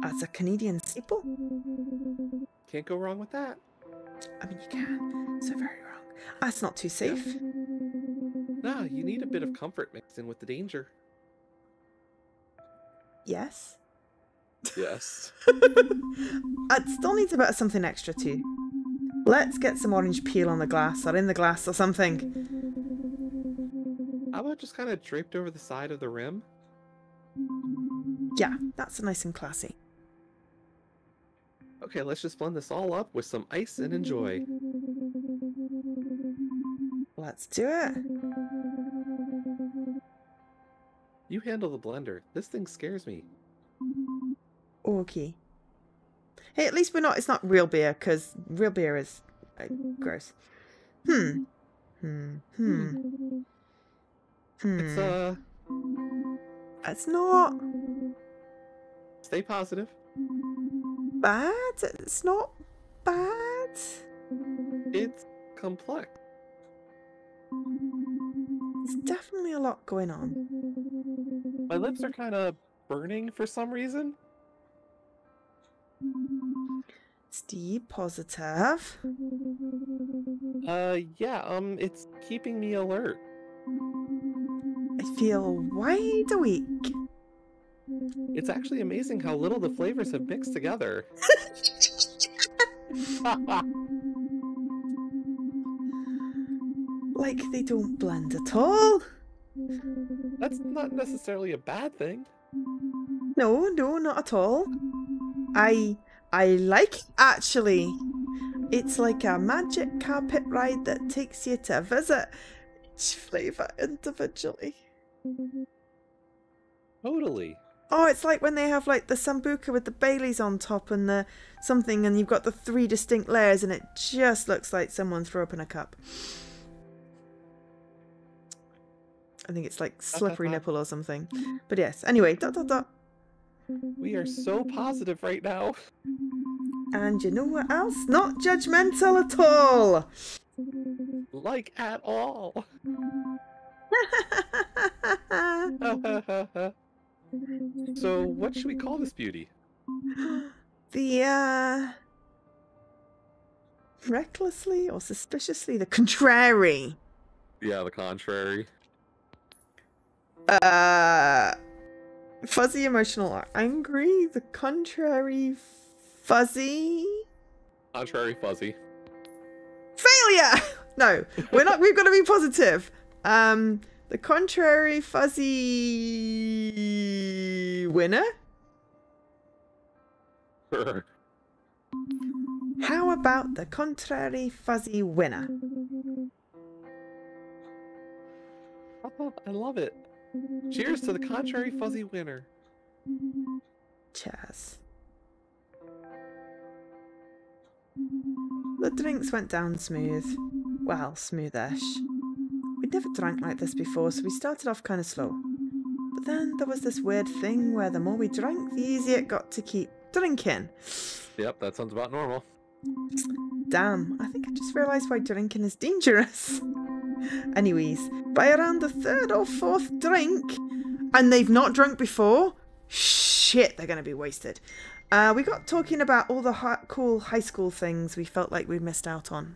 That's a Canadian staple. Can't go wrong with that. I mean, you can. So very wrong. That's not too safe. Nah, you need a bit of comfort mixed in with the danger. Yes. Yes. It still needs a bit of something extra too. Let's get some orange peel on the glass or in the glass or something. How about just kind of draped over the side of the rim? Yeah, that's nice and classy. Okay, let's just blend this all up with some ice and enjoy. Let's do it. You handle the blender. This thing scares me. Okay. Hey, at least we're not, it's not real beer, because real beer is gross. It's not Stay positive. bad. It's not bad. It's complex. There's definitely a lot going on. My lips are kind of burning for some reason. Steve, positive. Yeah, it's keeping me alert. I feel wide awake. It's actually amazing how little the flavors have mixed together. Like they don't blend at all. That's not necessarily a bad thing. No, not at all. I like it, actually. It's like a magic carpet ride that takes you to visit each flavour individually. Totally. Oh, it's like when they have like the Sambuca with the Baileys on top and the something, and you've got the 3 distinct layers, and it just looks like someone threw up in a cup. I think it's like slippery nipple or something. But yes, anyway, ... We are so positive right now. And you know what else? Not judgmental at all. Like at all. So what should we call this beauty? The, recklessly or suspiciously the contrary. Yeah, the contrary. Fuzzy, emotional, or angry. The contrary, fuzzy. Contrary fuzzy. Failure! No, we're not. We've got to be positive. The contrary, fuzzy winner. Sure. How about the contrary, fuzzy winner? I love it. Cheers to the contrary fuzzy winner. Cheers. The drinks went down smooth. Well, smoothish. We'd never drank like this before, so we started off kind of slow. But then there was this weird thing where the more we drank, the easier it got to keep drinking. Yep, that sounds about normal. Damn, I think I just realised why drinking is dangerous. Anyways, by around the third or fourth drink, and they've not drunk before, shit, they're going to be wasted. We got talking about all the cool high school things we felt like we missed out on.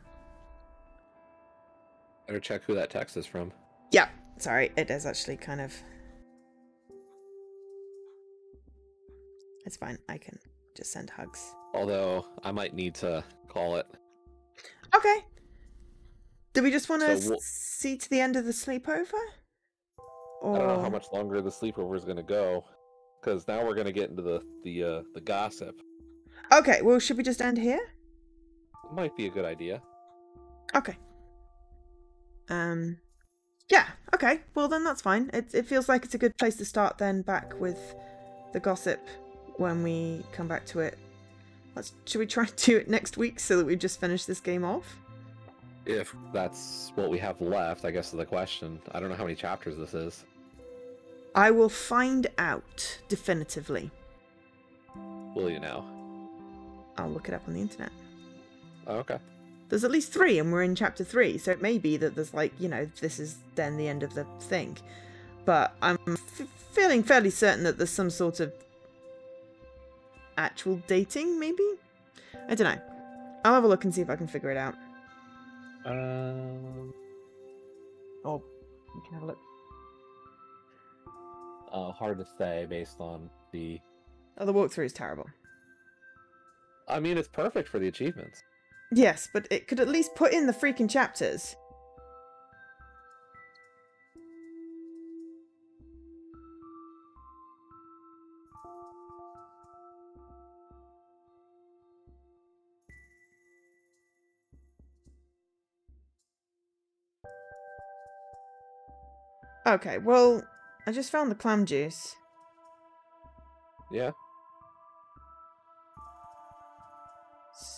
Better check who that text is from. Yeah, sorry, it is actually kind of... It's fine, I can just send hugs. Although, I might need to call it. Okay. Do we just want to So see to the end of the sleepover? Or... I don't know how much longer the sleepover is going to go, because now we're going to get into the gossip. Okay, well, should we just end here? Might be a good idea. Okay. Yeah, okay. Well, then that's fine. It feels like it's a good place to start then, back with the gossip when we come back to it. Should we try to do it next week so that we just finish this game off? If that's what we have left, I guess is the question. I don't know how many chapters this is. I will find out definitively. Will you now? I'll look it up on the internet. Oh, okay. There's at least 3 and we're in chapter 3, so it may be that there's like, you know, this is then the end of the thing. But I'm feeling fairly certain that there's some sort of actual dating, maybe? I don't know. I'll have a look and see if I can figure it out. Oh, you can have a look. Hard to say based on the... Oh, the walkthrough is terrible. I mean, it's perfect for the achievements. Yes, but it could at least put in the freaking chapters. Okay, well, I just found the clam juice. Yeah.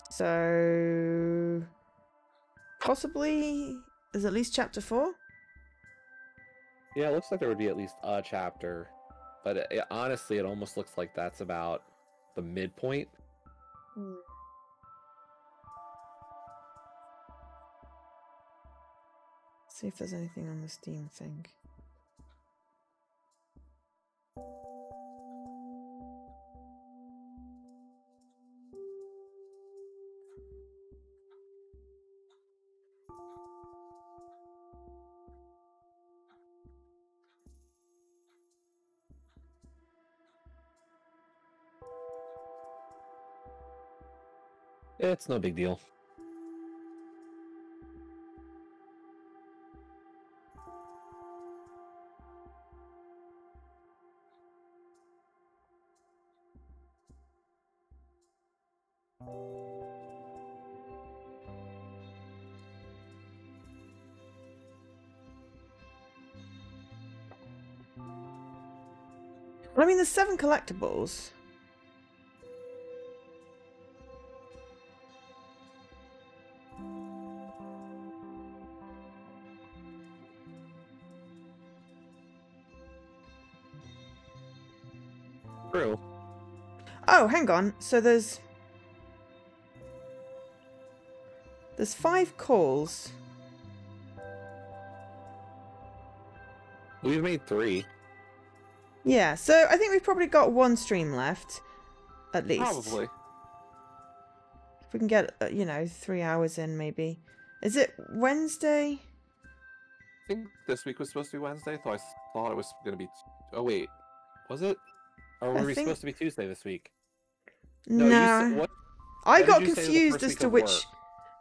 So... possibly there's at least chapter 4? Yeah, it looks like there would be at least a chapter. But honestly, it almost looks like that's about the midpoint. See if there's anything on the Steam thing. It's no big deal. I mean, there's 7 collectibles. True. Oh, hang on. So there's 5 calls. We've made 3. Yeah, so I think we've probably got one stream left, at least. Probably. If we can get, 3 hours in, maybe. Is it Wednesday? I think this week was supposed to be Wednesday, so I thought it was going to be... Oh, wait. Was it? Or were we supposed to be Tuesday this week? No. I got confused as to which...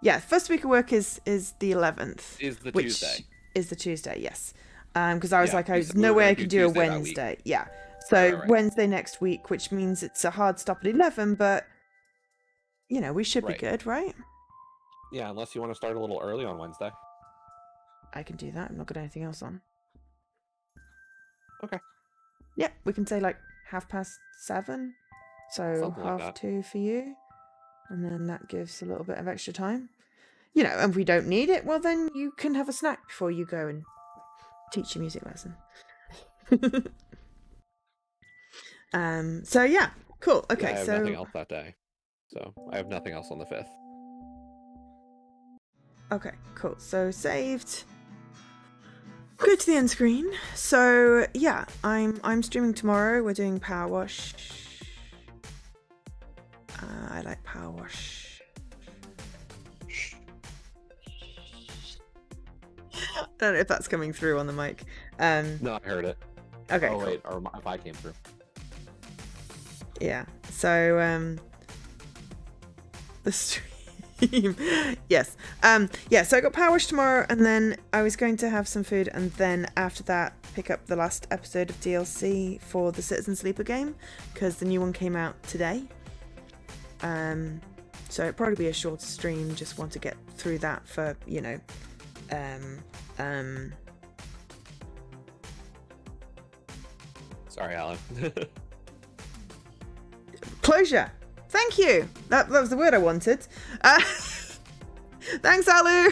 Yeah, first week of work is the 11th. Is the Tuesday. Is the Tuesday, yes. Because I was like, there's no way I could do a Wednesday. Yeah. So right. Wednesday next week, which means it's a hard stop at 11, but, we should be good, right? Yeah, unless you want to start a little early on Wednesday. I can do that. I'm not got anything else on. Okay. Yeah, we can say like 7:30. So Something like 2:30 for you. And then that gives a little bit of extra time. And if we don't need it, well, then you can have a snack before you go and teach your music lesson. So yeah, cool. Okay, I have nothing else that day. So I have nothing else on the 5th. Okay, cool. So saved. Go to the end screen. So yeah, I'm streaming tomorrow. We're doing Power Wash. I like Power Wash. I don't know if that's coming through on the mic. No, I heard it. Okay. Oh cool. wait, or if I came through. Yeah. So the stream. Yes. Yeah. So I got Power Wash tomorrow, and then I was going to have some food, and then after that pick up the last episode of DLC for the Citizen Sleeper game because the new one came out today. So it'd probably be a shorter stream. Just want to get through that for Sorry, Alan. Closure. Thank you. That was the word I wanted. Thanks, Alu.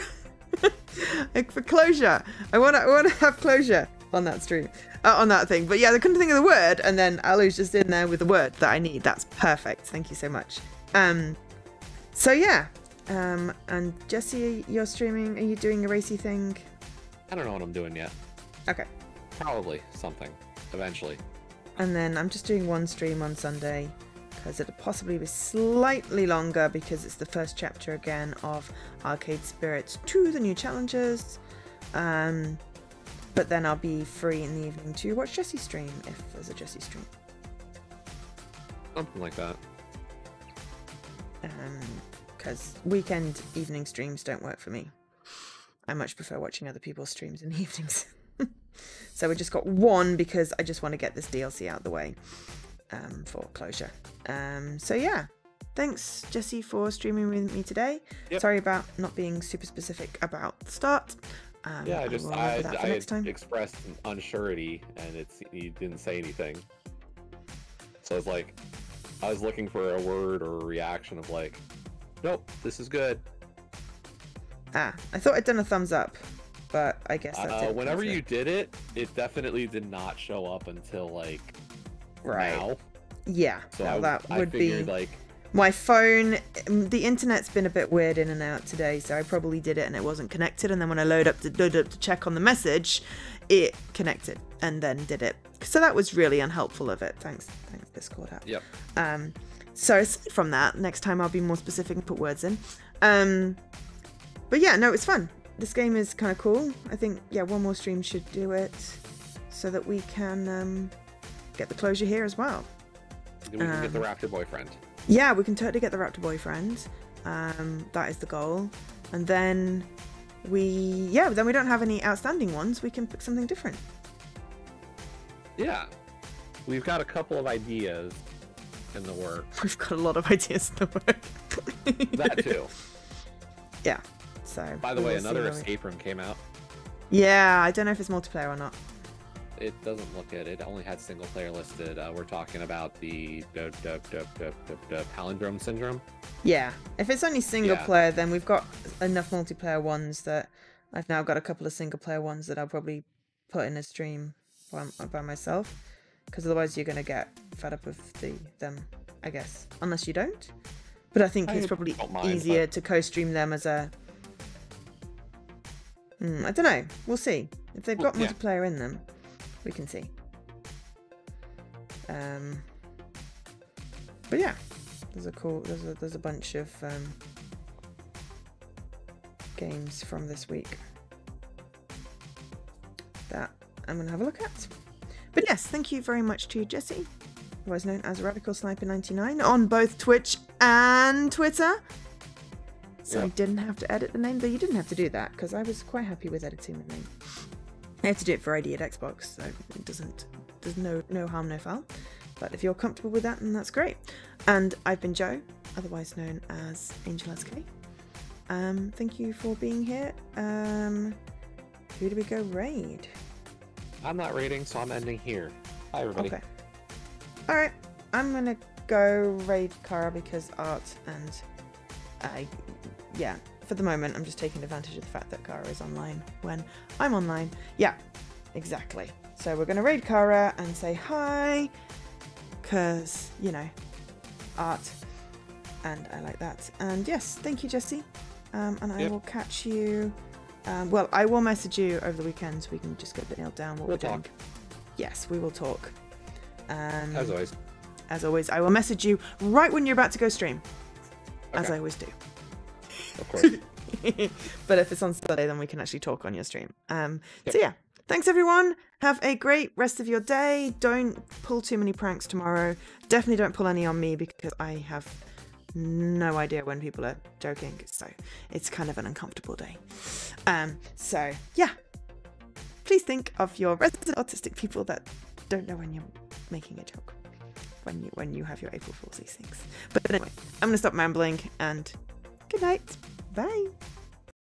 For closure. I want to have closure on that stream, on that thing. But yeah, I couldn't think of the word, and then Alu's just in there with the word that I need. That's perfect. Thank you so much. So yeah. And Jesse, you're streaming. Are you doing a racy thing? I don't know what I'm doing yet. Okay. Probably something. Eventually. And then I'm just doing one stream on Sunday because it'll possibly be slightly longer because it's the first chapter again of Arcade Spirits 2, the new challenges. But then I'll be free in the evening to watch Jesse stream if there's a Jesse stream. Something like that. Because weekend evening streams don't work for me. I much prefer watching other people's streams in the evenings. So we just got one because I just want to get this DLC out of the way for closure. So yeah, thanks Jesse for streaming with me today. Yep. Sorry about not being super specific about the start. Yeah, I expressed an unsurety and you didn't say anything. So it's like I was looking for a word or a reaction of like, nope, this is good. I thought I'd done a thumbs up. But I guess that whenever you did it, it definitely did not show up until like now. Yeah, so well, that would figured, be like my phone. The internet's been a bit weird in and out today, so I probably did it and it wasn't connected. And then when I load up to check on the message, it connected and then did it. So that was really unhelpful of it. Thanks Discord app. Yep. So aside from that, next time I'll be more specific and put words in. But yeah, no, it's fun. This game is kind of cool. I think, yeah, one more stream should do it so that we can get the closure here as well. We can get the Raptor boyfriend. Yeah, we can totally get the Raptor boyfriend. That is the goal. And then we don't have any outstanding ones. We can pick something different. Yeah. We've got a couple of ideas in the works. We've got a lot of ideas in the works. That too. Yeah. So, by the way, another escape room came out. Yeah, I don't know if it's multiplayer or not. It doesn't look it. It only had single player listed. We're talking about the palindrome syndrome. Yeah. If it's only single player, then we've got enough multiplayer ones that I've now got a couple of single player ones that I'll probably put in a stream by myself. Because otherwise you're going to get fed up with them, I guess. Unless you don't. But I think it's probably easier to co-stream them as a... I don't know. We'll see. If they've got multiplayer in them, we can see. But yeah, there's a bunch of games from this week that I'm going to have a look at. But yes, thank you very much to Jesse, otherwise known as Radical Sniper 99, on both Twitch and Twitter. So I didn't have to edit the name, though you didn't have to do that, because I was quite happy with editing the name. I had to do it for ID at Xbox, so it there's no harm, no foul. But if you're comfortable with that, then that's great. And I've been Joe, otherwise known as Angel SK. Thank you for being here. Who do we go raid? I'm not raiding, so I'm ending here. Bye, everybody. Okay. Alright, I'm gonna go raid Kara because Art and yeah, for the moment I'm just taking advantage of the fact that Kara is online when I'm online. Yeah, exactly. So we're gonna raid Kara and say hi, because, you know, Art, and I like that. And yes, thank you, Jesse. And I will catch you. Well, I will message you over the weekend so we can just get nailed down what we're doing. Yes, we will talk. As always. As always, I will message you right when you're about to go stream. Okay. As I always do. Of course. But if it's on Sunday, then we can actually talk on your stream. So yeah, thanks everyone. Have a great rest of your day. Don't pull too many pranks tomorrow. Definitely don't pull any on me because I have no idea when people are joking, so it's kind of an uncomfortable day. So yeah, please think of your resident autistic people that don't know when you're making a joke, when you have your April Fool's these things. But anyway, I'm gonna stop rambling and good night. Bye.